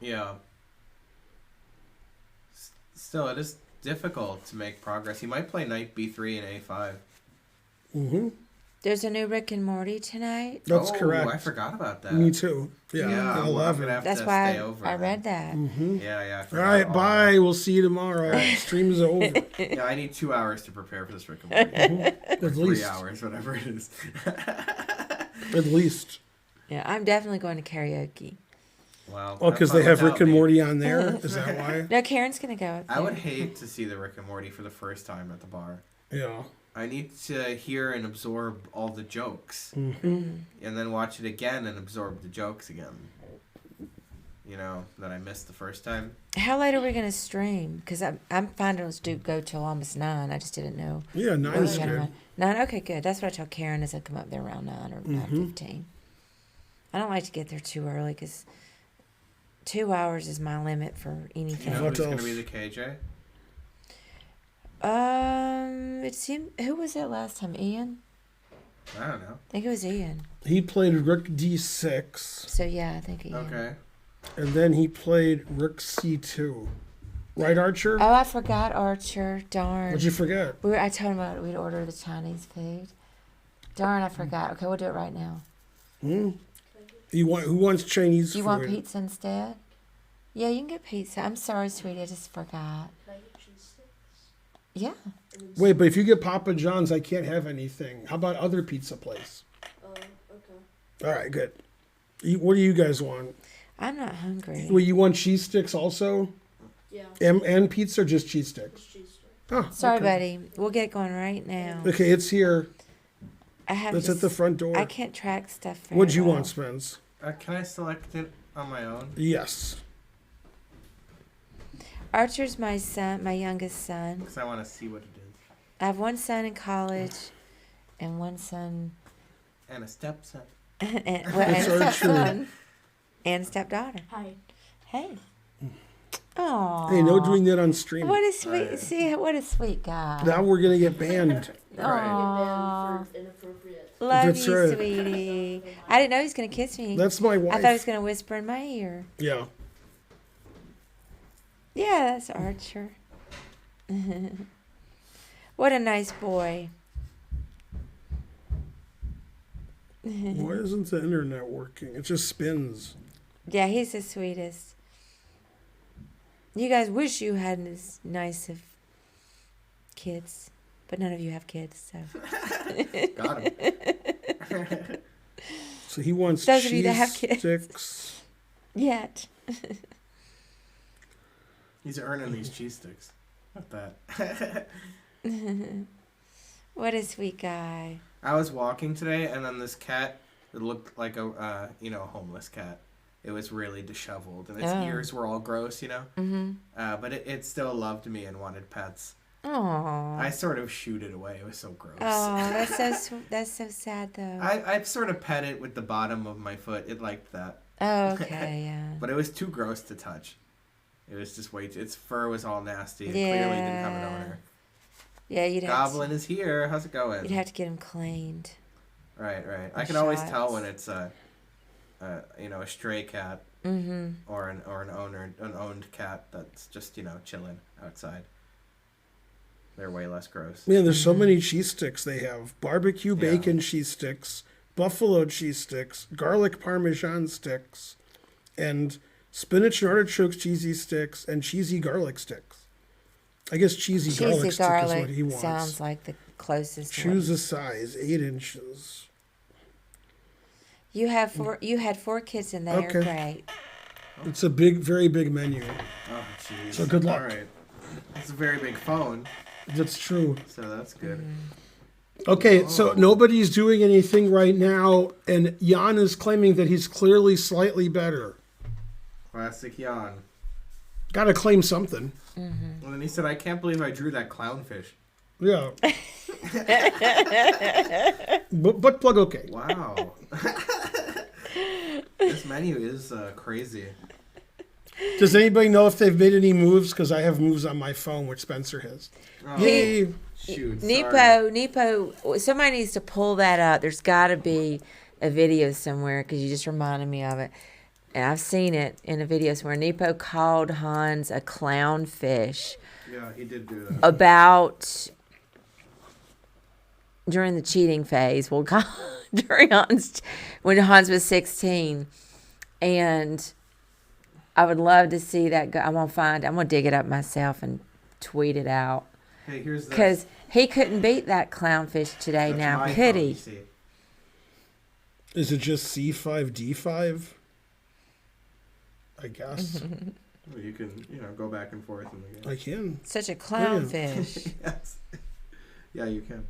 D: Yeah. Still, it is difficult to make progress. He might play knight b3 and a5.
A: Mm-hmm.
B: There's a new Rick and Morty tonight.
A: That's
D: Oh,
A: correct.
D: I forgot about that.
A: Me too. Yeah,
D: Yeah,
A: at
D: I'm
A: 11.
D: gonna have
B: That's
D: to
B: why
D: stay over.
B: I read that.
D: Yeah, I
A: All
D: forgot
A: right,
D: all
A: bye. We'll see you tomorrow. Stream's over.
D: that. Yeah, I need 2 hours to prepare for this Rick and Morty.
A: At
D: 3
A: least.
D: hours, whatever it is.
A: At least.
B: Yeah, I'm definitely going to karaoke.
D: Wow.
A: Oh, because they have Rick and
D: Morty.
A: Morty on there? Is that why?
B: No, Karen's going to go. Up
D: I would
B: there.
D: hate to see the Rick and Morty for the first time at the bar.
A: Yeah.
D: I need to hear and absorb all the jokes.
A: Mm-hmm.
D: And then watch it again and absorb the jokes again. You know, that I missed the first time.
B: How late are we going to stream? Because I'm finding us to go till almost 9. I just didn't know.
A: Yeah,
B: when we
A: nine's
B: gotta
A: good.
B: run. 9? Okay, good. That's what I told Karen is I'll come up there around 9 or 9:15. I don't like to get there too early because 2 hours is my limit for
D: You
B: anything.
D: know
A: What
D: who's going to
A: else?
D: be the KJ?
B: It seemed, who was it last time? Ian?
D: I don't know.
B: I think it was Ian.
A: He played rook D6,
B: So yeah, I think Ian.
D: Okay.
A: and then he played rook C2. Right, Archer?
B: Oh, I forgot Archer. Darn.
A: What'd you forget?
B: I told him we'd order the Chinese food. Darn, I forgot. Okay, we'll do it right now.
A: Who wants Chinese
B: You
A: food?
B: want pizza instead? Yeah, you can get pizza. I'm sorry, sweetie. I just forgot. Yeah.
A: Wait, but if you get Papa John's, I can't have anything. How about other pizza place?
E: Okay.
A: All right, good. What do you guys want?
B: I'm not hungry.
A: Well, you want cheese sticks also?
E: Yeah.
A: And pizza or just cheese sticks?
E: It's cheese stick.
A: Oh,
B: Sorry,
A: okay.
B: buddy. We'll get going right now.
A: Okay, it's here.
B: I have
A: It's
B: to
A: at the front door.
B: I can't track stuff very
A: What'd you
B: well.
A: want, Spence?
D: Can I select it on my own?
A: Yes.
B: Archer's my son, my youngest son.
D: Because I want to see what it is.
B: I have one son in college, and one son,
D: And a stepson.
B: and
A: That's
B: a
A: Archer.
B: stepson, and a stepdaughter.
E: Hi.
B: Hey. Oh.
A: Hey, no doing that on stream.
B: What a sweet.
D: Right.
B: See, what a sweet guy.
A: Now we're gonna get banned.
B: Aw.
E: For inappropriate.
B: Love
A: That's
B: you,
A: right.
B: sweetie. I didn't know he was gonna kiss me.
A: That's my wife.
B: I thought he was gonna whisper in my ear.
A: Yeah.
B: Yeah, that's Archer. What a nice boy.
A: Why isn't the internet working? It just spins.
B: Yeah, he's the sweetest. You guys wish you had as nice of kids, but none of you have kids, so.
D: Got him.
A: So he wants
B: Those of you
A: cheese
B: that have kids.
A: sticks.
B: Yet.
D: He's earning these cheese sticks. Not that.
B: What a sweet guy.
D: I was walking today, and then this cat, it looked like a homeless cat. It was really disheveled, and its
B: Oh.
D: ears were all gross,
B: Mm-hmm.
D: But it still loved me and wanted pets.
B: Aww.
D: I sort of shooed it away. It was so gross.
B: Oh, that's so sad though.
D: I sort of pet it with the bottom of my foot. It liked that.
B: Oh, okay, yeah.
D: But it was too gross to touch. It was just way too... Its fur was all nasty. It clearly didn't have an
B: Yeah.
D: owner.
B: Yeah, you'd have
D: Goblin is here. How's it going?
B: you'd have to get him cleaned.
D: Right. I
B: And
D: can always
B: shots.
D: tell when it's a stray cat
B: Mm-hmm.
D: or an owned cat that's just chilling outside. They're way less gross.
A: Man, there's so many cheese sticks they have. Barbecue
D: Yeah.
A: bacon cheese sticks, buffalo cheese sticks, garlic parmesan sticks, and spinach and artichoke cheesy sticks, and cheesy garlic sticks. I guess cheesy garlic
B: Cheesy
A: stick is what
B: garlic
A: he wants.
B: sounds like the closest
A: Choose
B: one.
A: a size, 8 inches.
B: You had four kids and they are
A: Okay.
B: great.
A: It's a big, very big menu.
D: Oh, jeez.
A: So good luck.
D: All right. It's a very big phone,
A: That's true.
D: so that's good.
A: Okay, so nobody's doing anything right now, and Jan is claiming that he's clearly slightly better.
D: Classic Jan.
A: Got to claim something.
D: And then he said, "I can't believe I drew that clownfish."
A: Yeah. but plug okay.
D: Wow. This menu is crazy.
A: Does anybody know if they've made any moves? Because I have moves on my phone, which Spencer has.
D: Oh,
A: Yay.
D: shoot. Sorry.
B: Nepo, somebody needs to pull that up. There's got to be a video somewhere because you just reminded me of it. And I've seen it in a video somewhere. Nepo called Hans a clownfish
D: Yeah, he did do that.
B: about during the cheating phase. Well, during when Hans was 16. And I would love to see that go. I'm gonna dig it up myself and tweet it out.
D: Hey, here's this.
B: Because he couldn't beat that clownfish today
D: That's
B: now,
D: my
B: could
D: phone,
B: he?
D: you see.
A: Is it just C5, D5? I guess.
D: Well, you can, go back and forth in the game.
A: I can.
B: Such a clownfish.
D: Yes. Yeah, you can.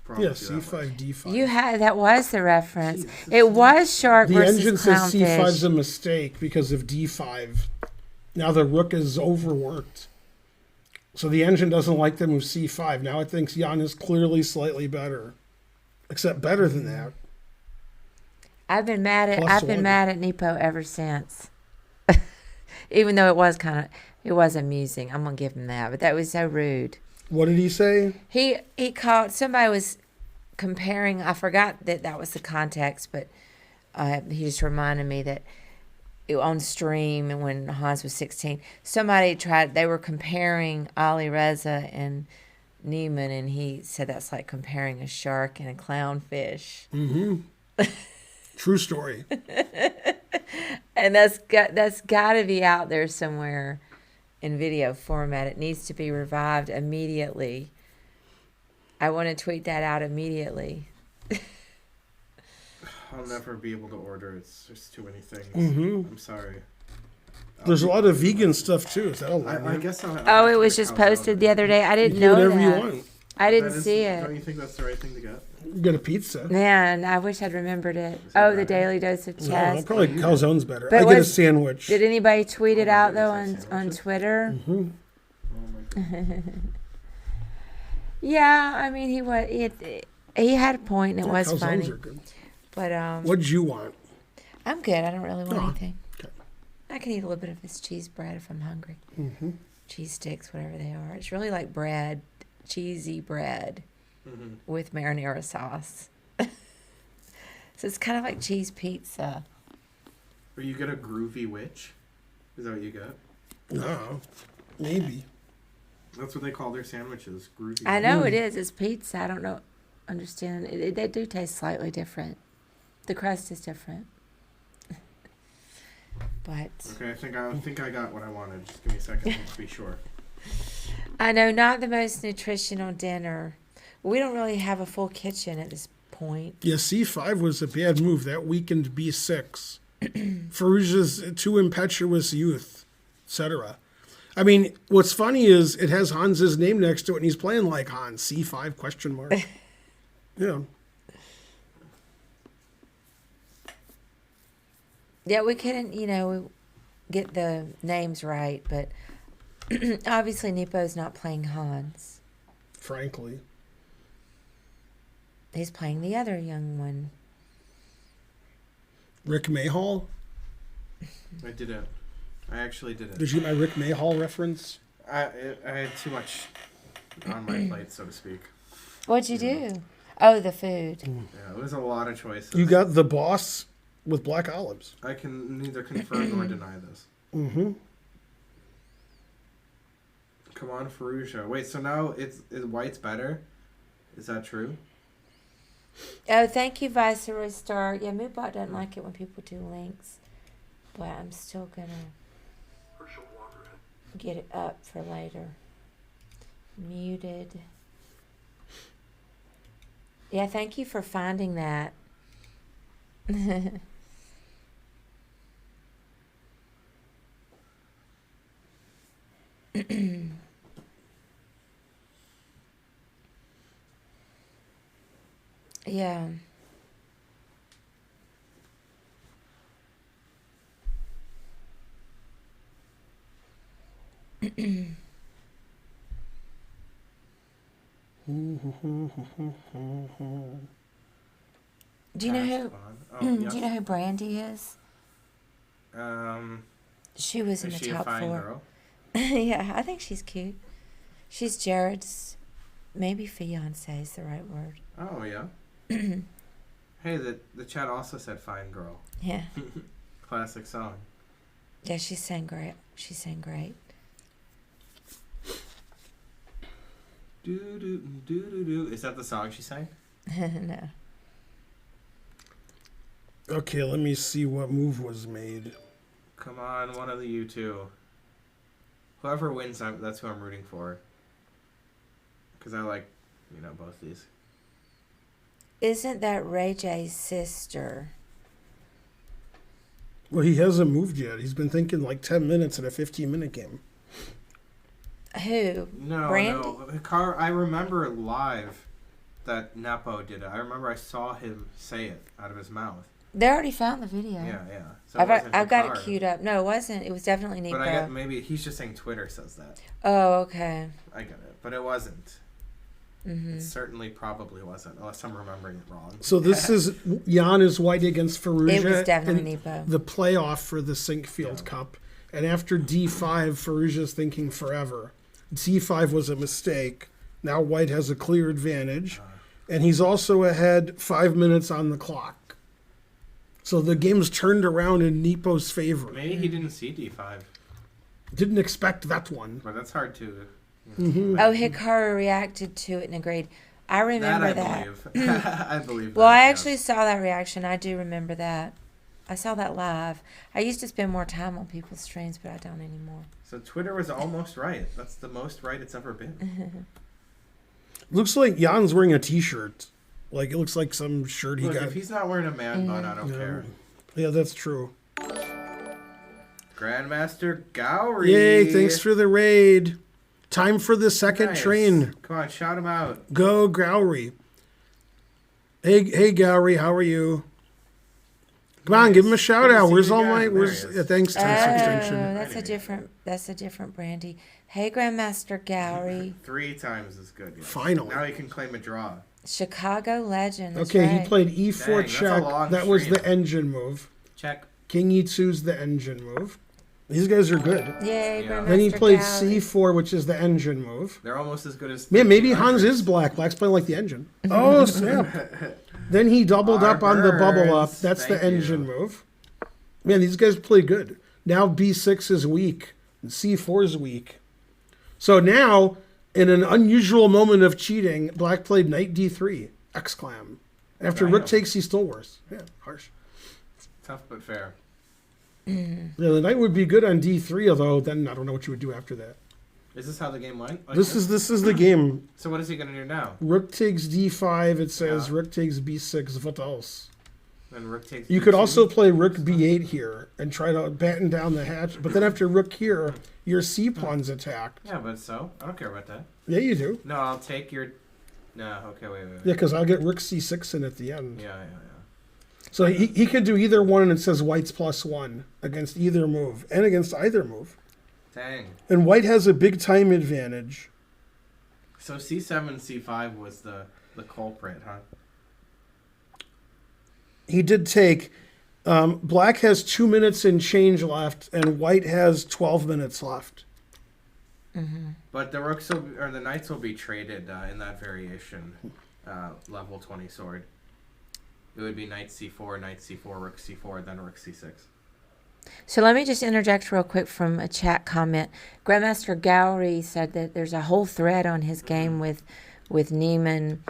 A: Yeah,
D: Promise you that
A: C5, D5.
B: You had that was the reference.
D: Jesus.
B: It was shark
A: The
B: versus
A: engine says C5 is
B: clownfish.
A: a mistake because of D5. Now the rook is overworked. So the engine doesn't like the move C5. Now it thinks Jan is clearly slightly better. Except better than that.
B: I've been mad
A: Plus
B: at
A: one.
B: Nepo ever since. Even though it was amusing. I'm gonna give him that, but that was so rude.
A: What did he say?
B: He called, somebody was comparing, I forgot that was the context, but he just reminded me that on stream and when Hans was 16, they were comparing Ali Reza and Niemann, and he said that's like comparing a shark and a clownfish.
A: True story.
B: And that's got to be out there somewhere in video format. It needs to be revived immediately. I want to tweet that out immediately.
D: I'll never be able to order. It's just too many things. I'm sorry.
A: There's a lot of vegan stuff too. Is that a lot?
D: I guess I'll
B: Oh, it was just posted the other day. I didn't know
A: Whatever you
B: that.
A: want.
B: I didn't see
D: Don't
B: it.
D: you think that's the right thing to get?
A: You get a pizza.
B: Man, I wish I'd remembered it.
D: that
B: Oh, the
D: right?
B: daily dose of
A: No,
B: chess.
A: probably calzone's better.
B: But
A: I get a
B: was-
A: sandwich.
B: Did anybody tweet it out though
D: goodness,
B: on Twitter?
D: Oh my god.
B: Yeah, I mean he had a point and it was
A: Calzones
B: funny.
A: are good.
B: But
A: What'd you want?
B: I'm good. I don't really want
A: Oh,
B: anything.
A: okay.
B: I can eat a little bit of this cheese bread if I'm hungry. Cheese sticks, whatever they are. It's really like bread, cheesy bread with marinara sauce. So it's kind of like cheese pizza.
D: Or you get a groovy witch? Is that what you get?
A: No, maybe.
D: That's what they call their sandwiches. Groovy.
B: I know it is. It's pizza. I don't know. Understand. They do taste slightly different. The crust is different. But
D: Okay, I think I got what I wanted. Just give me a second to be sure.
B: I know not the most nutritional dinner. We don't really have a full kitchen at this point.
A: Yeah, C5 was a bad move. That weakened B6. Farouja's too impetuous youth, etc. I mean, what's funny is it has Hans's name next to it, and he's playing like Hans. C5 question mark. Yeah.
B: Yeah, we couldn't, get the names right, but obviously Nepo's not playing Hans.
A: Frankly.
B: He's playing the other young one.
A: Rick Mayhall?
D: I did it. I actually did it.
A: Did you get my Rick Mayhall reference?
D: I had too much on my plate, so to speak.
B: What'd you do? Oh, the food.
D: Yeah, it was a lot of choices.
A: You got The Boss with black olives.
D: I can neither confirm nor deny this. Come on, Farouja. Wait, so now is white's better? Is that true?
B: Oh, thank you, Viceroy Star. Yeah, Moobot doesn't like it when people do links, but I'm still gonna get it up for later. Muted. Yeah, thank you for finding that. Yeah. Do you know who?
D: Oh, yes.
B: Do you know who Brandy is? She was in
D: Is
B: the
D: she a
B: top
D: fine
B: 4.
D: girl?
B: Yeah, I think she's cute. She's Jared's, maybe fiance is the right word.
D: Oh yeah. Hey, the chat also said "fine girl."
B: Yeah,
D: Classic song.
B: yeah, she sang great. She sang great.
D: Do do do do do. Is that the song she sang?
B: No.
A: Okay, let me see what move was made.
D: Come on, one of you two. Whoever wins, that's who I'm rooting for. Because I like, both these.
B: Isn't that Ray J's sister?
A: Well, he hasn't moved yet. He's been thinking like 10 minutes in a 15-minute game.
B: Who?
D: No,
B: Brandy?
D: no. I remember live that Nepo did it. I remember I saw him say it out of his mouth.
B: They already found the video.
D: Yeah. So it wasn't
B: I've got
D: Hikaru.
B: it queued up. No, it wasn't. It was definitely Nepo.
D: But I get maybe he's just saying Twitter says that.
B: Oh, okay.
D: I get it, but it wasn't.
B: Mm-hmm.
D: It certainly probably wasn't, unless I'm remembering it wrong.
A: So this is Jan is white against Farouja.
B: It was definitely
A: in
B: Nepo.
A: The playoff for the Sinkfield Cup. And after D5, Farouja's thinking forever. D5 was a mistake. Now white has a clear advantage. And he's also ahead 5 minutes on the clock. So the game's turned around in Nepo's favor.
D: Maybe he didn't see D5,
A: Didn't expect that one.
D: but that's hard to
B: Oh, Hikaru reacted to it and agreed. I remember that.
D: believe. I believe
B: Well,
D: that,
B: I
D: yes.
B: actually saw that reaction. I do remember that. I saw that live. I used to spend more time on people's streams, but I don't anymore.
D: So Twitter was almost right. That's the most right it's ever been.
A: Looks like Jan's wearing a T-shirt. Like, it looks like some shirt he
D: Look,
A: got.
D: if he's not wearing a man bun, I don't care.
A: Yeah, that's true.
D: Grandmaster Gowrie.
A: Yay, thanks for the raid. Time for the second
D: Nice.
A: train.
D: Come on, shout him out.
A: Go, Gowrie. Hey, Gowrie, how are you? Come on, give him a shout
D: Good to
A: out.
D: see
A: Where's
D: you
A: all
D: again.
A: my?
D: There
A: Where's?
D: he is.
A: Yeah, thanks,
B: Oh,
A: Text Extension.
B: that's a different Brandy. Hey, Grandmaster Gowrie.
D: 3 times is good. Yes.
A: Finally.
D: Now you can claim a draw.
B: Chicago legend. That's
A: Okay,
B: right.
A: he played E4
D: Dang, that's a
A: check.
D: long
A: That was
D: stream.
A: the engine move.
D: Check.
A: King E2's the engine move. These guys are good.
B: Yay,
D: Yeah.
B: Grandmaster
A: Then he played
B: Gowrie.
A: C4, which is the engine move.
D: They're almost as good as.
A: Man, maybe Hans
D: 1300s.
A: is black. Black's playing like the engine. Oh, snap. Then he doubled
D: Our
A: up on the bubble up.
D: birds.
A: That's the
D: Thank
A: engine
D: you.
A: move. Man, these guys play good. Now B6 is weak. And C4 is weak. So now, in an unusual moment of cheating, Black played Knight D3. Exclam. After
D: Damn.
A: Rook takes, he's still worse. Yeah, harsh.
D: Tough but fair.
A: Yeah, the Knight would be good on D3, although then I don't know what you would do after that.
D: Is this how the game went? Like
A: This is the game.
D: So what is he gonna do now?
A: Rook takes D5, it says
D: Yeah.
A: Rook takes B6. What else?
D: Then Rook takes.
A: You could
D: B2?
A: also play Rook B8 here and try to batten down the hatch. But then after Rook here, your C pawn's attacked.
D: Yeah, but so I don't care about that.
A: Yeah, you do.
D: No, I'll take your. No, okay, wait.
A: Yeah, because I'll get Rook C6 in at the end.
D: Yeah.
A: So he could do either one, and it says White's +1 against either move and against either move.
D: Dang.
A: And White has a big time advantage.
D: So C7, C5 was the culprit, huh?
A: He did take. Black has 2 minutes and change left, and White has 12 minutes left.
D: But the rooks or the knights will be traded in that variation, level 20 sword. It would be knight C4, rook C4, then rook C6.
B: So let me just interject real quick from a chat comment. Grandmaster Gowrie said that there's a whole thread on his game with Niemann,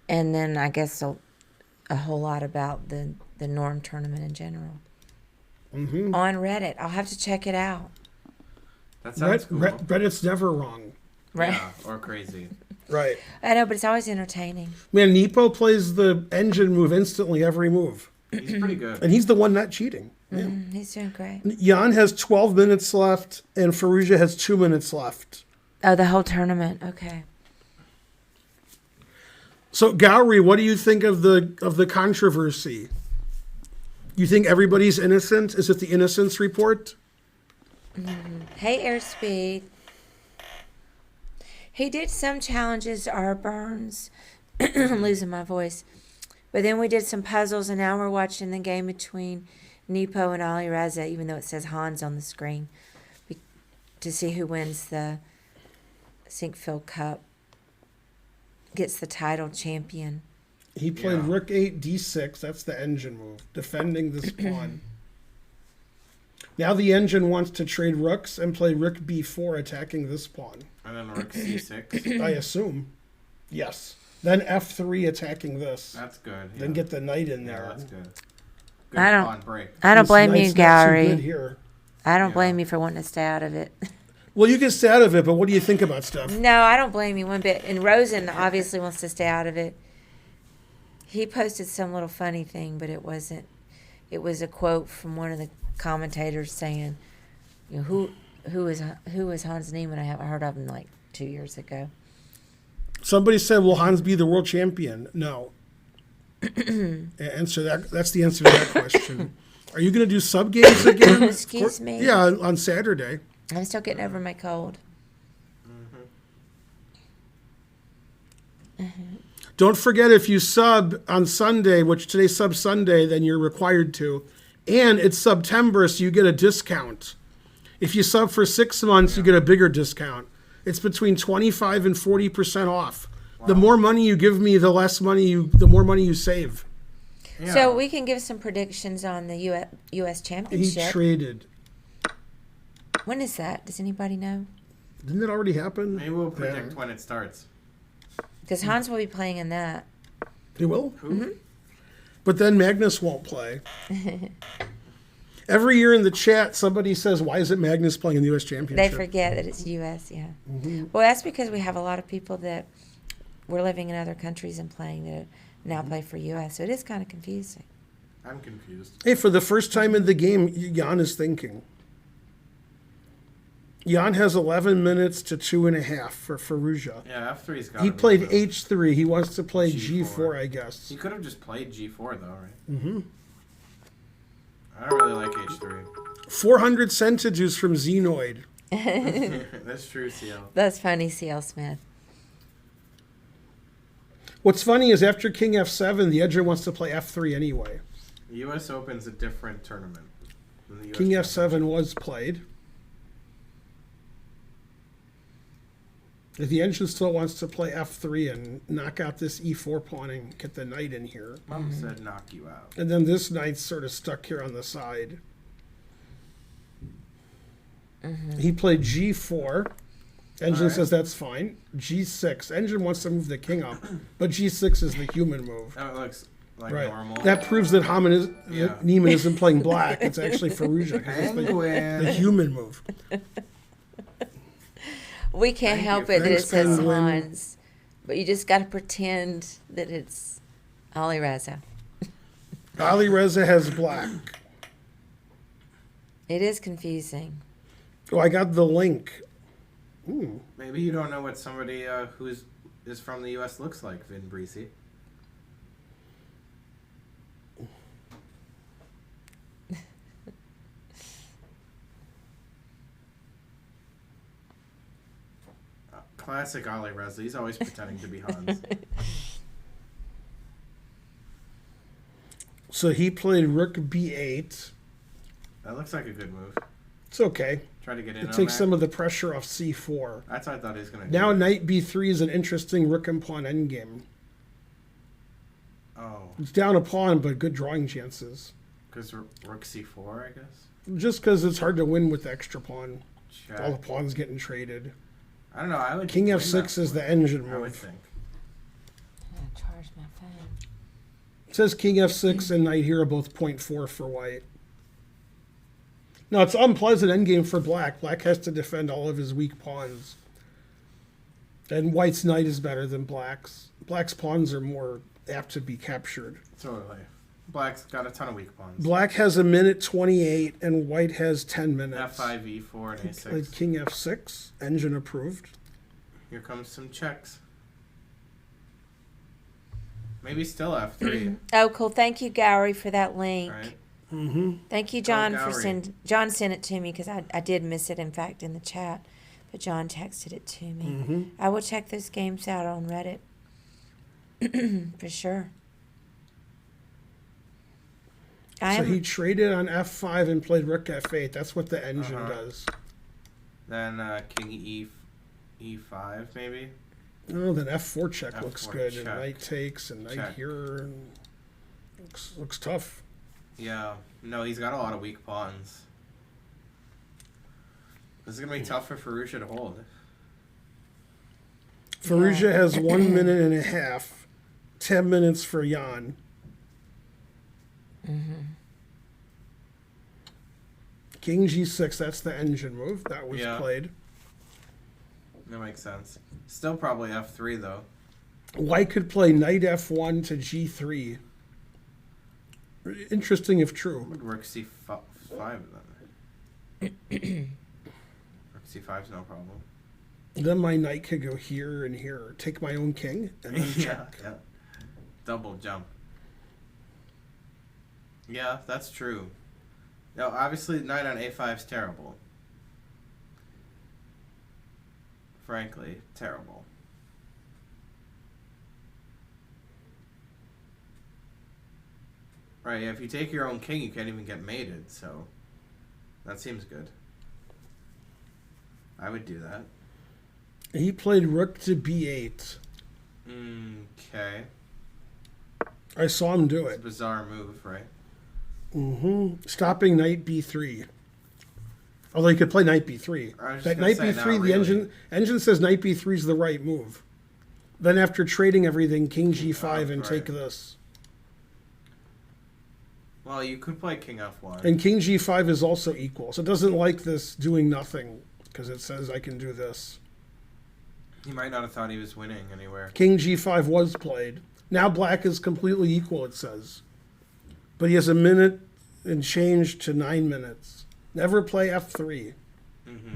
B: and then I guess a whole lot about the Norm tournament in general.
A: Mm-hmm.
B: On Reddit. I'll have to check it out.
D: That sounds cool.
A: Reddit's never wrong.
B: Right.
D: Yeah, or crazy.
A: Right.
B: I know, but it's always entertaining.
A: Man, Nepo plays the engine move instantly every move.
D: He's pretty good.
A: And he's the one not cheating. Yeah.
B: He's doing great.
A: Jan has 12 minutes left, and Faruja has 2 minutes left.
B: Oh, the whole tournament. Okay.
A: So, Gowrie, what do you think of the controversy? You think everybody's innocent? Is it the innocence report?
B: Hey, Airspeed. He did some challenges, our Burns. I'm losing my voice. But then we did some puzzles, and now we're watching the game between Nepo and Ali Reza, even though it says Hans on the screen, to see who wins the Sinkfield Cup, gets the title champion.
A: He played
D: Yeah.
A: Rook 8, D6. That's the engine move, defending this pawn. Now the engine wants to trade rooks and play Rook B4, attacking this pawn.
D: And then rook C6.
A: I assume. Yes. Then F3, attacking this.
D: That's good. Yeah.
A: Then get the knight in
D: Yeah,
A: there.
D: that's good. Good
B: I don't-
D: pawn break.
B: I don't
A: This
B: blame you,
A: knight's not too good
B: Gowrie.
A: here.
B: I don't
D: Yeah.
B: blame you for wanting to stay out of it.
A: Well, you can stay out of it, but what do you think about stuff?
B: No, I don't blame you one bit. And Rosen obviously wants to stay out of it. He posted some little funny thing, but it wasn't. It was a quote from one of the commentators saying, "You know, who is Hans Niemann? I haven't heard of him like 2 years ago."
A: Somebody said, "Will Hans be the world champion?" No. Answer that. That's the answer to that question. Are you going to do sub games again?
B: Excuse me?
A: Yeah, on Saturday.
B: I'm still getting over my cold.
A: Don't forget, if you sub on Sunday, which today's sub Sunday, then you're required to. And it's September, so you get a discount. If you sub for 6 months, you get a bigger discount. It's between 25 and 40% off. The more money you give me, the more money you save.
D: Yeah.
B: So we can give some predictions on the U.S.
A: He
B: Championship.
A: traded.
B: When is that? Does anybody know?
A: Didn't it already happen?
D: Maybe we'll predict when it starts.
B: Because Hans will be playing in that.
A: He will?
D: Who?
B: Mm-hmm.
A: But then Magnus won't play. Every year in the chat, somebody says, why is it Magnus playing in the U.S. Championship?
B: They forget that it's U.S., yeah. Well, that's because we have a lot of people that were living in other countries and playing that now play for U.S., so it is kind of confusing.
D: I'm confused.
A: Hey, for the first time in the game, Jan is thinking. Jan has 11 minutes to 2.5 for Faruja.
D: Yeah, F3's got.
A: He played H3. He wants to play G4, I guess.
D: He could have just played G4 though, right? Mm-hmm. I don't really like H3.
A: 400 centijuice from Xenoid.
D: That's true, CL.
B: That's funny, C.L. Smith.
A: What's funny is after King F7, the edger wants to play F3 anyway.
D: The U.S. Open's a different tournament than the US
A: King
D: Championship.
A: F7 was played. If the engine still wants to play F3 and knock out this E4 pawn and get the knight in here.
D: Mom said knock you out.
A: And then this knight's sort of stuck here on the side. He played G4. Engine
D: Alright.
A: says that's fine. G6. Engine wants to move the king up, but G6 is the human move.
D: That looks like
A: Right.
D: normal.
A: That proves that
D: Yeah.
A: Niemann isn't playing black. It's actually Faruja. 'Cause it's the
D: Penguin.
A: human move.
B: We can't
D: Thank
B: help
D: you.
B: it that it
A: Thanks,
B: says
A: Penguin.
B: Hans, but you just got to pretend that it's Ali Reza.
A: Ali Reza has black.
B: It is confusing.
A: Oh, I got the link. Ooh.
D: Maybe you don't know what somebody who is from the U.S. looks like, Vin Breezy. Classic Ali Reza. He's always pretending to be Hans.
A: So he played Rook B8.
D: That looks like a good move.
A: It's okay.
D: Try to get in
A: It
D: on
A: takes
D: that.
A: some of the pressure off C4.
D: That's what I thought he was going to
A: Now
D: do.
A: Knight B3 is an interesting Rook and Pawn endgame.
D: Oh,
A: It's down a pawn, but good drawing chances.
D: because Rook C4, I guess?
A: Just because it's hard to win with the extra pawn.
D: Check.
A: All the pawns getting traded.
D: I don't know. I would
A: King
D: win
A: F6
D: that
A: is
D: one,
A: the engine
D: I would
A: move.
D: think.
B: I'm going to charge my phone.
A: It says King F6 and Knight here are both 0.4 for white. No, it's unpleasant endgame for black. Black has to defend all of his weak pawns. And white's knight is better than black's. Black's pawns are more apt to be captured.
D: Totally. Black's got a ton of weak pawns.
A: Black has 1:28 and white has 10 minutes.
D: F5, E4, and
A: Played
D: A6.
A: King F6, engine approved.
D: Here comes some checks. Maybe still F3,
B: Oh, cool. Thank you, Gowrie, for that link.
D: right?
B: Thank you, John, for
D: Gowrie.
B: John sent it to me because I did miss it, in fact, in the chat. But John texted it to me. I will check those games out on Reddit. For sure.
A: So he traded on F5 and played Rook F8. That's what the engine
D: Uh-huh.
A: does.
D: Then King E5, maybe?
A: Oh, then F4 check
D: F4
A: looks good.
D: check.
A: And knight takes and knight
D: Check.
A: here. And looks tough.
D: Yeah. No, he's got a lot of weak pawns. This is going to be tough for Faruja to hold.
A: Faruja has 1.5 minutes, 10 minutes for Jan. King G6, that's the engine move. That was
D: Yeah.
A: played.
D: That makes sense. Still probably F3, though.
A: White could play knight F1 to G3. Interesting if true.
D: Would Rook C5 then? Rook C5 is no problem.
A: Then my knight could go here and here. Take my own king and then check.
D: Yeah. Double jump. Yeah, that's true. No, obviously knight on A5 is terrible. Frankly, terrible. Right, yeah, if you take your own king, you can't even get mated, so that seems good. I would do that.
A: He played rook to B8.
D: Okay.
A: I saw him do
D: It's a
A: it.
D: bizarre move, right?
A: Stopping knight B3. Although you could play knight b3.
D: I was just
A: That
D: gonna
A: knight
D: say,
A: b3,
D: not
A: the
D: really.
A: engine says knight b3 is the right move. Then after trading everything, king g5 and
D: right.
A: take this.
D: Well, you could play king f1.
A: And king g5 is also equal. So it doesn't like this doing nothing because it says I can do this.
D: He might not have thought he was winning anywhere.
A: King g5 was played. Now black is completely equal, it says. But he has a minute and change to 9 minutes. Never play f3.
D: Mm-hmm.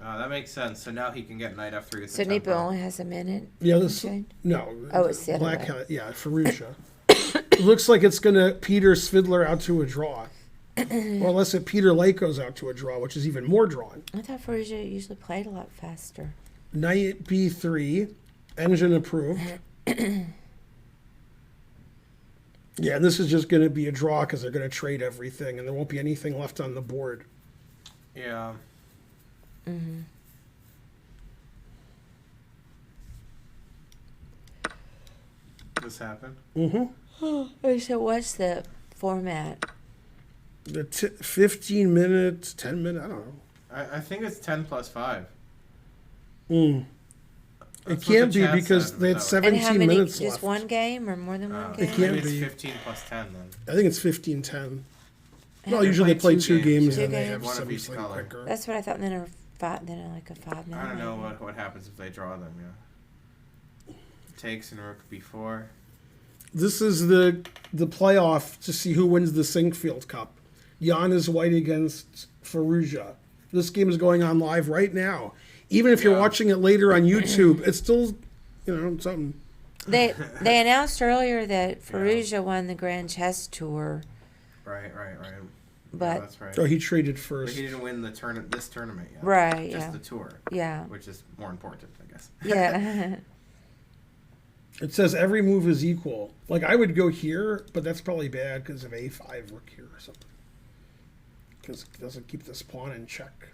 D: That makes sense. So now he can get knight f3 with
B: So
D: the
B: Nipa
D: tempo.
B: only has a minute.
A: Yeah, this
B: change?
A: no.
B: Oh, it's the other
A: black.
B: way.
A: Yeah, Fallujah. It looks like it's gonna Peter Svidler out to a draw, or unless it Peter Lako's out to a draw, which is even more drawn.
B: I thought Faruja usually played a lot faster.
A: Knight b3, engine approved. Yeah, and this is just going to be a draw because they're going to trade everything, and there won't be anything left on the board.
D: Yeah.
B: Mm-hmm.
D: This happened.
A: Mm-hmm.
B: So what's the format?
A: The 15 minutes, 10 minutes, I don't know.
D: I think it's 10 plus 5.
A: Mm. It
D: That's what
A: can't
D: the
A: be
D: chat
A: because
D: said,
A: they had
D: but that
A: 17
B: And how many?
A: minutes
B: Just
A: left.
B: one game or more than one
D: was-
B: game?
A: It can't
D: maybe
A: be.
D: it's 15 plus 10 then.
A: I think it's 15-10. Well,
B: They
A: usually they
D: play
A: play
D: two
A: two
D: games,
A: games
B: yeah.
A: and they
B: Two
A: have
B: games.
D: One of each
A: something
D: color.
A: quicker.
B: That's what I thought. And then then like a 5 minute.
D: I don't know
B: maybe.
D: what happens if they draw them, yeah. Takes and rook b4.
A: This is the playoff to see who wins the Sinkfield Cup. Jan is white against Fallujah. This game is going on live right now. Even if you're
D: Yeah.
A: watching it later on YouTube, it's still, something.
B: They announced earlier that Fallujah won the Grand Chess Tour,
D: Right.
B: But-
D: yeah, that's right.
A: Oh, he traded
D: But
A: first.
D: he didn't win this tournament yet.
B: right?
D: Just
B: Yeah,
D: the tour,
B: yeah,
D: which is more important, I guess.
B: yeah.
A: It says every move is equal. Like, I would go here, but that's probably bad because of a5 rook here or something. Because it doesn't keep this pawn in check.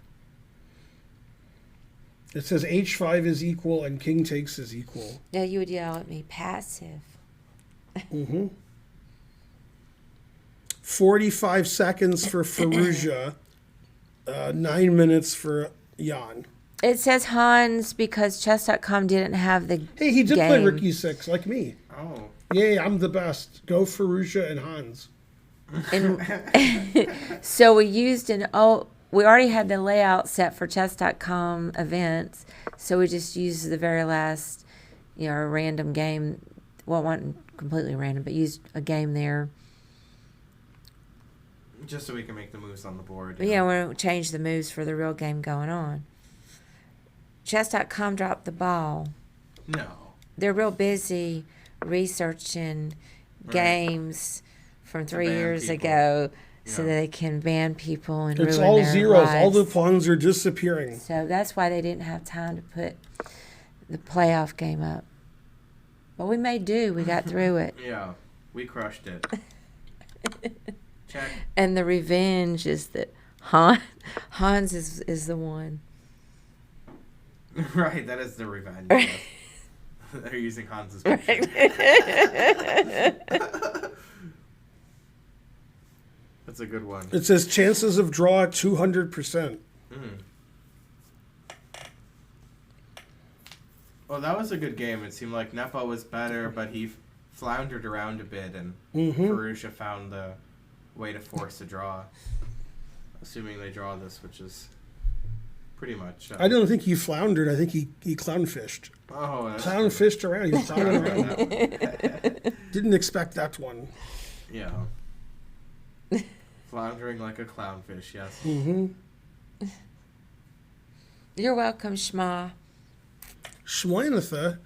A: It says h5 is equal and king takes is equal.
B: Yeah, you would yell at me, passive.
A: Mm-hmm. 45 seconds for Fallujah, 9 minutes for Jan.
B: It says Hans because chess.com didn't have the
A: Hey, he did play
B: game.
A: rook e6 like me.
D: Oh.
A: Yay, I'm the best. Go Fallujah and Hans.
B: And so we used we already had the layout set for chess.com events, so we just used the very last, a random game. Well, it wasn't completely random, but used a game there.
D: Just so we can make the moves on the board.
B: But yeah, we don't change the moves for the real game going on. Chess.com dropped the ball.
D: No.
B: They're real busy researching
D: Right.
B: games from 3
D: ban
B: years
D: people.
B: ago so
D: Yeah.
B: that they can ban people and
A: It's
B: ruin
A: all
B: their
A: zeros. All the
B: lives.
A: pawns are disappearing.
B: So that's why they didn't have time to put the playoff game up. But we may do. We got through it.
D: Yeah. We crushed it. Check.
B: And the revenge is that Hans is the one.
D: Right, that is the revenge. Yes. They're using Hans's picture. That's a good one.
A: It says chances of draw 200%.
D: Well, that was a good game. It seemed like Nepo was better, but he floundered around a bit, and
A: Mm-hmm.
D: Fallujah found the way to force a draw. Assuming they draw this, which is pretty much...
A: I don't think he floundered. I think he clownfished.
D: Oh, that's
A: Clownfished around. He was clowning around. Didn't expect that one.
D: Yeah. Floundering like a clownfish, yes.
A: Mm-hmm.
B: You're welcome, Shma.
A: Schmona.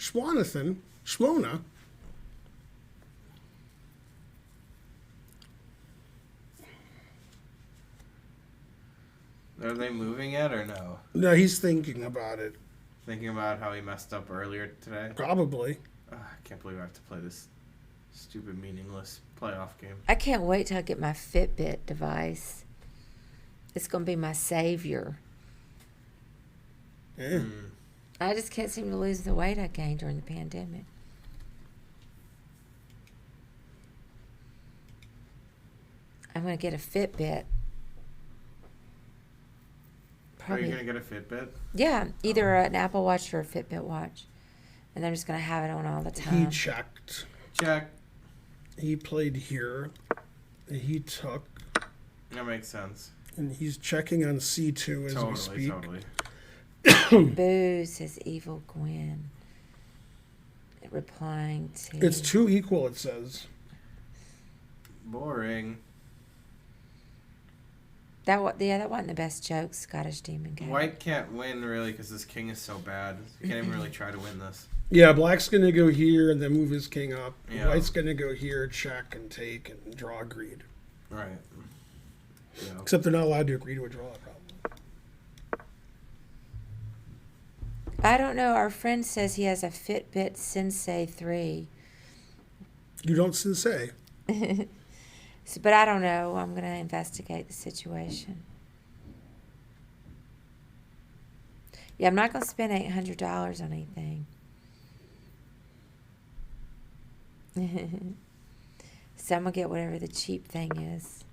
D: Are they moving yet or no?
A: No, he's thinking about it.
D: Thinking about how he messed up earlier today?
A: Probably.
D: I can't believe I have to play this stupid, meaningless playoff game.
B: I can't wait till I get my Fitbit device. It's going to be my savior.
A: Yeah.
B: I just can't seem to lose the weight I gained during the pandemic. I'm going to get a Fitbit. probably.
D: you gonna get a Fitbit?
B: Yeah, either an Apple Watch or a Fitbit watch, and I'm just gonna have it on all the
A: He
B: time.
A: checked.
D: Check.
A: He played here. He took.
D: That makes sense.
A: And he's checking on C2 as we speak.
D: Totally.
B: Boo, says Evil Gwen. Replying to.
A: It's 2 equal, it says.
D: Boring.
B: That wasn't the best joke Scottish Demon gave.
D: White can't win really because this king is so bad. You can't even really try to win this.
A: Yeah, black's going to go here and then move his king up.
D: Yeah.
A: White's going to go here, check, and take, and draw greed.
D: Right. Yeah.
A: Except they're not allowed to agree to a draw, probably.
B: I don't know. Our friend says he has a Fitbit Sensei 3.
A: You don't say.
B: So, but I don't know. I'm going to investigate the situation. Yeah, I'm not going to spend $800 on anything. So I'm going to get whatever the cheap thing is.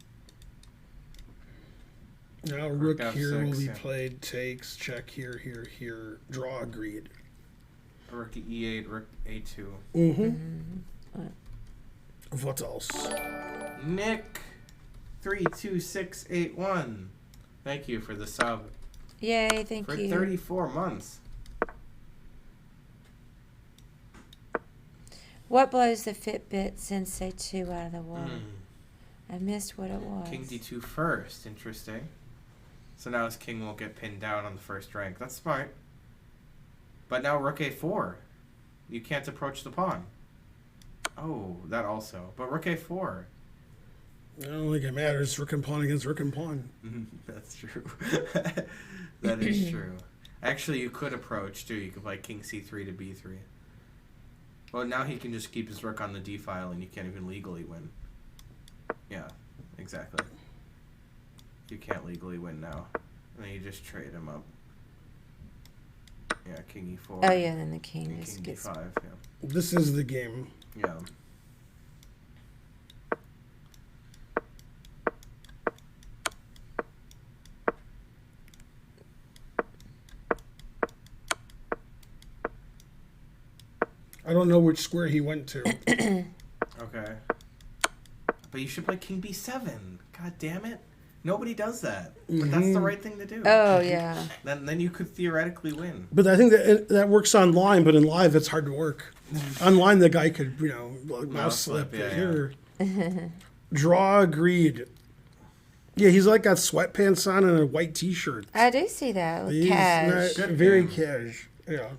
A: Now rook
D: F6,
A: here will be
D: yeah.
A: played, takes, check here, here, draw agreed.
D: Rook E8, rook A2.
A: Mm-hmm. What else?
D: Nick 32681. Thank you for the sub.
B: Yay, thank
D: For
B: you.
D: 34 months.
B: What blows the Fitbit Sensei 2 out of the water?
D: Mm.
B: I missed what it was.
D: King D2 first. Interesting. So now his king won't get pinned down on the first rank. That's smart. But now rook A4. You can't approach the pawn. Oh, that also. But rook A4.
A: I don't think it matters. Rook and pawn against rook and pawn.
D: That's true. That is true. Actually, you could approach, too. You could play king C3 to B3. Well, now he can just keep his rook on the D file and you can't even legally win. Yeah, exactly. You can't legally win now. And then you just trade him up. Yeah, king E4.
B: Oh, yeah, then the king
D: And
B: just
D: king
B: gets...
D: D5, yeah.
A: This is the game.
D: Yeah.
A: I don't know which square he went to.
D: Okay. But you should play king B7. God damn it. Nobody does that. But that's the right thing to do.
B: Oh, yeah.
D: Then you could theoretically win.
A: But I think that works online, but in live it's hard to work. Online the guy could, mouse slip.
D: yeah,
A: Here. Draw agreed. Yeah, he's like got sweatpants on and a white t-shirt.
B: I do see that.
A: He's
B: Cash.
A: not- very cash. Yeah.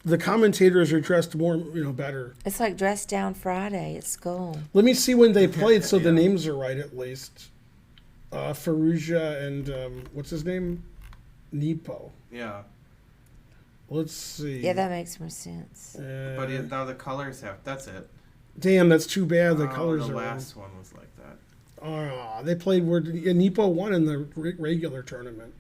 A: The commentators are dressed more, better.
B: It's like Dress Down Friday at school.
A: Let me see when they played so the
D: Yeah.
A: names are right at least. Faruja and what's his name? Nepo.
D: Yeah.
A: Let's see.
B: Yeah, that makes more sense.
D: But now the colors have... That's it.
A: Damn, that's too bad. The colors
D: the
A: are
D: last one was like that.
A: wrong. They played where Nepo won in the regular tournament.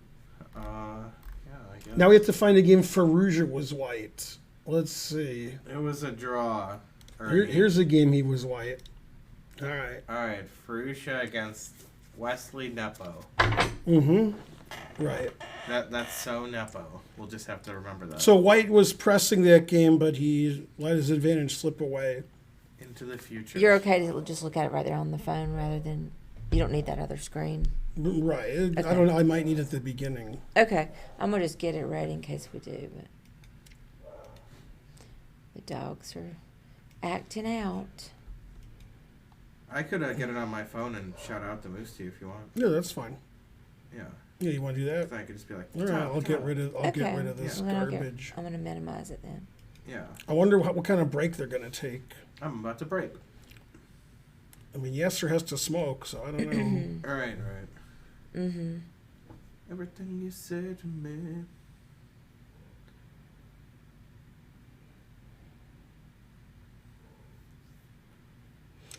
D: Yeah, I guess.
A: Now we have to find a game Faruja was white. Let's see.
D: It was a draw.
A: Here's a game he was white. All right.
D: Alright, Farusha against Wesley Nepo.
A: Mm-hmm. Right.
D: That's so Nepo. We'll just have to remember that.
A: So White was pressing that game, but he let his advantage slip away.
D: Into the future.
B: You're okay to just look at it right there on the phone rather than... You don't need that other screen.
A: Right.
B: Okay.
A: I don't know. I might need it at the beginning.
B: Okay. I'm going to just get it ready in case we do, but... The dogs are acting out.
D: I could get it on my phone and shout out the Moose to you if you want.
A: Yeah, that's fine.
D: Yeah.
A: Yeah, you want to do that?
D: Then I could just be like,
A: All right. I'll get rid of this
B: Well, then
A: garbage.
B: I'm going to minimize it then.
D: Yeah.
A: I wonder what kind of break they're going to take.
D: I'm about to break.
A: I mean, Yasser has to smoke, so I don't know.
D: Alright.
B: Mm-hmm.
D: Everything you said to me.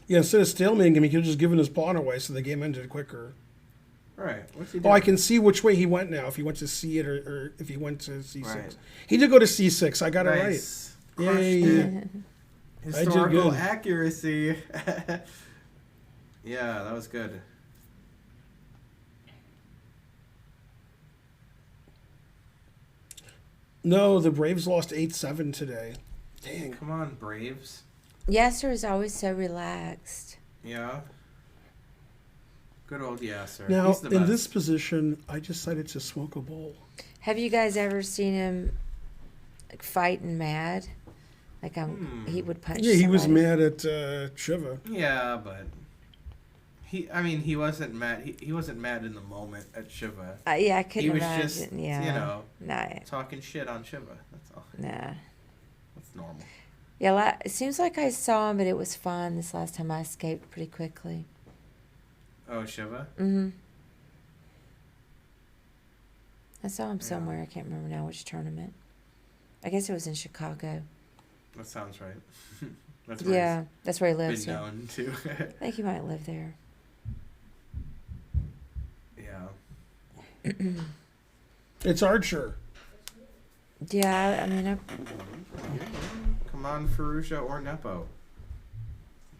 A: Yeah, instead of stalemating him, he could have just given his pawn away so the game ended quicker.
D: Alright. What's he
A: Oh,
D: doing?
A: I can see which way he went now. If he went to C8 or if he went to C6.
D: Right.
A: He did go to C6. I got
D: Nice.
A: it right.
D: Crushed
A: Yay.
D: it. Historical
A: good.
D: accuracy. Yeah, that was good.
A: No, the Braves lost 8-7 today. Dang.
D: Come on, Braves.
B: Yasser is always so relaxed.
D: Yeah. Good old Yasser.
A: Now,
D: He's the
A: in
D: best.
A: this position, I decided to smoke a bowl.
B: Have you guys ever seen him like fighting mad? Like he would punch.
A: Yeah, he was
B: somebody.
A: mad at Shiva.
D: Yeah, but he wasn't mad. He wasn't mad in the moment at Shiva.
B: Yeah, I couldn't
D: He was
B: imagine.
D: just,
B: yeah. Nah.
D: talking shit on Shiva. That's all.
B: Nah.
D: That's normal.
B: Yeah, it seems like I saw him, but it was fun this last time. I escaped pretty quickly.
D: Oh, Shiva?
B: Mm-hmm. I saw him somewhere. I can't remember now which tournament. I guess it was in Chicago.
D: That sounds right.
B: That's where he
D: He's
B: lives.
D: been
B: Yeah.
D: known to.
B: I think he might live there.
D: Yeah.
A: It's Archer.
B: Yeah, I mean,
D: Come on, Ferrugia or Nepo.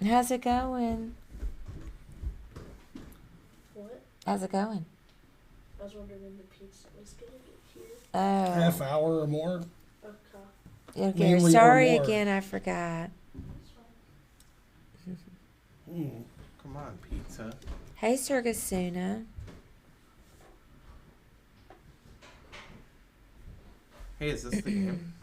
B: how's it going?
E: What?
B: How's it going?
E: I was wondering when the pizza was gonna get here.
B: Oh.
A: Half hour or more.
E: Okay.
B: Okay,
A: Mainly or
B: sorry
A: more.
B: again, I forgot.
E: That's fine.
D: Come on, pizza.
B: Hey, Surgasuna.
D: Hey, is this the game?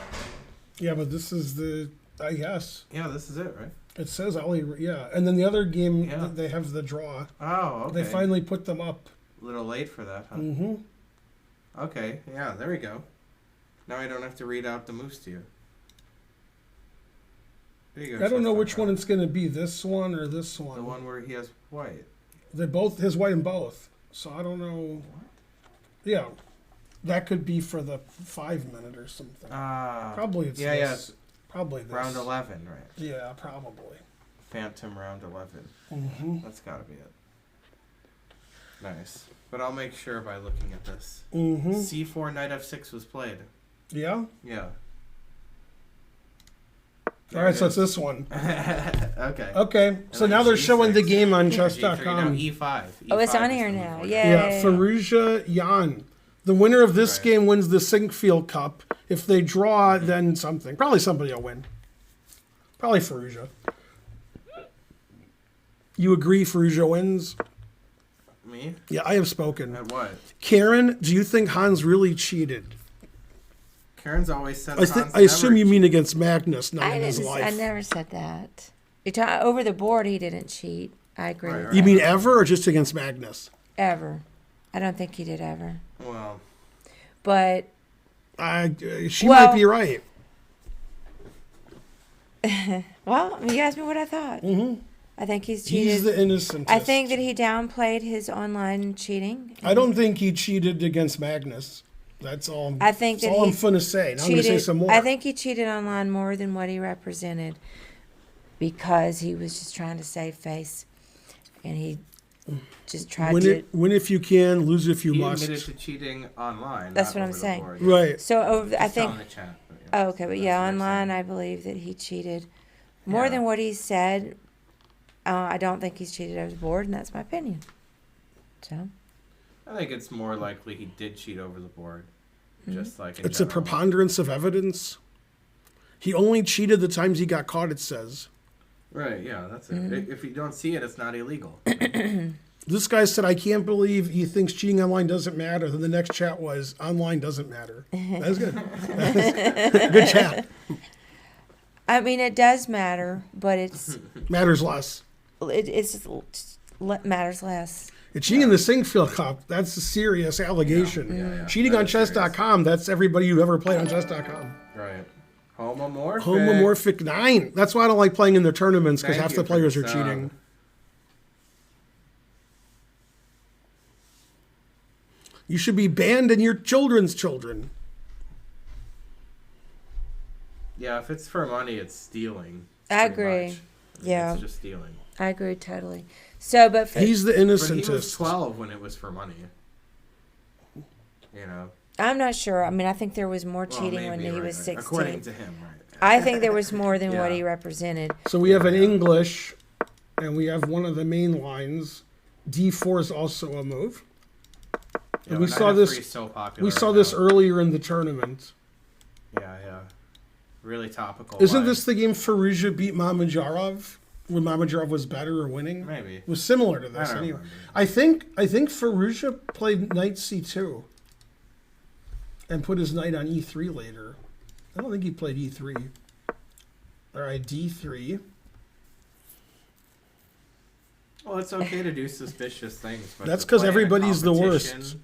A: Yeah, but this is the, I guess.
D: Yeah, this is it, right?
A: It says Ollie, yeah. And then the other game,
D: Yeah.
A: they have the draw.
D: Oh, okay.
A: They finally put them up.
D: A little late for that, huh?
A: Mm-hmm.
D: Okay, yeah, there we go. Now I don't have to read out the moves to you. There you go.
A: I don't know
D: Chestnut
A: which one
D: Brown.
A: it's going to be, this one or this one.
D: The one where he has white.
A: They're both, his white and both. So I don't know. Yeah. That could be for the 5 minute or something. Probably it's
D: yeah,
A: this. Probably this.
D: round 11, right?
A: Yeah, probably.
D: Phantom round 11.
A: Mm-hmm.
D: That's gotta be it. Nice. But I'll make sure by looking at this.
A: Mm-hmm.
D: C4 knight f6 was played.
A: Yeah?
D: Yeah.
A: All right, so it's this one.
D: Okay.
A: Okay, so
D: then
A: now they're
D: G6.
A: showing the game on
D: G3,
A: chess.com.
D: now E5.
B: Oh, it's
D: E5
B: on
D: is
B: here
D: the
B: now.
D: move.
B: Yeah.
A: Yeah, Ferrugia Jan. The winner of this
D: Right.
A: game wins the Sinkfield Cup. If they draw, then something. Probably somebody will win. Probably Ferrugia. You agree Ferrugia wins?
D: Me?
A: Yeah, I have spoken.
D: At what?
A: Karen, do you think Hans really cheated?
D: Karen's always said
A: I assume you mean against Magnus, not in his life.
B: I never said that. Over the board, he didn't cheat. I agree
D: Right,
B: with
A: You
B: that.
A: mean ever or just against Magnus?
B: Ever. I don't think he did ever.
D: Well,
B: But
A: She
B: Well-
A: might be right.
B: well, you asked me what I thought.
A: Mm-hmm.
B: I think he's cheated.
A: He's the innocent.
B: I think that he downplayed his online cheating.
A: I don't think he cheated against Magnus. That's all.
B: I think
A: that's
B: that
A: all
B: he
A: I'm going to say. Now I'm going to say some more.
B: I think he cheated online more than what he represented because he was just trying to save face, and he just tried
A: win if you can, lose if you
D: he
A: must.
D: admitted to cheating online.
B: That's
D: not
B: what I'm
D: over the
B: saying.
D: board.
A: Right.
B: So over, I
D: It's still
B: think.
D: in the chat, but yeah.
B: Oh, okay, but
D: That's
B: yeah,
D: what I'm
B: online,
D: saying.
B: I believe that he cheated more
D: Yeah.
B: than what he said. I don't think he's cheated over the board, and that's my opinion. So
D: I think it's more likely he did cheat over the board. Just like in
A: It's a
D: general.
A: preponderance of evidence. He only cheated the times he got caught, it says.
D: Right, yeah, that's it.
B: Mm-hmm.
D: If you don't see it, it's not illegal.
A: This guy said, I can't believe he thinks cheating online doesn't matter. Then the next chat was, online doesn't matter. That's good. Good chat.
B: I mean, it does matter, but it's
A: Matters less.
B: matters less.
A: Cheating in the Sinkfield Cup, that's a serious allegation.
D: Yeah.
A: Cheating
D: That
A: on
D: is serious.
A: chess.com, that's everybody you've ever played on chess.com.
D: Right. Homomorphic.
A: Homomorphic 9. That's why I don't like playing in their tournaments, because
D: Thank
A: half
D: you
A: the
D: for
A: players are
D: the
A: cheating.
D: sub.
A: You should be banned in your children's children.
D: Yeah, if it's for money, it's stealing.
B: I
D: pretty
B: agree.
D: much.
B: Yeah.
D: It's just stealing.
B: I agree totally. So, but for,
A: He's the
D: But he was
A: innocentest.
D: 12 when it was for money. You know?
B: I'm not sure. I mean, I think there was more
D: Well,
B: cheating when
D: maybe,
B: he
D: right,
B: was
D: right. According
B: 16.
D: to him, right.
B: I think there was more than what
D: Yeah.
B: he represented.
A: So we have an English, and we have one of the main lines. D4 is also a move.
D: Yeah,
A: And we
D: but
A: saw
D: Knight F3
A: this.
D: is so popular
A: We saw
D: right
A: this
D: now.
A: earlier in the tournament.
D: Yeah. Really topical.
A: Isn't
D: line.
A: this the game Firouzja beat Mamedyarov when Mamedyarov was better or winning?
D: Maybe.
A: It was similar to this
D: I don't
A: anyway.
D: remember.
A: I think Firouzja played knight c2 and put his knight on e3 later. I don't think he played e3. All right, d3.
D: Well, it's okay to do suspicious things. But
A: That's
D: to
A: 'cause
D: play in a
A: everybody's the
D: competition,
A: worst.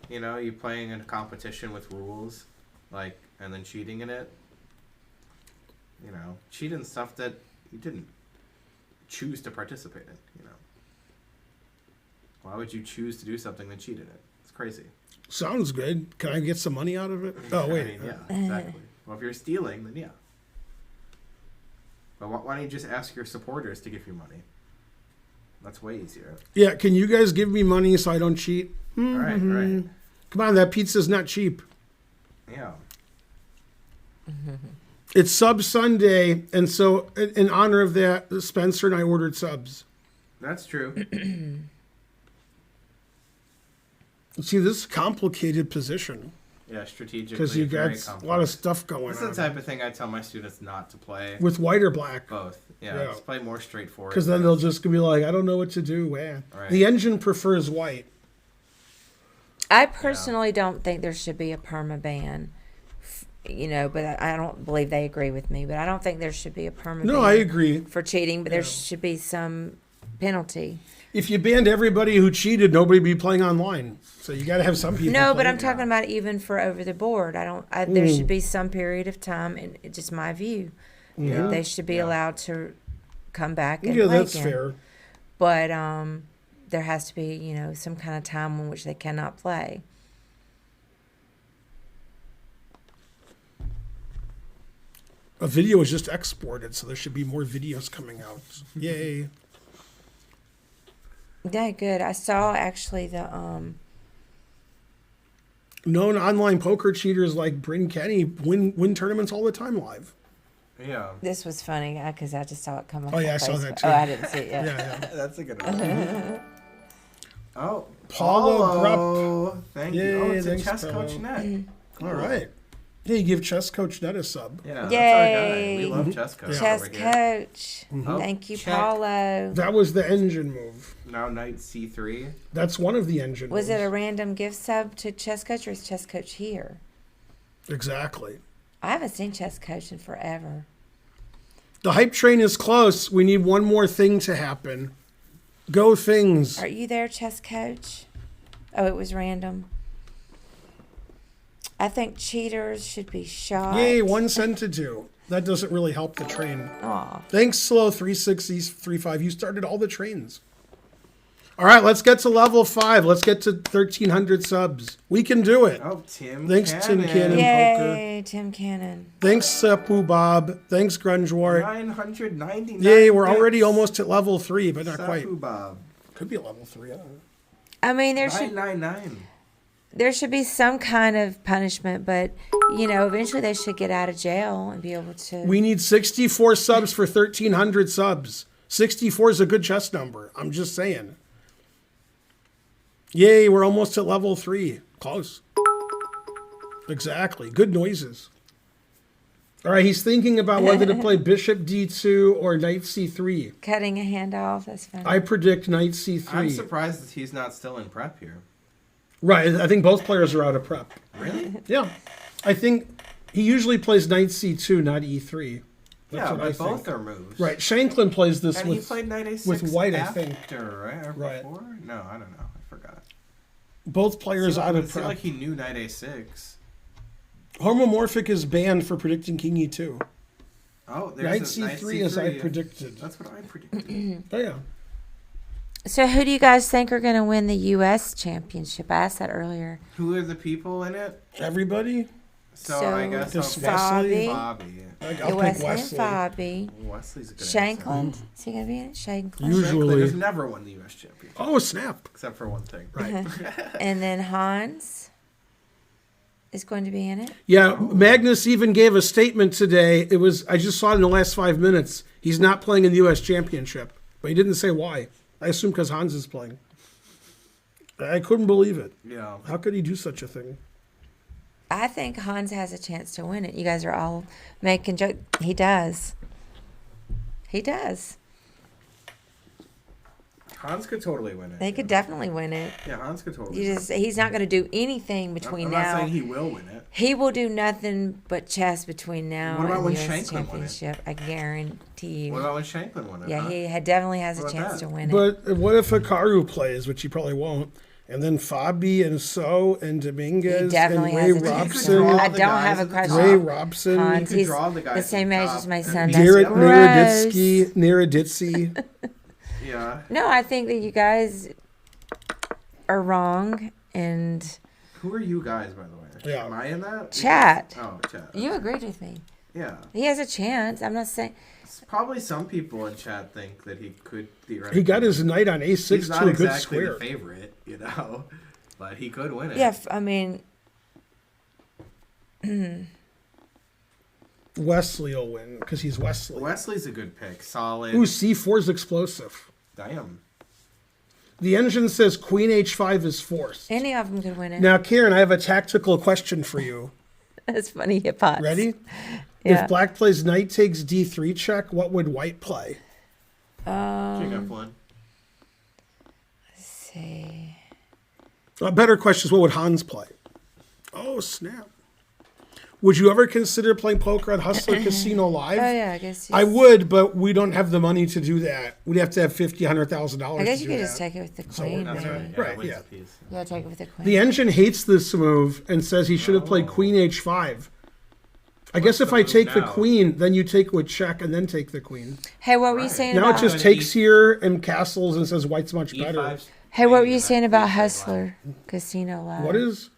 D: You know, you playing in a competition with rules, like, and then cheating in it. You know, cheat in stuff that you didn't choose to participate in. You know, why would you choose to do something that cheated it? It's crazy.
A: Sounds good. Can I get some money out of it? Oh, wait.
D: I mean, yeah, exactly. Well, if you're stealing, then yeah. But why don't you just ask your supporters to give you money? That's way easier.
A: Yeah, can you guys give me money so I don't cheat?
D: All right.
A: Come on, that pizza's not cheap.
D: Yeah.
A: It's Sub Sunday, and so in honor of that, Spencer and I ordered subs.
D: That's true.
A: See, this is a complicated position
D: Yeah, strategically.
A: because you
D: very
A: got a
D: complex.
A: lot of stuff going
D: This is the
A: on.
D: type of thing I tell my students not to play.
A: With white or black.
D: Both. Yeah,
A: Yeah.
D: just play more straightforward.
A: Because then they'll just be like, I don't know what to do. Man.
D: Right.
A: The engine prefers white.
B: I personally don't think there should be a perma ban. You know, but I don't believe they agree with me. But I don't think there should be a perma
A: No,
B: ban
A: I agree.
B: for cheating. But there
A: Yeah.
B: should be some penalty.
A: If you banned everybody who cheated, nobody would be playing online. So you got to have some people.
B: No, but
A: playing.
B: I'm talking about even for over the board. There should be some period of time, and it's just my view, that they should be allowed to come back and
A: Yeah,
B: play
A: that's
B: again.
A: fair.
B: But there has to be, some kind of time in which they cannot play.
A: A video is just exported, so there should be more videos coming out. Yay.
B: Yeah, good. I saw actually the
A: Known online poker cheaters like Bryn Kenny win tournaments all the time live.
D: Yeah.
B: this was funny because I just saw it come up.
A: Oh,
B: on
A: yeah, I saw
B: Facebook.
A: that too.
B: Oh, I didn't see it yet.
A: Yeah.
D: That's a good one. Oh,
A: Paulo
D: Paulo. Thank you. Oh,
A: Yay,
D: it's a
A: thanks,
D: chess
A: Paulo.
D: coach net.
A: All right. Hey, give Chess Coach Net a sub.
D: Yeah, that's our guy.
B: Yay.
D: We love chess coach.
B: Chess
D: over here.
B: coach.
D: Oh,
B: Thank you,
D: check.
B: Paulo.
A: That was the engine move.
D: Now knight c3.
A: That's one of the engine
B: Was
A: moves.
B: it a random gift sub to Chess Coach, or is Chess Coach here?
A: Exactly.
B: I haven't seen Chess Coach in forever.
A: The hype train is close. We need one more thing to happen. Go things.
B: Are you there, Chess Coach? Oh, it was random. I think cheaters should be shot.
A: Yay, 1 cent to do. That doesn't really help the train.
B: Aw.
A: Thanks, Slow 36035. You started all the trains. All right, let's get to level 5. Let's get to 1,300 subs. We can do it.
D: Oh, Tim
A: Thanks, Tim Cannon.
B: Yay, Tim Cannon.
A: Thanks, Seppu Bob. Thanks, Grungewart.
D: 999.
A: Yay, we're
D: bits.
A: already almost at level 3, but not quite.
D: Safu Bob.
A: Could be at level 3. I don't know.
B: I mean, there should be some kind of punishment, but eventually they should get out of jail and be able to.
A: We need 64 subs for 1,300 subs. 64 is a good chess number. I'm just saying. Yay, we're almost at level 3. Close. Exactly. Good noises. All right, he's thinking about whether to play bishop d2 or knight c3.
B: Cutting a hand off. That's funny.
A: I predict knight c3.
D: I'm surprised that he's not still in prep here.
A: Right, I think both players are out of prep.
D: Really?
A: Yeah. I think he usually plays knight c2, not e3. That's
D: Yeah,
A: what I
D: but both
A: think.
D: are moves.
A: Right, Shanklin plays this
D: And he
A: with
D: played knight a6
A: with white, I
D: after,
A: think.
D: right? Or
A: Right.
D: before? No, I don't know. I forgot.
A: both players out of
D: It seemed
A: prep.
D: like he knew knight a6.
A: Homomorphic is banned for predicting king e2.
D: Oh,
A: Knight
D: there's a knight
A: c3 as I
D: c3.
A: predicted.
D: That's what I predicted.
A: Oh, yeah.
B: So, who do you guys think are going to win the U.S. championship? I asked that earlier.
D: Who are the people in it?
A: Everybody?
D: So,
B: So,
D: I guess
A: This
D: I'll
A: Wesley?
D: pick
B: Bobby.
D: Bobby.
A: I'll pick
B: Wesley and
A: Wesley.
B: Bobby.
D: Wesley's a good
B: Shanklin.
D: answer.
B: Is he going to be in it? Shanklin.
A: Usually.
D: Shanklin has never won the U.S. championship,
A: Oh, snap.
D: except for one thing.
A: Right.
B: And then Hans is going to be in it.
A: Yeah, Magnus even gave a statement today. I just saw it in the last 5 minutes. He's not playing in the U.S. Championship, but he didn't say why. I assume because Hans is playing. I couldn't believe it.
D: Yeah.
A: How could he do such a thing?
B: I think Hans has a chance to win it. You guys are all making jokes. He does. He does.
D: Hans could totally win it.
B: They could definitely win it.
D: Yeah, Hans could totally win it.
B: He's not going to do anything between
D: I'm
B: now.
D: not saying he will win it.
B: He will do nothing but chess between now
D: What about
B: and
D: when
B: the US
D: Shanklin won it?
B: Championship. I guarantee you.
D: What about when Shanklin won it?
B: Yeah,
D: huh?
B: he definitely has a
D: What about
B: chance
D: that?
B: to win it.
A: But what if Hikaru plays, which he probably won't, and then Fabi and So and Dominguez
B: He definitely
A: and Ray
B: has a chance.
A: Robson,
D: draw
B: I
D: the
B: don't
D: guys
B: have a
D: at the
B: question.
A: Ray
D: top.
A: Robson,
B: Hans,
D: could
B: he's
D: draw the guys
B: the
D: at
B: same
D: the
B: age
D: top.
B: as my son. That's
A: Garrett
B: gross.
A: Naroditsky.
D: Yeah.
B: No, I think that you guys are wrong, and
D: Who are you guys, by the way?
A: Yeah.
D: Am I in that?
B: Chat.
D: Oh, chat.
B: you agreed with me.
D: Yeah.
B: He has a chance. I'm not saying.
D: Probably some people in chat think that he could theoretically.
A: He got his knight on
D: He's
A: A6
D: not
A: to a good
D: exactly
A: square.
D: the favorite, but he could win it.
B: Yeah, I mean,
A: Wesley will win because he's Wesley.
D: Wesley's a good pick. Solid.
A: Ooh, C4's explosive.
D: Damn.
A: The engine says Queen H5 is forced.
B: any of them could win it.
A: Now, Karen, I have a tactical question for you.
B: That's funny, hip hop.
A: Ready?
B: Yeah.
A: If black plays knight takes D3 check, what would white play?
D: King F1.
B: Let's see.
A: A better question is, what would Hans play? Oh, snap. Would you ever consider playing poker at Hustler Casino Live?
B: Oh yeah, I guess.
A: I would, but we don't have the money to do that. We'd have to have $50,000, $100,000
B: I guess
A: to
B: you
A: do
B: could just
A: that.
B: take it with the queen.
D: That's
B: maybe.
D: right. Yeah,
A: Right,
D: wins
A: yeah.
D: a piece.
B: Yeah, take it with the queen.
A: The engine hates this move and says he should have played Queen H5. I guess if
D: the
A: I
D: move
A: take the
D: now?
A: queen, then you take with check and then take the queen.
B: Hey, what were you
D: Right.
B: saying
A: Now it
B: about?
A: just takes here and castles and says white's much better.
D: E5's
B: Hey, what were
D: hanging
B: you
D: in
B: saying
D: that
B: about
D: E5
B: Hustler Casino Live?
A: What is
D: line.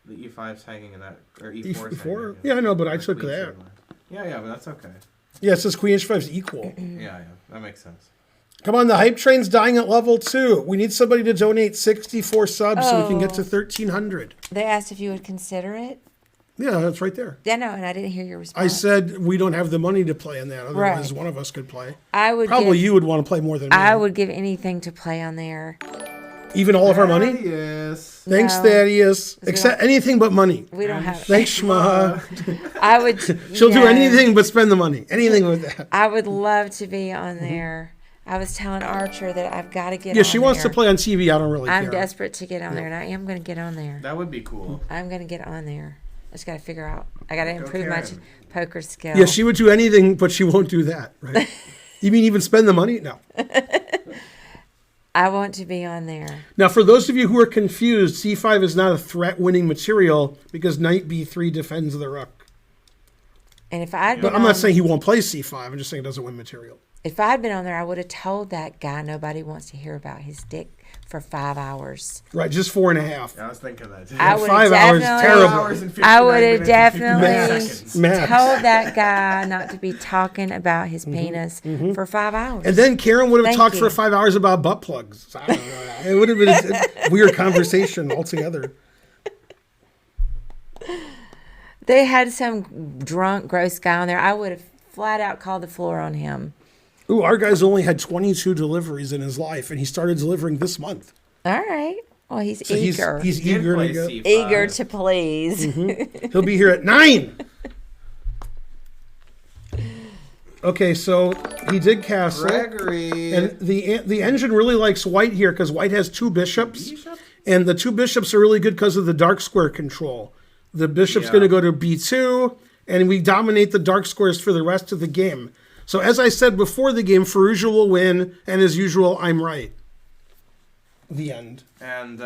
D: The E5's hanging in that, or E4's
A: E4?
D: hanging.
A: Yeah, I know, but I
D: Or
A: took
D: Queen's
A: that.
D: hanging line. Yeah, but that's okay.
A: Yeah, it says Queen H5 is equal.
D: Yeah, that makes sense.
A: Come on, the hype train's dying at level 2. We need somebody to donate 64 subs so we can get to 1,300.
B: They asked if you would consider it.
A: Yeah, that's right there.
B: Yeah, no, and I didn't hear your response.
A: I said we don't have the money to play in that. Otherwise,
B: Right.
A: one of us could play.
B: I would
A: Probably
B: give,
A: you would want to play more than me.
B: I would give anything to play on there.
A: Even all of our money?
D: Yes.
A: Thanks,
B: No.
A: Thaddeus.
B: we
A: Except
B: don't-
A: anything but money.
B: We don't have.
A: Thanks, Shma.
B: I would.
A: She'll do
B: yeah,
A: anything but spend the money. Anything with that.
B: I would love to be on there. I was telling Archer that I've got to get.
A: Yeah,
B: on
A: she wants to
B: there.
A: play on TV. I don't really
B: I'm
A: care.
B: desperate to get on there, and I am going to get on there.
D: That would be cool.
B: I'm going to get on there. I just got to figure out. I got to improve my
D: Karen.
B: poker skill.
A: Yeah, she would do anything, but she won't do that, right? You mean even spend the money? No.
B: I want to be on there.
A: Now, for those of you who are confused, C5 is not a threat-winning material because Knight B3 defends the rook.
B: And if I'd
A: But
B: been
A: I'm
B: on,
A: not saying he won't play C5. I'm just saying it doesn't win material.
B: if I'd been on there, I would have told that guy nobody wants to hear about his dick for 5 hours.
A: Right, just 4.5.
D: I was thinking that too.
B: I would
A: 5
B: have
A: hours,
B: definitely.
A: terrible.
D: 5 hours and 59
B: I would have
D: minutes and 59
B: definitely
D: seconds.
A: Max.
B: told that guy not to be talking about his penis for 5 hours.
A: And then Karen would have
B: Thank
A: talked
B: you.
A: for 5 hours about butt plugs. I don't know. It would have been a weird conversation altogether.
B: They had some drunk, gross guy on there. I would have flat out called the floor on him.
A: Ooh, our guy's only had 22 deliveries in his life, and he started delivering this month.
B: All right. Well, he's
A: So
B: eager.
A: he's
D: He did
A: eager
D: play
A: to go.
D: C5.
B: Eager to please.
A: He'll be here at 9. Okay, so he did castle.
D: Gregory.
A: And the engine really likes white here because white has 2 bishops. And the 2 bishops are really good because of the dark square control. The bishop's
D: Yeah.
A: going to go to B2, and we dominate the dark squares for the rest of the game. So as I said before the game, Fallujah will win, and as usual, I'm right. The end.
D: And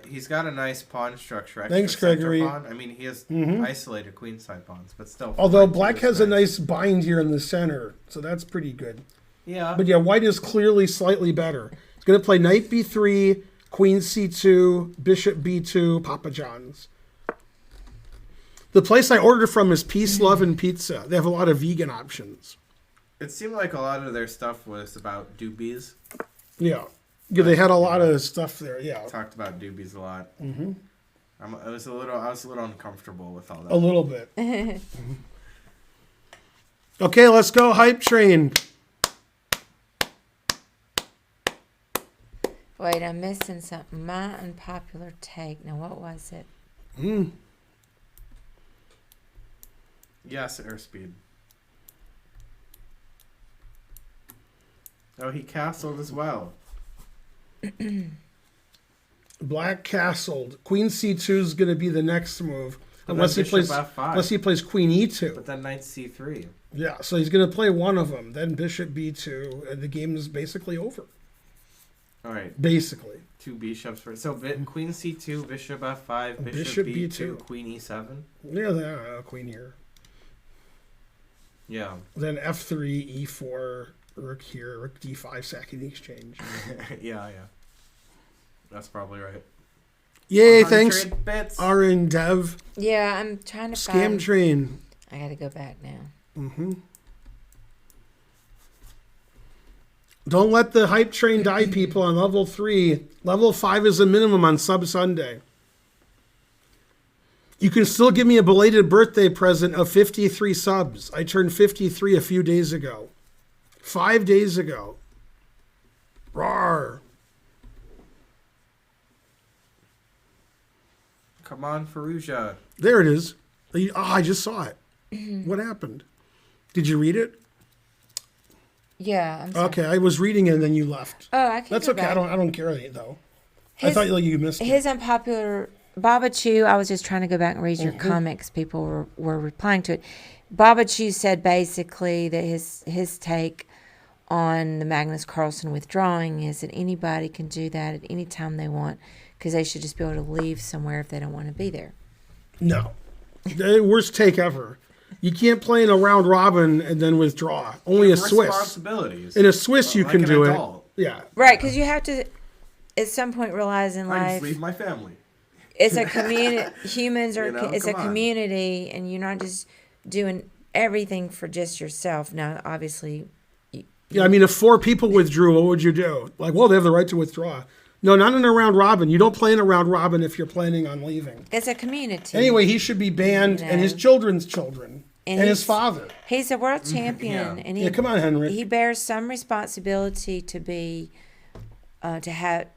D: he's got a nice pawn structure. Extra
A: Thanks,
D: center
A: Gregory.
D: Pawn. I mean, he has isolated queenside pawns, but still.
A: Although
D: fine.
A: black
D: It's
A: has a nice bind here in the center, so that's pretty good.
D: Yeah.
A: But yeah, white is clearly slightly better. It's going to play knight B3, queen C2, bishop B2, Papa John's. The place I ordered from is Peace, Love, and Pizza. They have a lot of vegan options.
D: It seemed like a lot of their stuff was about doobies.
A: Yeah. Yeah, they had a lot of stuff there. Yeah,
D: Talked about doobies a lot. Mm-hmm. I was a little uncomfortable with all that.
A: a little bit. Okay, let's go hype train.
B: Wait, I'm missing something. My unpopular take. Now, what was it?
D: Yes, airspeed. Oh, he castled as well.
A: Black castled. Queen C2 is going to be the next move.
D: But
A: Unless he
D: then
A: plays
D: bishop F5.
A: unless he plays Queen E2.
D: But then knight C3.
A: Yeah, so he's going to play one of them. Then Bishop B2, and the game is basically over.
D: All right.
A: Basically.
D: 2 bishops for so Queen C2, Bishop F5,
A: Bishop
D: Bishop B2,
A: B2.
D: Queen E7.
A: Yeah, Queen here.
D: Yeah.
A: Then F3, E4, Rook here, Rook D5, sacking the exchange.
D: yeah. That's probably right.
A: Yay,
D: 100
A: thanks,
D: bits.
A: RN Dev.
B: Yeah, I'm trying to
A: Scam
B: find.
A: train.
B: I got to go back now.
A: Mm-hmm. Don't let the hype train die, people, on level 3. Level 5 is the minimum on Sub Sunday. You can still give me a belated birthday present of 53 subs. I turned 53 a few days ago. 5 days ago. Rawr.
D: Come on, Faruja.
A: There it is. Oh, I just saw it. What happened? Did you read it?
B: Yeah, I'm sorry.
A: Okay, I was reading it and then you left.
B: Oh, I can
A: That's
B: go
A: okay.
B: back.
A: I don't care though. I
B: His-
A: thought you missed it.
B: His unpopular Baba Chu. I was just trying to go back and read your comics. People were replying to it. Baba Chu said basically that his take on the Magnus Carlsen withdrawing is that anybody can do that at any time they want because they should just be able to leave somewhere if they don't want to be there.
A: No. The worst take ever. You can't play in a round robin and then withdraw. Only a Swiss.
D: Responsibilities.
A: In a Swiss, you
D: Like
A: can
D: an
A: do
D: adult.
A: it. Yeah.
B: Right, because you have to at some point realize in
D: I
B: life
D: just leave my family.
B: it's a community. Humans are.
D: You know,
B: It's a
D: come on.
B: community, and you're not just doing everything for just yourself. Now, obviously,
A: Yeah, I mean, if 4 people withdrew, what would you do? Like, well, they have the right to withdraw. No, not in a round robin. You don't play in a round robin if you're planning on leaving.
B: it's a community.
A: Anyway, he should be banned,
B: You
A: and his
B: know.
A: children's children, and his
B: he's-
A: father.
B: He's a world champion,
D: Yeah.
B: and
A: Yeah, come on, Henry.
B: he bears some responsibility to be,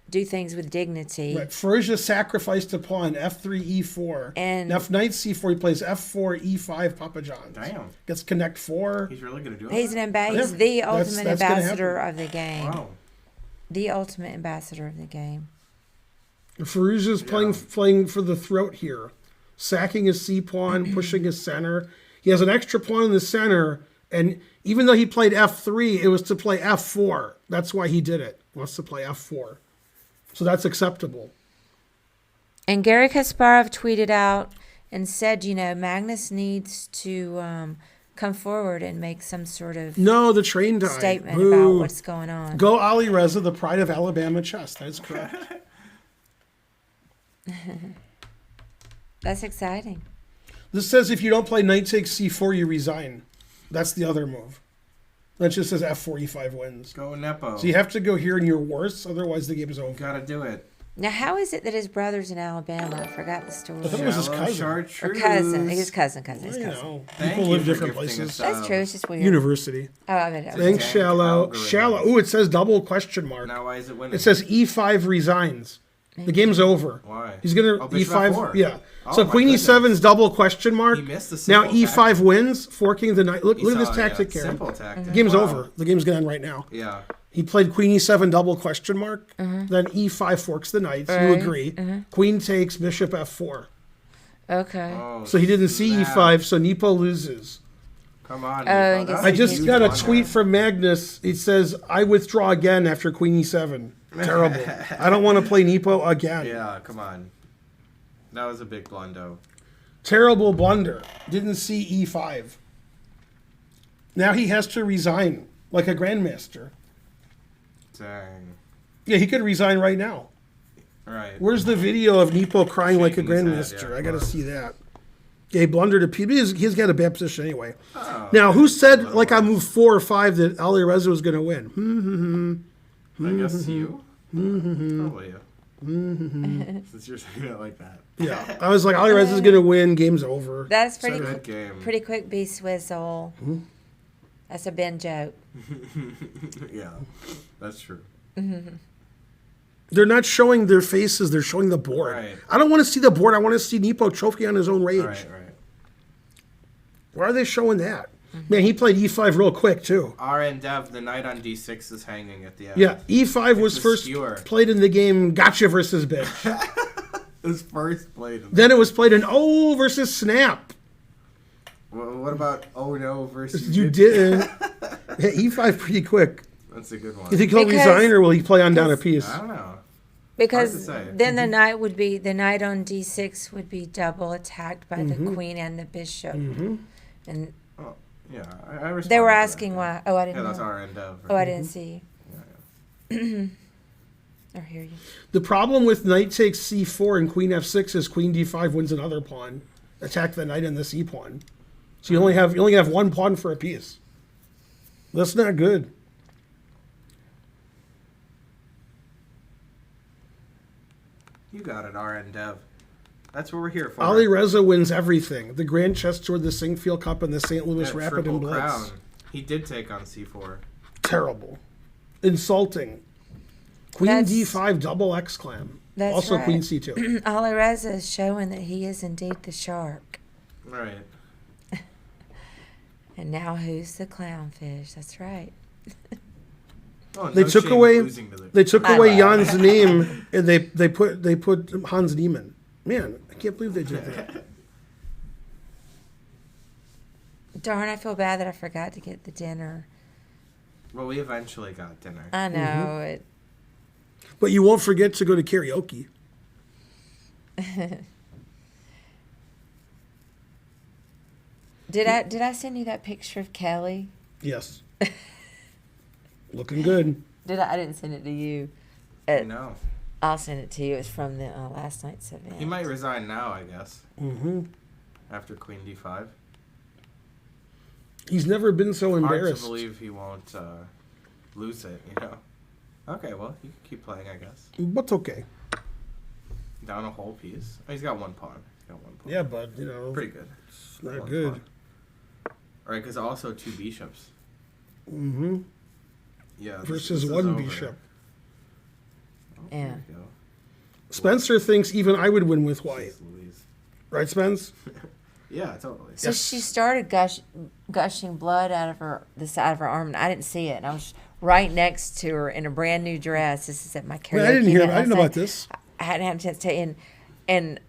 B: do things with dignity.
A: Right. Frisia sacrificed a pawn, F3, E4.
B: And-
A: Now, if knight C4, he plays F4, E5, Papa John's.
D: Damn.
A: Gets connect 4.
D: He's really going to do it?
B: He's
A: Yeah,
B: He's the
A: that's
B: ultimate
A: gonna
B: ambassador
A: happen.
B: of the game.
D: Wow.
B: The ultimate ambassador of the game.
A: Faruja's playing for the throat here. Sacking his C pawn, pushing his center. He has an extra pawn in the center, and even though he played F3, it was to play F4. That's why he did it. He wants to play F4. So that's acceptable.
B: And Gary Kasparov tweeted out and said, Magnus needs to come forward and make some sort of
A: No, the train died.
B: statement
A: Boo.
B: about what's going on.
A: Go Ali Reza, the pride of Alabama chess. That is correct.
B: That's exciting.
A: This says if you don't play knight takes C4, you resign. That's the other move. That just says F4, E5 wins.
D: Go Nepo.
A: So you have to go here and you're worse, otherwise the game is over.
D: Gotta do it.
B: Now, how is it that his brother's in Alabama? I forgot the story.
A: I thought it was his
D: Shallow
A: cousin.
B: Or
D: chartreuse.
B: cousin. His cousin. His
A: You
B: cousin.
A: know,
D: Thank
A: people
D: you
A: live
D: for
A: different
D: gifting
A: places.
D: us
B: That's true. It's just weird.
A: University.
B: Oh, I mean,
A: Thanks,
D: Dank
A: Shallow.
D: algorithm.
A: Shallow. Ooh, it says double question mark.
D: Now why is it winning?
A: It says E5 resigns. The game's over.
D: Why?
A: He's gonna
D: Oh, bishop
A: E5.
D: F4.
A: Yeah.
D: Oh,
A: So
D: my
A: Queen
D: goodness.
A: E7's double question mark.
D: He missed the
A: Now
D: simple
A: E5 wins, forking the knight. Look at this
D: Saw,
A: tactic
D: yeah,
A: here.
D: Simple tactic.
A: The game's
D: Wow.
A: over. The game's gonna end right now.
D: Yeah.
A: He played Queen E7 double question mark. Then E5 forks the knights. You
B: Right.
A: agree. Queen takes Bishop F4.
B: Okay.
D: Oh,
A: So he didn't see
D: snap.
A: E5, so Nepo loses.
D: Come on.
B: Oh,
D: Nepo.
B: he
D: That's
B: gets-
A: I
D: a
A: just
D: huge
A: got a
D: blunder.
A: tweet from Magnus. It says, I withdraw again after Queen E7. Terrible. I don't want to play Nepo again.
D: Yeah, come on. That was a big blunder.
A: Terrible blunder. Didn't see E5. Now he has to resign like a grandmaster.
D: Dang.
A: Yeah, he could resign right now.
D: Right.
A: Where's the video of Nepo crying like a
D: Shaking his
A: grandmaster?
D: head, yeah,
A: I got to
D: come on.
A: see that. Yeah, he blundered a P. He's got a bad position anyway.
D: Oh,
A: Now, who said,
D: little
A: like, I
D: worse.
A: moved 4 or 5 that Ali Reza was going to win?
D: I guess you.
A: Mm-hmm.
D: Probably you. Since you're saying it like that.
A: Yeah. I was like, Ali Reza's going to win. Game's over.
B: That's pretty
D: Good game.
B: pretty quick B swizzle. That's a Ben joke.
D: Yeah, that's true.
A: They're not showing their faces. They're showing the board.
D: Right.
A: I don't want to see the board. I want to see Nepo choking on his own rage.
D: Right, right.
A: Why are they showing that? Man, he played e5 real quick, too.
D: RN Dev, the knight on d6 is hanging at the end.
A: Yeah, e5 was
D: the
A: first
D: skewer.
A: played in the game Gotcha versus Bitch.
D: It was first played.
A: Then it was played in O versus Snap.
D: Well, what about Oh No versus
A: You didn't. Yeah, e5 pretty quick.
D: That's a good one.
A: You think he'll
B: Because-
A: resign or will he play on down a piece?
D: I don't know.
B: Because
D: Hard to say.
B: then the knight on d6 would be double attacked by the queen and the bishop. And
D: Oh, yeah, I respond
B: they were
D: to that,
B: asking
D: yeah.
B: why. Oh, I
D: Yeah,
B: didn't
D: that's
B: know.
D: RN Dev.
B: Oh, I didn't see. Or hear you.
A: The problem with knight takes c4 and queen f6 is queen d5 wins another pawn. Attack the knight and the c pawn. So you only have one pawn for a piece. That's not good.
D: You got it, RN Dev. That's what we're here for.
A: Ali Reza wins everything. The Grand Chess Tour, the Singfield Cup, and the St. Louis
D: That
A: Rapid
D: Triple
A: and Blitz.
D: Crown. He did take on c4.
A: Terrible. Insulting. Queen
B: That's-
A: d5 double X clam.
B: That's
A: Also
B: right.
A: queen c2.
B: Ali Reza is showing that he is indeed the shark.
D: Right.
B: And now who's the clownfish? That's right.
D: Oh,
A: They
D: no
A: took
D: shame
A: away-
D: losing to the-
A: They took
B: I
A: away
B: know.
A: Jan's name and they put Hans Niemann. Man, I can't believe they did that.
B: Darn, I feel bad that I forgot to get the dinner.
D: Well, we eventually got dinner.
B: I know it.
A: But you won't forget to go to karaoke.
B: Did I send you that picture of Kelly?
A: Yes. Looking good.
B: I didn't send it to you.
D: No.
B: I'll send it to you. It's from the last night's event.
D: He might resign now, I guess.
A: Hmm.
D: After Queen d5.
A: He's never been so
D: Hard to
A: embarrassed.
D: believe he won't lose it, you know? Okay, well, you can keep playing, I guess.
A: But okay.
D: Down a whole piece. Oh, he's got one pawn.
A: Yeah, but, you know,
D: Pretty good.
A: it's not
D: One
A: good.
D: pawn. All right, because also two bishops.
A: Hmm.
D: Yeah.
A: Versus
D: this is
A: one
D: over.
A: bishop.
D: Oh,
B: Yeah.
D: There we go.
A: Spencer thinks even I would win with white.
D: Jeez Louise.
A: Right, Spence?
D: Yeah, totally.
B: So she started gushing blood out of the side of her arm, and I didn't see it. And I was right next to her in a brand new dress. This is at my karaoke.
A: Wait, I didn't hear.
B: event
A: I didn't know
B: last
A: about
B: night.
A: this.
B: I hadn't had a chance to tell you, and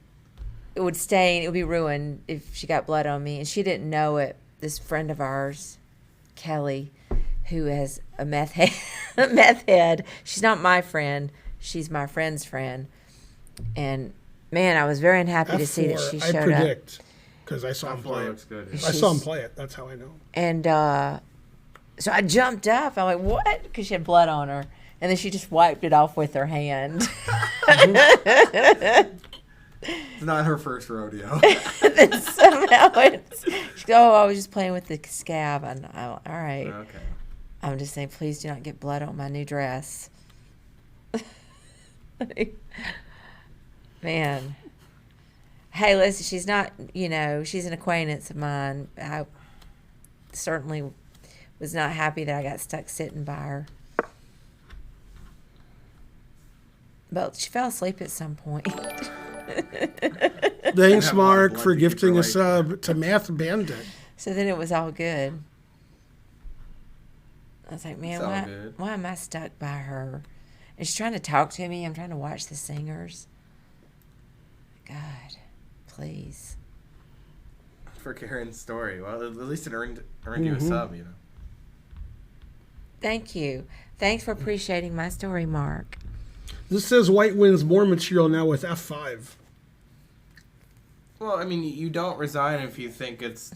B: it would stain. It would be ruined if she got blood on me, and she didn't know it. This friend of ours, Kelly, who has a meth head. She's not my friend. She's my friend's friend. And man, I was very unhappy to see that she
A: I
B: showed up.
A: predict because I saw him
D: F4
A: play it.
D: looks good.
A: I saw him play it. That's how I know.
B: And so I jumped up. I'm like, what? Because she had blood on her. And then she just wiped it off with her hand.
D: It's not her first rodeo.
B: Then somehow she goes, oh, I was just playing with the scab. And all right.
D: Okay.
B: I'm just saying, please do not get blood on my new dress. Man. Hey, listen, she's not, she's an acquaintance of mine. I certainly was not happy that I got stuck sitting by her. But she fell asleep at some point.
A: Thanks,
D: Have a lot of
A: Mark,
D: blood
A: for
D: to keep
A: gifting
D: her
A: a
D: awake.
A: sub to Math Bandit.
B: So then it was all good. I was like, man,
D: It's all good.
B: why am I stuck by her? And she's trying to talk to me. I'm trying to watch the singers. God, please.
D: For Karen's story. Well, at least it earned you a
A: Mm-hmm.
D: sub, you know.
B: Thank you. Thanks for appreciating my story, Mark.
A: This says white wins more material now with F5.
D: Well, I mean, you don't resign if you think it's,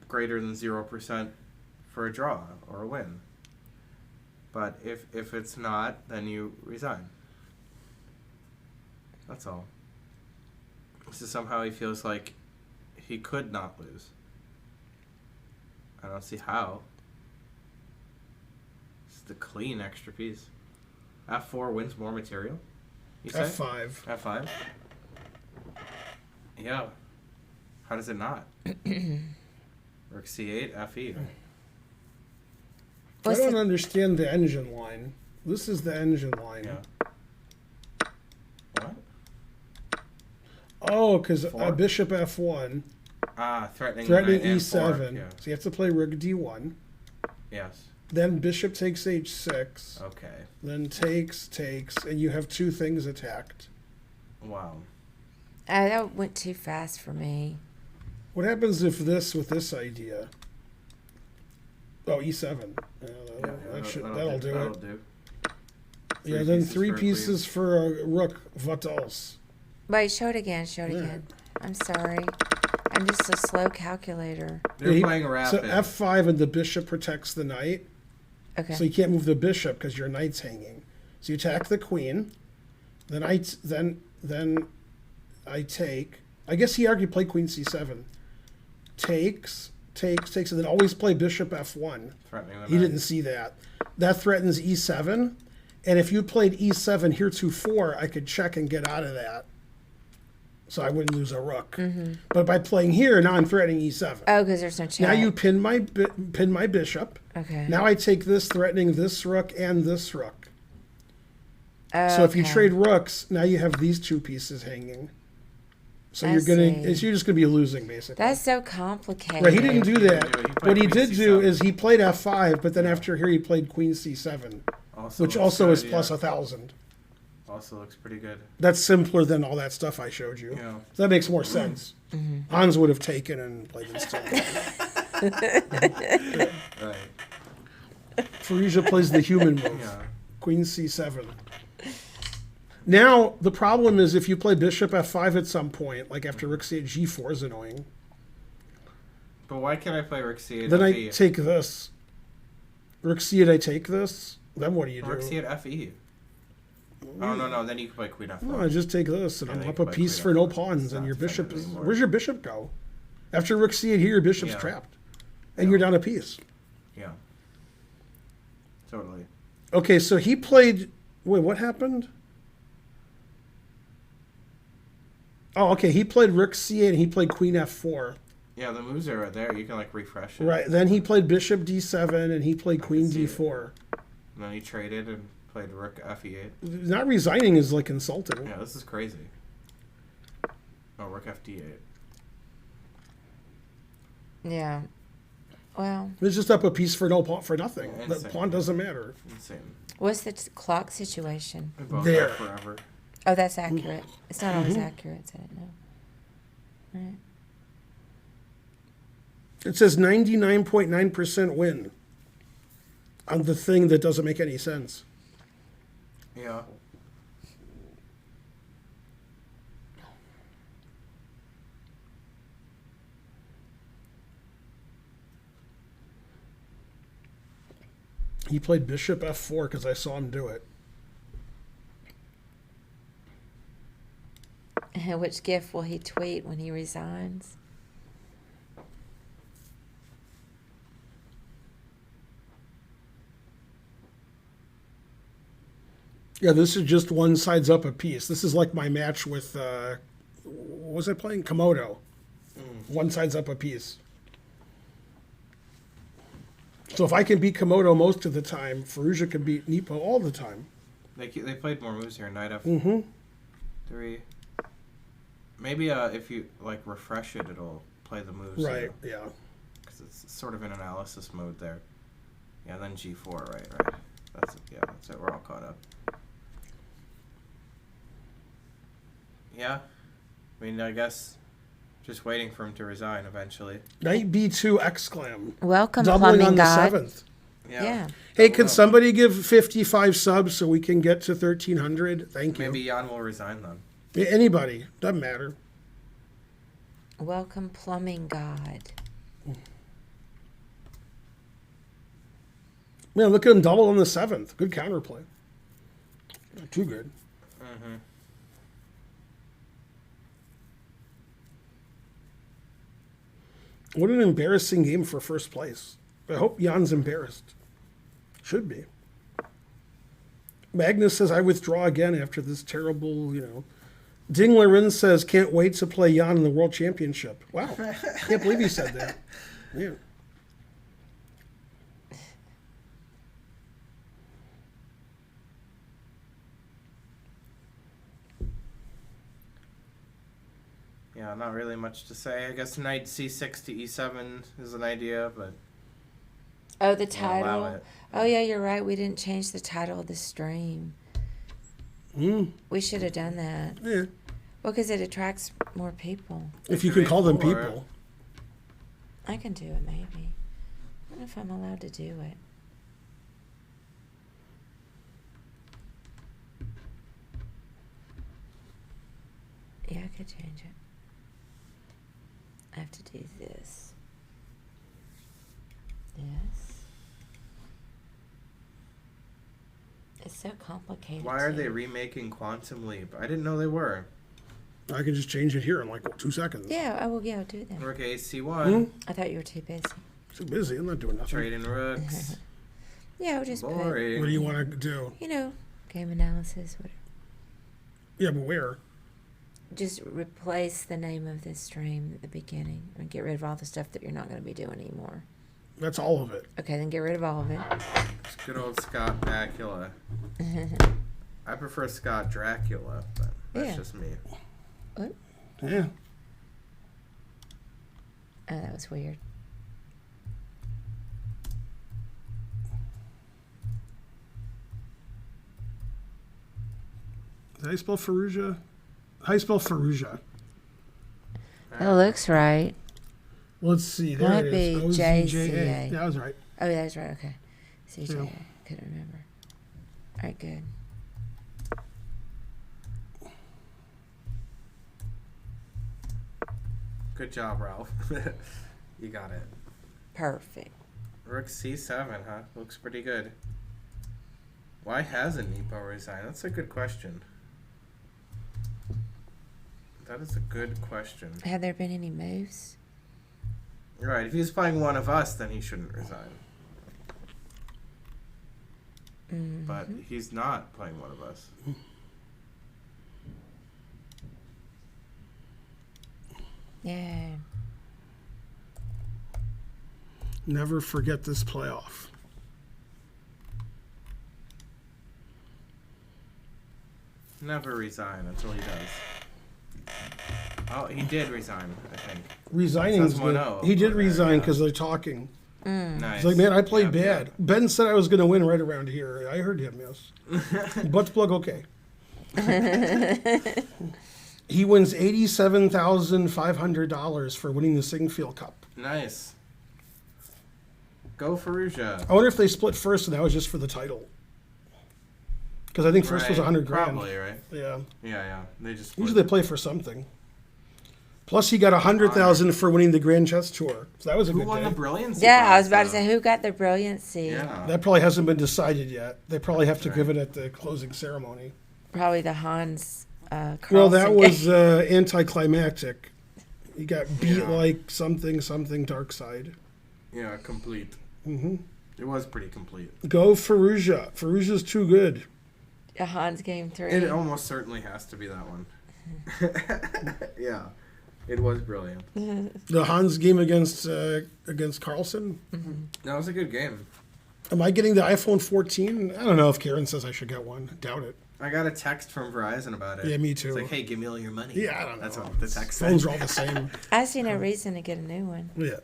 D: greater than 0% for a draw or a win. But if it's not, then you resign. That's all. So somehow he feels like he could not lose. I don't see how. It's the clean extra piece. F4 wins more material? You say?
A: F5.
D: F5? Yeah. How does it not? Rook C8, FE.
A: I
B: What's
A: don't
B: the-
A: understand the engine line. This is the engine line.
D: Yeah. What?
A: Oh, because
D: Four?
A: Bishop F1.
D: Threatening
A: threatening
D: knight and
A: e7.
D: fork, yeah.
A: So you have to play rook d1.
D: Yes.
A: Then bishop takes h6.
D: Okay.
A: Then takes, and you have 2 things attacked.
D: Wow.
B: That went too fast for me.
A: What happens if this with this idea? Oh, e7. That'll do it. Yeah, then 3 pieces for a rook. What else?
B: Wait, show it again. Show it again. I'm sorry. I'm just a slow calculator.
D: They're playing rapid.
A: So f5 and the bishop protects the knight.
B: Okay.
A: So you can't move the bishop because your knight's hanging. So you attack the queen. Then I take. I guess he argued play queen c7. Takes, and then always play bishop f1. He didn't see that. That threatens e7. And if you played e7 heretofore, I could check and get out of that. So I wouldn't lose a rook.
B: Mm-hmm.
A: But by playing here, now I'm threatening e7.
B: Oh, because there's no check.
A: Now you pin my bishop.
B: Okay.
A: Now I take this, threatening this rook and this rook.
B: Oh,
A: So if you
B: okay.
A: trade rooks, now you have these 2 pieces hanging. So
B: I
A: you're
B: see.
A: you're just gonna be losing basically.
B: That's so complicated.
A: Right, he didn't do that.
D: He played
A: What he
D: queen
A: did do
D: c7.
A: is he played f5, but then after here he played queen c7, which also is plus 1,000.
D: Also looks pretty good.
A: That's simpler than all that stuff I showed you.
D: Yeah.
A: So that makes more sense.
B: Mm-hmm.
A: Hans would have taken and played instead.
D: Right.
A: Farija plays the human move.
D: Yeah.
A: Queen c7. Now, the problem is if you play bishop f5 at some point, like after rook c8, g4 is annoying.
D: But why can't I play rook c8?
A: Then I
D: fe?
A: take this. Rook c8, I take this. Then what do you do?
D: Rook c8 fe. Oh, no. Then you can play queen f1.
A: No, I just take this, and
D: Yeah,
A: I'm
D: then
A: up
D: you
A: a
D: play
A: piece
D: queen
A: for no
D: f1.
A: pawns,
D: It's
A: and
D: not
A: your bishop is...
D: defended anymore.
A: Where's your bishop go? After rook c8 here, your bishop's
D: Yeah.
A: trapped. And you're down a piece.
D: Yeah. Totally.
A: Okay, so he played... Wait, what happened? Oh, okay, he played rook c8, and he played queen f4.
D: Yeah, the moves are right there. You can, like, refresh it.
A: Right, then he played bishop d7, and he played queen
D: see it.
A: d4.
D: And then he traded and played rook fe8.
A: Not resigning is, like, insulting.
D: Yeah, this is crazy. Oh, rook fd8.
B: Yeah. Well,
A: It's just up a piece for no pawn, for nothing.
D: Yeah,
A: The
D: insane.
A: pawn doesn't matter.
D: Insane.
B: what's the clock situation?
D: We both
A: There.
D: are forever.
B: Oh, that's accurate. It's not always
A: Mm-hmm.
B: accurate, so I didn't know. Right.
A: It says 99.9% win on the thing that doesn't make any sense.
D: Yeah.
A: He played bishop f4 because I saw him do it.
B: Which gift will he tweet when he resigns?
A: Yeah, this is just one side's up a piece. This is like my match with, what was I playing? Komodo. One side's up a piece. So if I can beat Komodo most of the time, Farija can beat Nepo all the time.
D: They played more moves here. Knight f3.
A: Mm-hmm.
D: Maybe if you, like, refresh it, it'll play the moves.
A: Right, yeah.
D: Because it's sort of in analysis mode there. Yeah, and then g4, right. That's it. Yeah, that's it. We're all caught up. Yeah. I mean, I guess just waiting for him to resign eventually.
A: Knight b2 exclam.
B: Welcome,
A: Doubling
B: plumbing
A: on the
B: god.
A: 7th.
B: Yeah.
A: Hey,
D: Double
A: can
D: up.
A: somebody give 55 subs so we can get to 1,300? Thank you.
D: Maybe Jan will resign then.
A: Yeah, anybody. Doesn't matter.
B: Welcome, plumbing god.
A: Man, look at him double on the 7th. Good counterplay. Not too good.
D: Mm-hmm.
A: What an embarrassing game for first place. I hope Jan's embarrassed. Should be. Magnus says, I withdraw again after this terrible, Dinglerin says, can't wait to play Jan in the World Championship. Wow. Can't believe he said that. Yeah.
D: Yeah, Yeah, not really much to say. I guess knight c6 to e7 is an idea, but
B: Oh, the
D: I'll allow
B: title.
D: it.
B: Oh, yeah, you're right. We didn't change the title of the stream. We should have done that.
A: Yeah.
B: Well, because it attracts more people.
A: If you can call them
D: 3-4.
A: people.
B: I can do it, maybe. I don't know if I'm allowed to do it. Yeah, I could change it. I have to do this. Yes. It's so complicated.
D: Why are
B: too.
D: they remaking Quantum Leap? I didn't know they were.
A: I can just change it here in like 2 seconds.
B: Yeah, I'll do that.
D: Rook a1,
B: I thought you were too busy.
A: Too busy. I'm not doing nothing.
D: trading rooks.
B: Yeah, I'll just put,
D: Boring.
A: What do you want to do?
B: game analysis, whatever.
A: Yeah, but where?
B: Just replace the name of this stream at the beginning and get rid of all the stuff that you're not going to be doing anymore.
A: That's all of it.
B: Okay, then get rid of all of it.
D: It's good old Scott Bakula. I prefer Scott Dracula, but that's
B: Yeah.
D: just me.
A: Yeah.
B: Oh, that was weird.
A: Did I spell Faruja? How you spell Faruja?
B: That looks right.
A: Let's see. There
B: Might
A: it is.
B: be
A: OZJA.
B: JCA.
A: Yeah, I was right.
B: Oh, that's right. Okay. CJ.
A: Yeah.
B: Couldn't remember. All right, good.
D: Good job, Ralph. You got it.
B: Perfect.
D: Rook c7, huh? Looks pretty good. Why hasn't Nepo resigned? That's a good question. That is a good question.
B: Have there been any moves?
D: Right, if he's playing one of us, then he shouldn't resign. But he's not playing one of us.
B: Yeah.
A: Never forget this playoff.
D: Never resign until he does. Oh, he did resign, I think.
A: Resigning is
D: Says
A: good.
D: Mono
A: He did
D: over there,
A: resign
D: yeah.
A: because they're talking.
D: Nice.
A: He's like, man, I played
D: Yeah,
A: bad. Ben said I was going to win right around here. I heard him, yes. Butt plug, okay. He wins $87,500 for winning the Singfield Cup.
D: Nice. Go Faruja.
A: I wonder if they split first and that was just for the title. Because I think first was
D: Right,
A: 100 grand.
D: Probably, right?
A: Yeah.
D: Yeah. They just
A: Usually they play for something. Plus he got 100,000 for winning the Grand Chess Tour. So that was a
D: Who
A: good
D: won
A: day.
D: the brilliancy?
B: Yeah, I
D: prize,
B: was about to
D: though?
B: say, who got the brilliancy?
D: Yeah.
A: That probably hasn't been decided yet. They probably have to
D: Right.
A: give it at the closing ceremony.
B: Probably the Hans Carlsen.
A: Well, that was anticlimactic. He got beat
D: Yeah.
A: like something dark side.
D: Yeah, complete.
A: Mm-hmm.
D: It was pretty complete.
A: Go Faruja. Faruja's too good.
B: a Hans game 3.
D: It almost certainly has to be that one. Yeah. It was brilliant.
A: The Hans game against Carlsen.
D: That was a good game.
A: Am I getting the iPhone 14? I don't know if Karen says I should get one. Doubt it.
D: I got a text from Verizon about it.
A: Yeah, me too.
D: It's like, hey, give me all your money.
A: Yeah, I don't know.
D: That's what the text said.
A: Phones are all the same.
B: I see no reason to get a new one.
A: Yeah.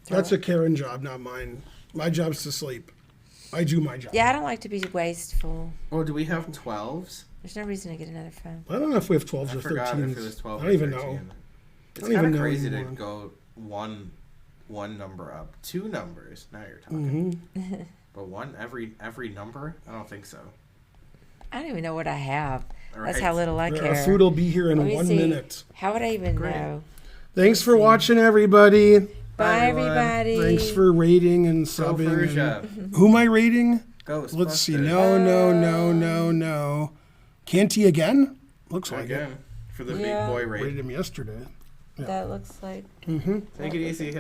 A: That's a Karen job, not mine. My job's to sleep. I do my job.
B: Yeah, I don't like to be wasteful.
D: Oh, do we have 12s?
B: There's no reason to get another phone.
A: I don't know if we have 12s
D: I
A: or
D: forgot
A: 13s.
D: if it was 12
A: I
D: or
A: don't even
D: 13.
A: know.
D: It's
A: I don't
D: kind
A: even
D: of
A: know
D: crazy to
A: anymore.
D: go one number up. 2 numbers. Now you're talking.
A: Mm-hmm.
D: But one every number? I don't think so.
B: I don't even know what I have. That's
D: Right.
B: how little I
A: Our
B: care.
A: food will be here in
B: Let me
A: 1
B: see.
A: minute.
B: How would I even
D: Great.
B: know?
A: Thanks for watching, everybody.
B: Bye,
D: everyone.
B: everybody.
A: Thanks for rating and
D: Go
A: subbing.
D: Faruja.
A: and- Who am I rating?
D: Ghostbusters.
A: Let's see. No. Can't he again? Looks like it.
D: Again, for the
B: Yeah.
D: big boy
A: Rated
D: rate.
A: him yesterday.
B: That looks like.
A: Mm-hmm.
D: Take it easy.